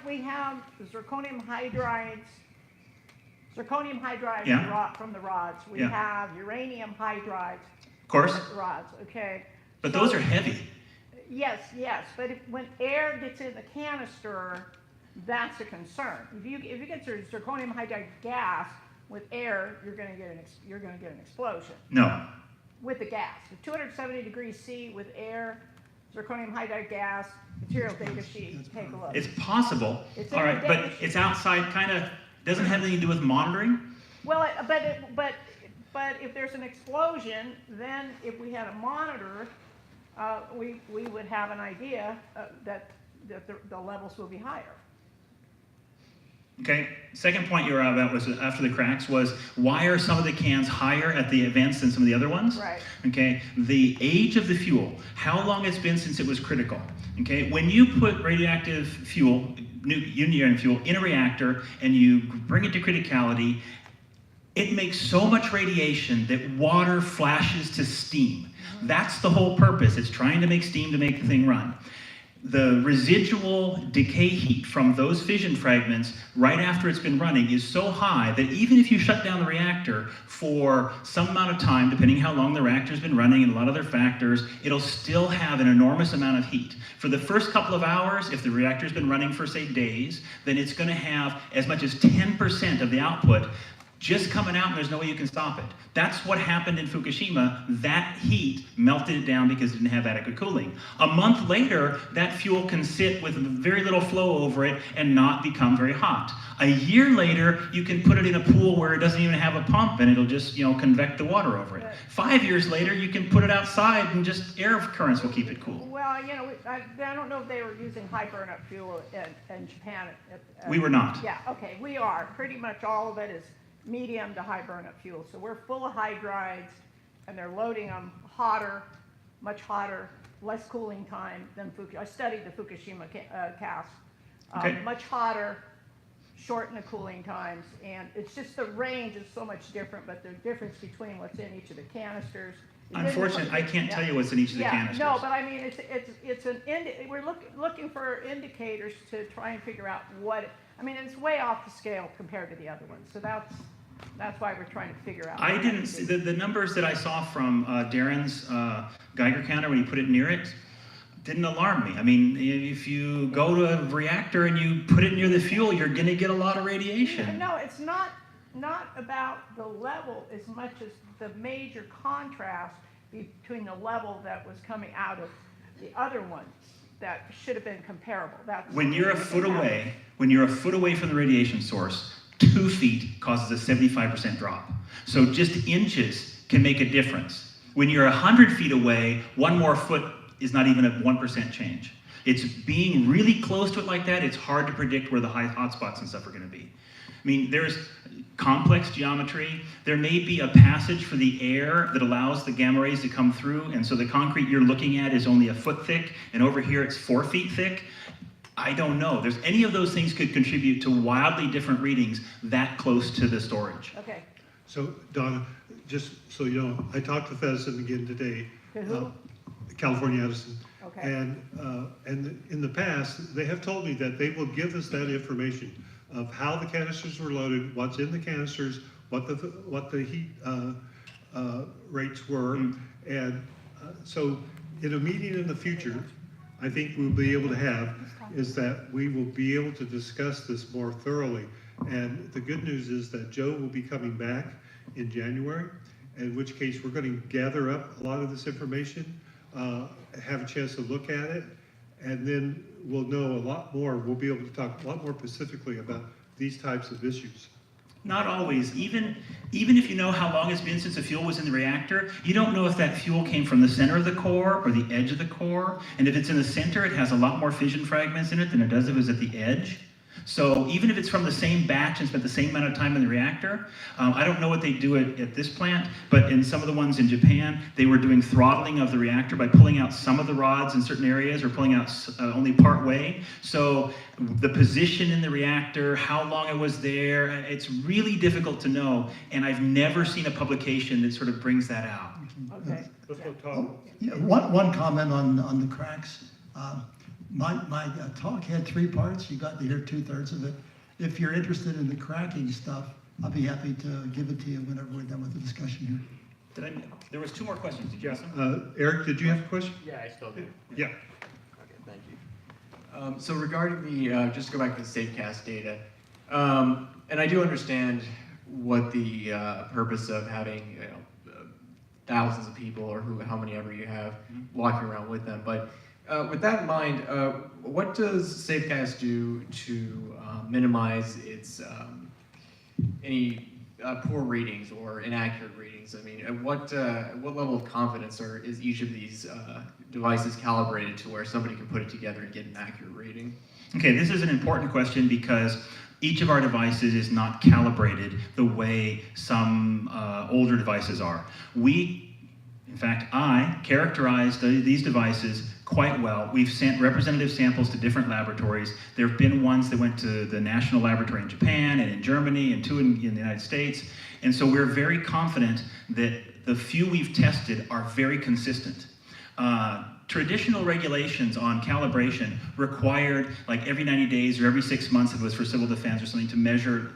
Speaker 5: zirconium hydrides
Speaker 2: Yeah.
Speaker 5: from the rods. We
Speaker 2: Yeah.
Speaker 5: have uranium hydrides.
Speaker 2: Of course.
Speaker 5: From the rods, okay.
Speaker 2: But those are heavy.
Speaker 5: Yes, but when air gets in the canister, that's a concern. If you get your zirconium hydride gas with air, you're going to get an explosion.
Speaker 2: No.
Speaker 5: With the gas, with 270 degrees C with air, zirconium hydride gas, material data sheet. Take a look.
Speaker 2: It's possible.
Speaker 5: It's
Speaker 2: all right, but it's outside. Kind of doesn't have anything to do with monitoring.
Speaker 5: Well, but if there's an explosion, then if we had a monitor, we would have an idea that the levels will be higher.
Speaker 2: Okay, second point you were about was after the cracks was, why are some of the cans higher at the events than some of the other ones?
Speaker 5: Right.
Speaker 2: Okay, the age of the fuel, how long it's been since it was critical. Okay, when you put radioactive fuel, uranium fuel, in a reactor and you bring it to criticality, it makes so much radiation that water flashes to steam. That's the whole purpose. It's trying to make steam to make the thing run. The residual decay heat from those fission fragments right after it's been running is so high that even if you shut down the reactor for some amount of time, depending how long the reactor's been running and a lot of other factors, it'll still have an enormous amount of heat. For the first couple of hours, if the reactor's been running for, say, days, then it's going to have as much as 10% of the output just coming out, and there's no way you can stop it. That's what happened in Fukushima. That heat melted it down because it didn't have adequate cooling. A month later, that fuel can sit with very little flow over it and not become very hot. A year later, you can put it in a pool where it doesn't even have a pump and it'll just, convect the water over it. 5 years later, you can put it outside and just air currents will keep it cool.
Speaker 5: Well, I don't know if they were using high burnup fuel in Japan.
Speaker 2: We were not.
Speaker 5: Yeah, okay, we are. Pretty much all of it is medium to high burnup fuel. So we're full of hydrides, and they're loading them hotter, much hotter, less cooling time than Fukushima. I studied the Fukushima cast.
Speaker 2: Okay.
Speaker 5: Much hotter, shorten the cooling times, and it's just the range is so much different, but the difference between what's in each of the canisters.
Speaker 2: Unfortunately, I can't tell you what's in each of the canisters.
Speaker 5: No, but I mean, we're looking for indicators to try and figure out it's way off the scale compared to the other ones. So that's why we're trying to figure out.
Speaker 2: I didn't see the numbers that I saw from Darin's Geiger counter when he put it near it. didn't alarm me. I mean, if you go to a reactor and you put it near the fuel, you're gonna get a lot of radiation.
Speaker 5: No, it's not about the level as much as the major contrast between the level that was coming out of the other ones that should have been comparable.
Speaker 2: When you're a foot away from the radiation source, 2 feet causes a 75% drop. So just inches can make a difference. When you're 100 feet away, 1 more foot is not even a 1% change. It's being really close to it like that, it's hard to predict where the high hotspots and stuff are gonna be. I mean, there's complex geometry. There may be a passage for the air that allows the gamma rays to come through, and so the concrete you're looking at is only a foot thick, and over here it's 4 feet thick. I don't know. There's any of those things could contribute to wildly different readings that close to the storage.
Speaker 5: Okay.
Speaker 7: So, Donna, just so you know, I talked to Edison again today.
Speaker 5: To who?
Speaker 7: California Edison.
Speaker 5: Okay.
Speaker 7: And in the past, they have told me that they will give us that information of how the canisters were loaded, what's in the canisters, what the heat rates were. And so in a meeting in the future, I think we'll be able to have is that we will be able to discuss this more thoroughly. And the good news is that Joe will be coming back in January, in which case we're going to gather up a lot of this information, have a chance to look at it, and then we'll know a lot more. We'll be able to talk a lot more specifically about these types of issues.
Speaker 2: Not always. Even if you know how long it's been since the fuel was in the reactor, you don't know if that fuel came from the center of the core or the edge of the core. And if it's in the center, it has a lot more fission fragments in it than it does if it was at the edge. So even if it's from the same batch and spent the same amount of time in the reactor, I don't know what they do at this plant, but in some of the ones in Japan, they were doing throttling of the reactor by pulling out some of the rods in certain areas or pulling out only part way. So the position in the reactor, how long it was there, it's really difficult to know, and I've never seen a publication that sort of brings that out.
Speaker 5: Okay.
Speaker 7: Let's go talk.
Speaker 3: Yeah, one comment on the cracks. My talk had 3 parts. You got to hear 2/3 of it. If you're interested in the cracking stuff, I'll be happy to give it to you whenever we're done with the discussion here.
Speaker 2: There was 2 more questions. Did you ask them?
Speaker 7: Eric, did you have a question?
Speaker 12: Yeah, I still do.
Speaker 7: Yeah.
Speaker 12: Okay, thank you. So regarding the, just to go back to the Safecast data, and I do understand what the purpose of having thousands of people or how many ever you have walking around with them, but with that in mind, what does Safecast do to minimize its any poor readings or inaccurate readings? I mean, at what level of confidence is each of these devices calibrated to where somebody can put it together and get an accurate reading?
Speaker 2: Okay, this is an important question because each of our devices is not calibrated the way some older devices are. In fact, I characterized these devices quite well. We've sent representative samples to different laboratories. There have been ones that went to the national laboratory in Japan and in Germany and 2 in the United States. And so we're very confident that the few we've tested are very consistent. Traditional regulations on calibration required, like every 90 days or every 6 months, if it was for civil defense or something, to measure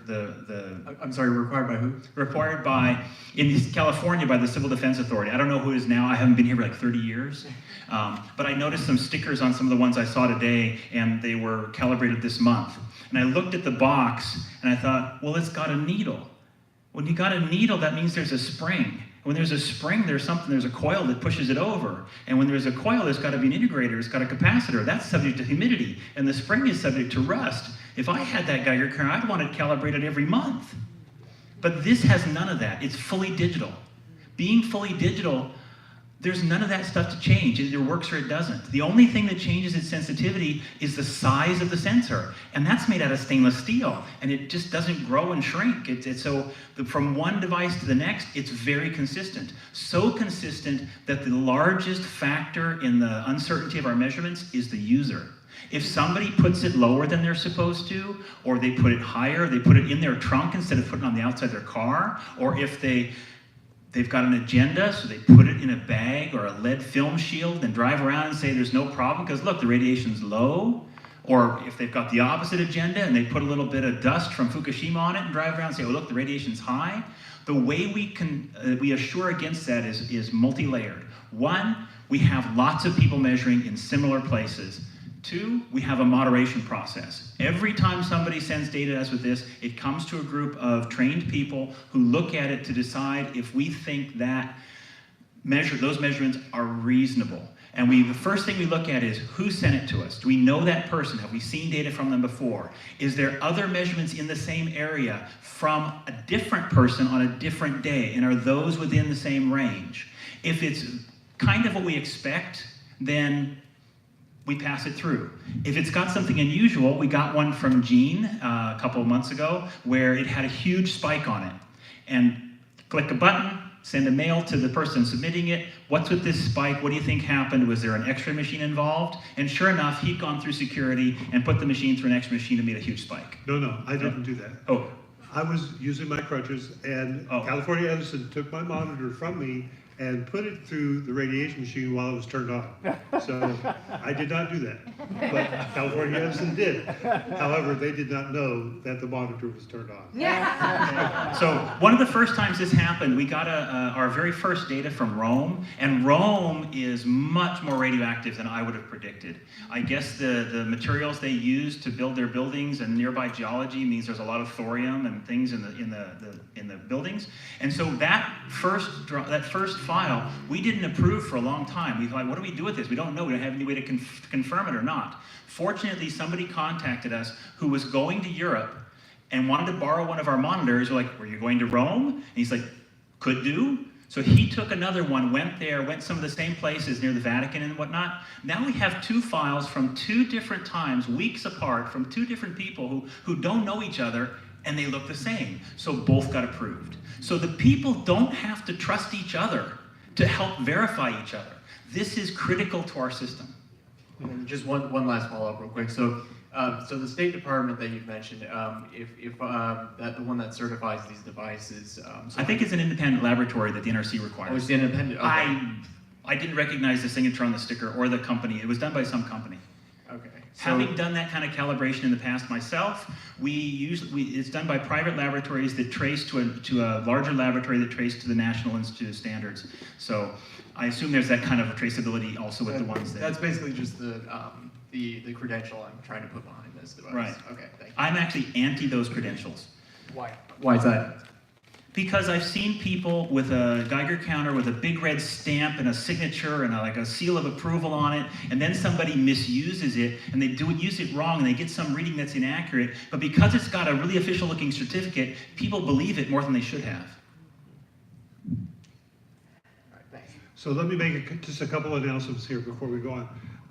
Speaker 12: I'm sorry, required by who?
Speaker 2: Required by, in California, by the Civil Defense Authority. I don't know who it is now. I haven't been here for like 30 years. But I noticed some stickers on some of the ones I saw today, and they were calibrated this month. And I looked at the box, and I thought, well, it's got a needle. When you got a needle, that means there's a spring. When there's a spring, there's a coil that pushes it over. And when there's a coil, there's got to be an integrator, it's got a capacitor. That's subject to humidity. And the spring is subject to rust. If I had that Geiger counter, I'd want it calibrated every month. But this has none of that. It's fully digital. Being fully digital, there's none of that stuff to change. It either works or it doesn't. The only thing that changes its sensitivity is the size of the sensor. And that's made out of stainless steel. And it just doesn't grow and shrink. From one device to the next, it's very consistent. So consistent that the largest factor in the uncertainty of our measurements is the user. If somebody puts it lower than they're supposed to, or they put it higher, they put it in their trunk instead of putting it on the outside of their car, or if they've got an agenda, so they put it in a bag or a lead film shield and drive around and say there's no problem because look, the radiation's low. Or if they've got the opposite agenda and they put a little bit of dust from Fukushima on it and drive around and say, oh look, the radiation's high. The way we assure against that is multi-layered. One, we have lots of people measuring in similar places. 2, we have a moderation process. Every time somebody sends data to us with this, it comes to a group of trained people who look at it to decide if we think that those measurements are reasonable. And the first thing we look at is who sent it to us? Do we know that person? Have we seen data from them before? Is there other measurements in the same area from a different person on a different day? And are those within the same range? If it's kind of what we expect, then we pass it through. If it's got something unusual, we got one from Gene a couple of months ago where it had a huge spike on it. And click a button, send a mail to the person submitting it. What's with this spike? What do you think happened? Was there an X-ray machine involved? And sure enough, he'd gone through security and put the machine through an X-ray machine and made a huge spike.
Speaker 7: No, I didn't do that.
Speaker 2: Oh.
Speaker 7: I was using my crutches, and California Edison took my monitor from me and put it through the radiation machine while it was turned on. So I did not do that, but California Edison did. However, they did not know that the monitor was turned on.
Speaker 2: So one of the first times this happened, we got our very first data from Rome, and Rome is much more radioactive than I would have predicted. I guess the materials they use to build their buildings and nearby geology means there's a lot of thorium and things in the buildings, and so that first file we didn't approve for a long time. We thought, what do we do with this? We don't know. We don't have any way to confirm it or not. Fortunately, somebody contacted us who was going to Europe and wanted to borrow one of our monitors. We're like, were you going to Rome? And he's like, could do. So he took another one, went there, went some of the same places near the Vatican and whatnot. Now we have 2 files from 2 different times, weeks apart, from 2 different people who don't know each other, and they look the same. So both got approved. So the people don't have to trust each other to help verify each other. This is critical to our system.
Speaker 12: And just one last follow-up real quick. So the State Department that you've mentioned, if that the one that certifies these devices,
Speaker 2: I think it's an independent laboratory that the NRC requires.
Speaker 12: Oh, it's the independent. Okay.
Speaker 2: I didn't recognize the signature on the sticker or the company. It was done by some company.
Speaker 12: Okay. So,
Speaker 2: having done that kind of calibration in the past myself, it's done by private laboratories that trace to a larger laboratory that trace to the National Institute of Standards. So I assume there's that kind of traceability also with the ones that.
Speaker 12: That's basically just the credential I'm trying to put behind this device.
Speaker 2: Right.
Speaker 12: Okay. Thank you.
Speaker 2: I'm actually anti those credentials.
Speaker 12: Why? Why is that?
Speaker 2: Because I've seen people with a Geiger counter with a big red stamp and a signature and like a seal of approval on it, and then somebody misuses it and they use it wrong and they get some reading that's inaccurate, but because it's got a really official looking certificate, people believe it more than they should have.
Speaker 7: So let me make just a couple of announcements here before we go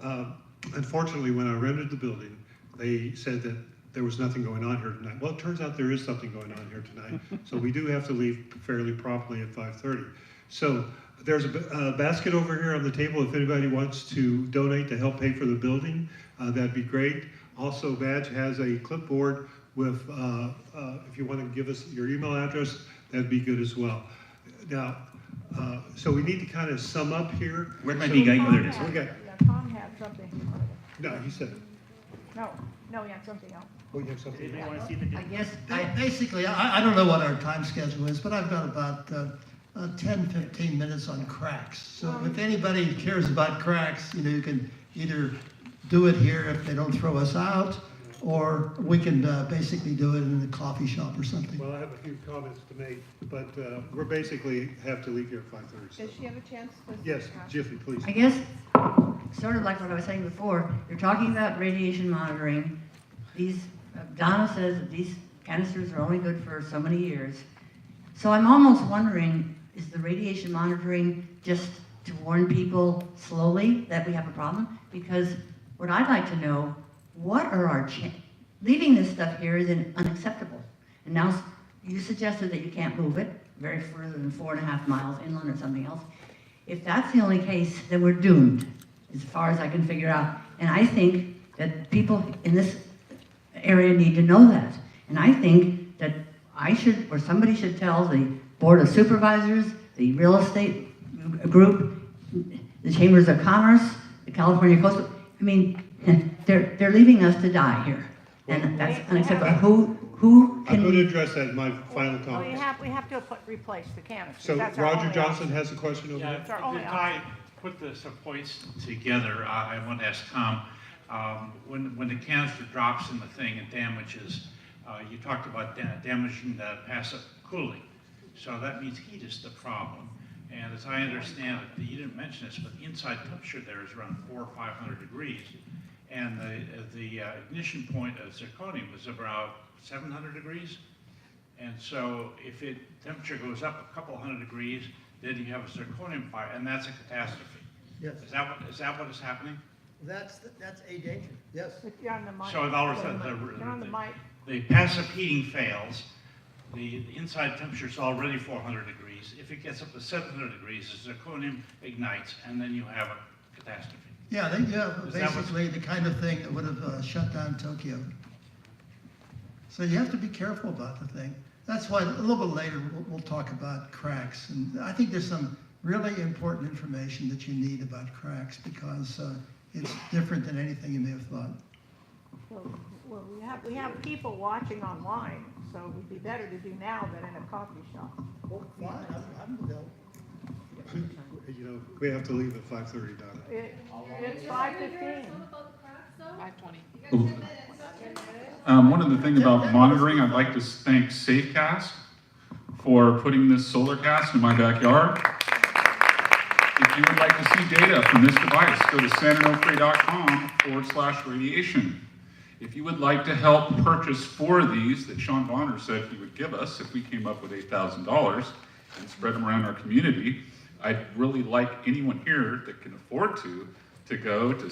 Speaker 7: on. Unfortunately, when I rented the building, they said that there was nothing going on here tonight. Well, it turns out there is something going on here tonight. So we do have to leave fairly promptly at 5:30. So there's a basket over here on the table. If anybody wants to donate to help pay for the building, that'd be great. Also, Badge has a clipboard with, if you want to give us your email address, that'd be good as well. Now, so we need to kind of sum up here.
Speaker 2: Where might be going? There it is.
Speaker 5: Yeah, Tom had something.
Speaker 7: No, he said it.
Speaker 5: No, he had something else.
Speaker 7: Oh, you have something?
Speaker 2: Anybody want to see the
Speaker 9: I guess
Speaker 3: Basically, I don't know what our time schedule is, but I've got about 10, 15 minutes on cracks. So if anybody cares about cracks, you can either do it here if they don't throw us out, or we can basically do it in the coffee shop or something.
Speaker 7: Well, I have a few comments to make, but we're basically have to leave here at 5:30.
Speaker 1: Does she have a chance to?
Speaker 7: Yes, Jiffy, please.
Speaker 4: I guess, sort of like what I was saying before, you're talking about radiation monitoring. Donna says that these canisters are only good for so many years. So I'm almost wondering, is the radiation monitoring just to warn people slowly that we have a problem? Because what I'd like to know, what are our leaving this stuff here is unacceptable. And now you suggested that you can't move it very further than 4.5 miles inland or something else. If that's the only case, then we're doomed, as far as I can figure out. And I think that people in this area need to know that. And I think that I should, or somebody should tell the Board of Supervisors, the real estate group, the Chambers of Commerce, the California Coastal, I mean, they're leaving us to die here. And that's unacceptable. Who can...
Speaker 7: I'm going to address that in my final
Speaker 5: Well,
Speaker 7: comments.
Speaker 5: we have to replace the canister.
Speaker 7: So
Speaker 5: That's our
Speaker 7: Roger
Speaker 5: only
Speaker 7: Johnson
Speaker 5: option.
Speaker 7: has a question over there.
Speaker 5: That's our only option.
Speaker 13: put the points together, I want to ask Tom, when the canister drops in the thing and damages, you talked about damaging the passive cooling. So that means heat is the problem. And as I understand it, you didn't mention this, but the inside temperature there is around 400 or 500 degrees. And the ignition point of zirconium is about 700 degrees. And so if temperature goes up a couple hundred degrees, then you have a zirconium fire, and that's a catastrophe.
Speaker 3: Yes.
Speaker 13: Is that what is happening?
Speaker 3: That's a danger, yes.
Speaker 5: If you're on the mic.
Speaker 13: So in other words,
Speaker 5: You're on the mic.
Speaker 13: the passive heating fails, the inside temperature is already 400 degrees. If it gets up to 700 degrees, the zirconium ignites, and then you have a catastrophe.
Speaker 3: Yeah, they have
Speaker 13: Is that what's-
Speaker 3: basically the kind of thing that would have shut down Tokyo. So you have to be careful about the thing. That's why a little bit later we'll talk about cracks. And I think there's some really important information that you need about cracks because it's different than anything you may have thought.
Speaker 5: Well, we have people watching online, so it would be better to do now than in a coffee shop.
Speaker 3: Well, fine, I'm available.
Speaker 7: You know, we have to leave at 5:30, Donna.
Speaker 5: It's 5:15.
Speaker 1: 5:20.
Speaker 14: One of the things about monitoring, I'd like to thank Safecast for putting this solar cast in my backyard. If you would like to see data from this device, go to sanonofre.com/radiation. If you would like to help purchase 4 of these that Sean Bonner said he would give us if we came up with $8,000 and spread them around our community, I'd really like anyone here that can afford to go to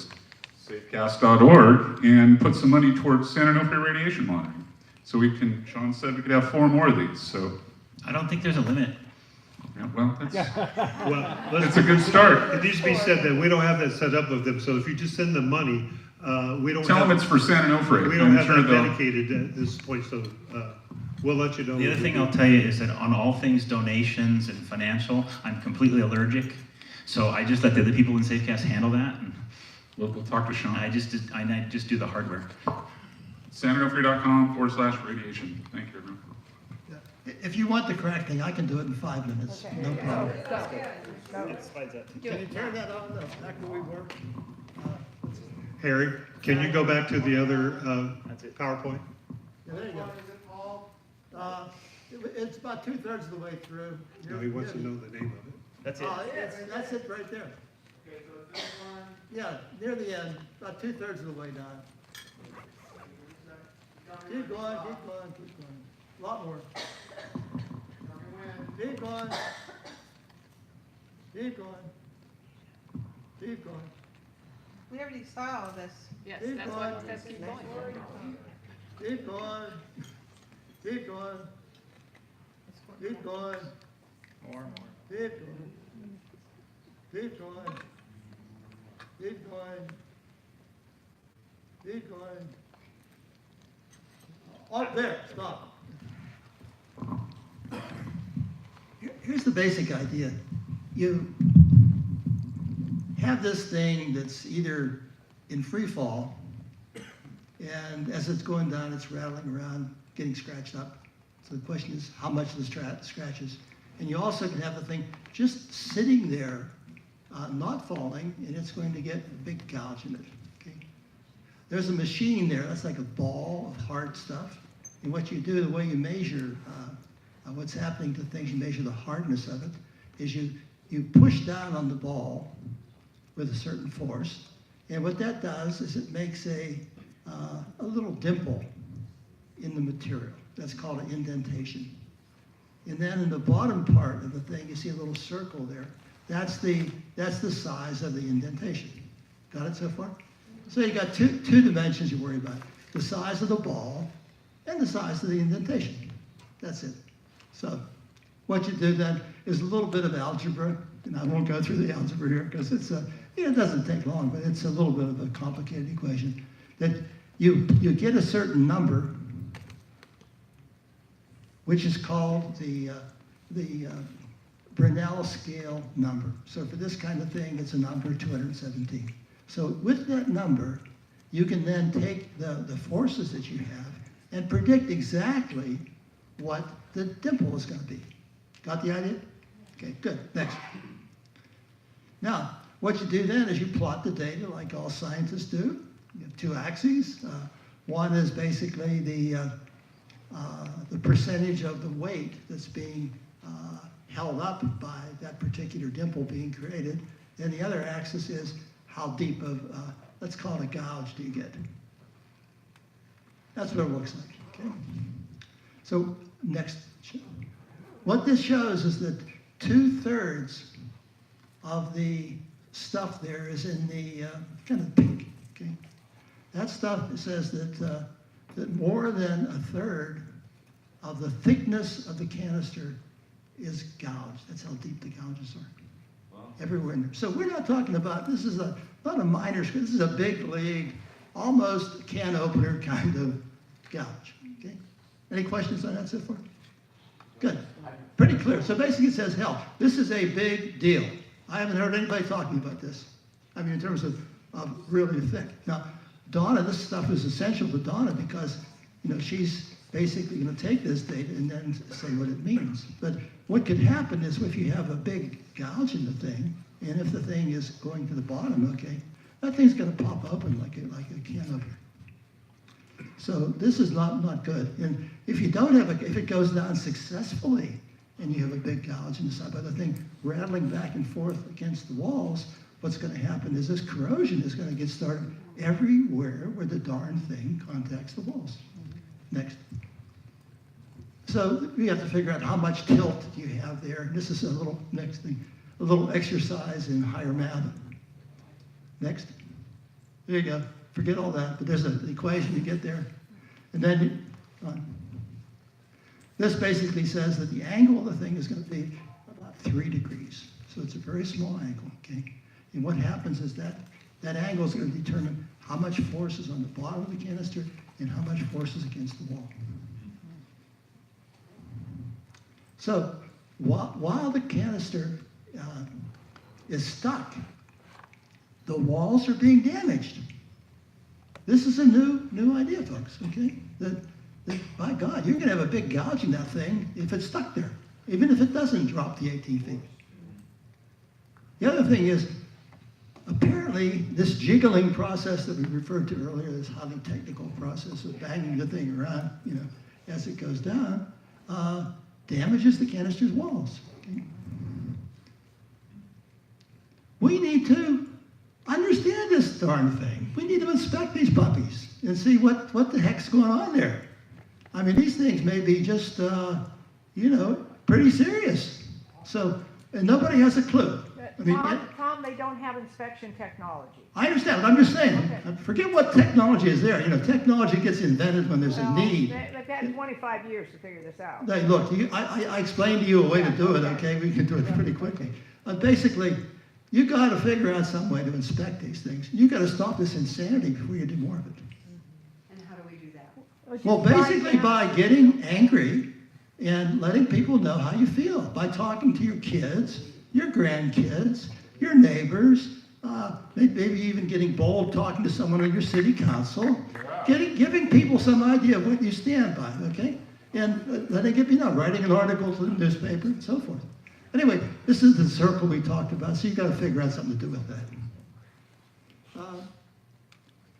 Speaker 14: safecast.org and put some money towards San Onofre radiation monitoring. So we can, Sean said we could have 4 more of these, so.
Speaker 2: I don't think there's a limit.
Speaker 14: Yeah, well, that's,
Speaker 7: Well,
Speaker 14: that's a good start.
Speaker 7: It needs to be said that we don't have that set up with them, so if you just send them money, we don't
Speaker 14: Tell
Speaker 7: have.
Speaker 14: them it's for San Onofre.
Speaker 7: We don't
Speaker 14: I'm
Speaker 7: have
Speaker 14: sure
Speaker 7: that
Speaker 14: they'll-
Speaker 7: dedicated at this point, so we'll let you know.
Speaker 2: The other thing I'll tell you is that on all things donations and financial, I'm completely allergic. So I just let the other people in Safecast handle that. And
Speaker 14: we'll talk to Sean.
Speaker 2: I just do the hard work.
Speaker 14: sanonofre.com/radiation. Thank you, everyone.
Speaker 3: If you want the crack thing, I can do it in 5 minutes, no problem.
Speaker 5: Go.
Speaker 3: Can you turn that on, back where we were?
Speaker 7: Harry, can you go back to the other PowerPoint?
Speaker 3: Yeah, there you go. It's about 2/3 of the way through.
Speaker 7: No, he wants to know the name of it.
Speaker 2: That's
Speaker 3: That's it right there. Yeah, near the end, about 2/3 of the way down. Keep going, keep going, keep going. A lot more. Keep going. Keep going. Keep going.
Speaker 1: We already saw all this. Yes,
Speaker 3: Keep
Speaker 1: that's
Speaker 3: going.
Speaker 1: what, that's keep going.
Speaker 3: Keep going. Keep going. Keep going.
Speaker 2: More.
Speaker 3: Keep going. Keep going. Keep going. Keep going. Oh, there, stop. Here's the basic idea. You have this thing that's either in free fall, and as it's going down, it's rattling around, getting scratched up. So the question is, how much of the scratches? And you also can have the thing just sitting there, not falling, and it's going to get a big gouge in it. Okay? There's a machine there, that's like a ball of hard stuff. And what you do, the way you measure what's happening to things, you measure the hardness of it, is you push down on the ball with a certain force. And what that does is it makes a little dimple in the material. That's called an indentation. And then in the bottom part of the thing, you see a little circle there. That's the size of the indentation. Got it so far? So you got two dimensions you worry about. The size of the ball and the size of the indentation. That's it. So what you do then is a little bit of algebra, and I won't go through the algebra here because it doesn't take long, but it's a little bit of a complicated equation. That you get a certain number, which is called the Brinell scale number. So for this kind of thing, it's a number 217. So with that number, you can then take the forces that you have and predict exactly what the dimple is going to be. Got the idea? Okay, good. Next. Now, what you do then is you plot the data like all scientists do. You have two axes. One is basically the percentage of the weight that's being held up by that particular dimple being created. And the other axis is how deep of, let's call it a gouge do you get. That's what it looks like, okay? So next, what this shows is that 2/3 of the stuff there is in the kind of pink, okay? That stuff says that, that more than 1/3 of the thickness of the canister is gouged. That's how deep the gouges are. Wow. Everywhere in there. So we're not talking about, this is not a minor, this is a big league, almost can opener kind of gouge, okay? Any questions on that so far? Good, pretty clear. So basically it says, hell, this is a big deal. I haven't heard anybody talking about this. I mean, in terms of really thick. Now, Donna, this stuff is essential to Donna because, you know, she's basically going to take this data and then say what it means. But what could happen is if you have a big gouge in the thing, and if the thing is going to the bottom, okay, that thing's going to pop open like a can opener. So this is not good. And if you don't have if it goes down successfully and you have a big gouge in the side, but the thing rattling back and forth against the walls, what's going to happen is this corrosion is going to get started everywhere where the darn thing contacts the walls. Next. So we have to figure out how much tilt you have there. This is a little next thing, a little exercise in higher math. Next. There you go. Forget all that, but there's an equation you get there. And then this basically says that the angle of the thing is going to be about 3 degrees. So it's a very small angle, okay? And what happens is that angle is going to determine how much force is on the bottom of the canister and how much force is against the wall. So while the canister is stuck, the walls are being damaged. This is a new idea, folks, okay? That by God, you're going to have a big gouge in that thing if it's stuck there, even if it doesn't drop the 18 feet. The other thing is, apparently, this jiggling process that we referred to earlier, this highly technical process of banging the thing around, you know, as it goes down, damages the canister's walls. Okay? We need to understand this darn thing. We need to inspect these puppies and see what the heck's going on there. I mean, these things may be just, you know, pretty serious. So, and nobody has a clue. I mean,
Speaker 5: Tom, they don't have inspection technology.
Speaker 3: I understand, but I'm just saying,
Speaker 5: Okay.
Speaker 3: forget what technology is there. You know, technology gets invented when there's a need.
Speaker 5: They've had 25 years to figure this out.
Speaker 3: Hey, look, I explained to you a way to do it, okay? We can do it pretty quickly. Basically, you got to figure out some way to inspect these things. You got to stop this insanity before you do more of it.
Speaker 21: And how do we do that?
Speaker 3: Well, basically by getting angry and letting people know how you feel, by talking to your kids, your grandkids, your neighbors, maybe even getting bold, talking to someone on your city council, giving people some idea of what you stand by, okay? And letting it be known, writing an article to the newspaper and so forth. Anyway, this is the circle we talked about, so you've got to figure out something to do with that.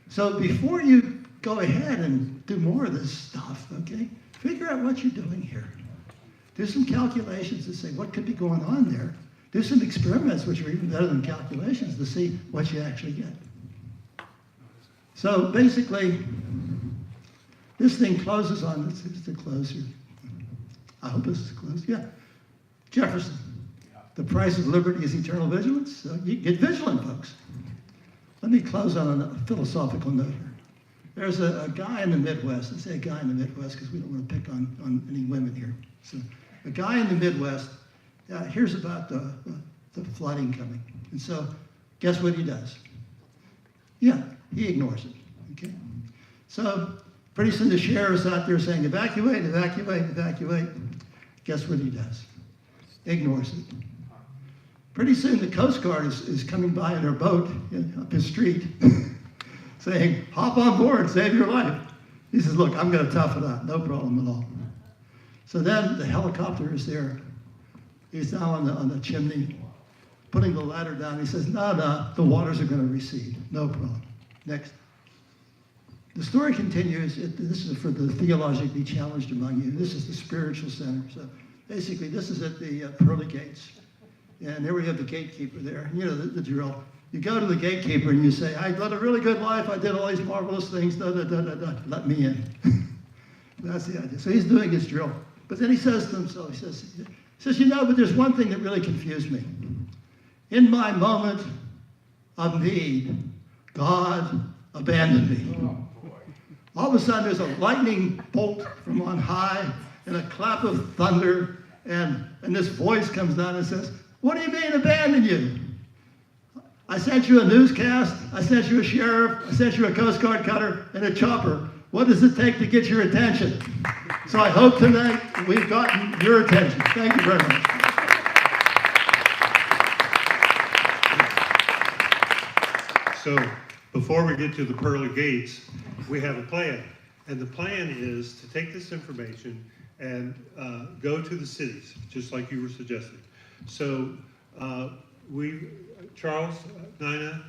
Speaker 3: So before you go ahead and do more of this stuff, okay, figure out what you're doing here. Do some calculations to say what could be going on there. Do some experiments, which are even better than calculations, to see what you actually get. So basically, this thing closes on, this is the close here. I hope this is closed, yeah. Jefferson, the price of liberty is eternal vigilance. So you get vigilant, folks. Let me close on a philosophical note here. There's a guy in the Midwest, let's say a guy in the Midwest because we don't want to pick on any women here. So a guy in the Midwest hears about the flooding coming. And so guess what he does? Yeah, he ignores it, okay? So pretty soon the sheriff's out there saying, evacuate, evacuate, evacuate. Guess what he does? Ignores it. Pretty soon the Coast Guard is coming by in their boat up his street saying, hop on board, save your life. He says, look, I'm going to tough it out, no problem at all. So then the helicopter is there. He's now on the chimney. putting the ladder down. He says, no, the waters are going to recede. No problem. Next. The story continues. This is for the theologically challenged among you. This is the spiritual center. So basically, this is at the pearly gates. And there we have the gatekeeper there. You know the drill. You go to the gatekeeper and you say, I led a really good life. I did all these marvelous things. Da, da, da, da, da. Let me in. That's the idea. So he's doing his drill. But then he says to himself, he says, you know, but there's one thing that really confused me. In my moment of need, God abandoned me. All of a sudden, there's a lightning bolt from on high and a clap of thunder, and this voice comes down and says, what do you mean abandon you? I sent you a newscast, I sent you a sheriff, I sent you a Coast Guard cutter and a chopper. What does it take to get your attention? So I hope tonight we've gotten your attention. Thank you very much.
Speaker 7: So before we get to the pearly gates, we have a plan. And the plan is to take this information and go to the cities, just like you were suggesting. So Charles, Nina,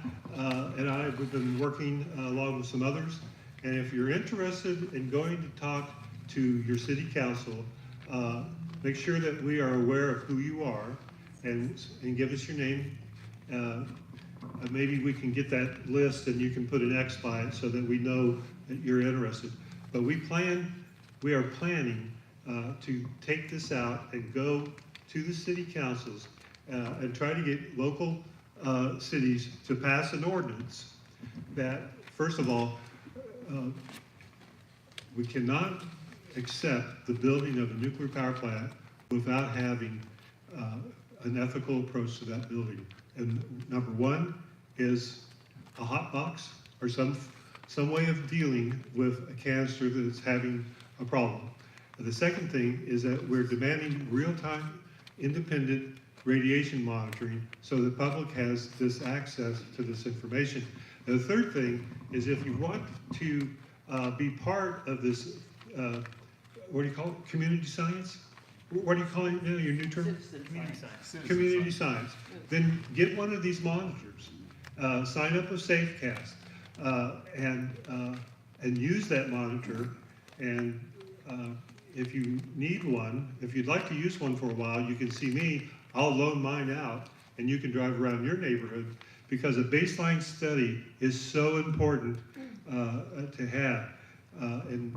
Speaker 7: and I, we've been working along with some others. And if you're interested in going to talk to your city council, make sure that we are aware of who you are and give us your name. Maybe we can get that list and you can put an X by it so that we know that you're interested. But we are planning to take this out and go to the city councils and try to get local cities to pass an ordinance that, first of all, we cannot accept the building of a nuclear power plant without having an ethical approach to that building. And number one is a hot box or some way of dealing with a canister that's having a problem. And the second thing is that we're demanding real-time, independent radiation monitoring so the public has this access to this information. And the third thing is if you want to be part of this, what do you call it, community science? What do you call it now, your new term?
Speaker 2: Community science.
Speaker 7: Community science. Then get one of these monitors. Sign up with Safecast and use that monitor. And if you need one, if you'd like to use one for a while, you can see me. I'll loan mine out, and you can drive around your neighborhood because a baseline study is so important to have. And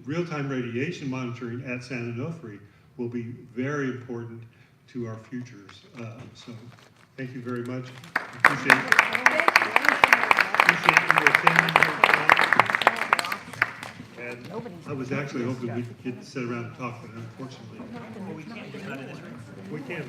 Speaker 7: real-time radiation monitoring at San Onofre will be very important to our futures. So thank you very much. Appreciate it. Appreciate you attending here tonight. And I was actually hoping we could get to sit around and talk, but unfortunately,
Speaker 2: We can't, not in this room.
Speaker 7: we can't.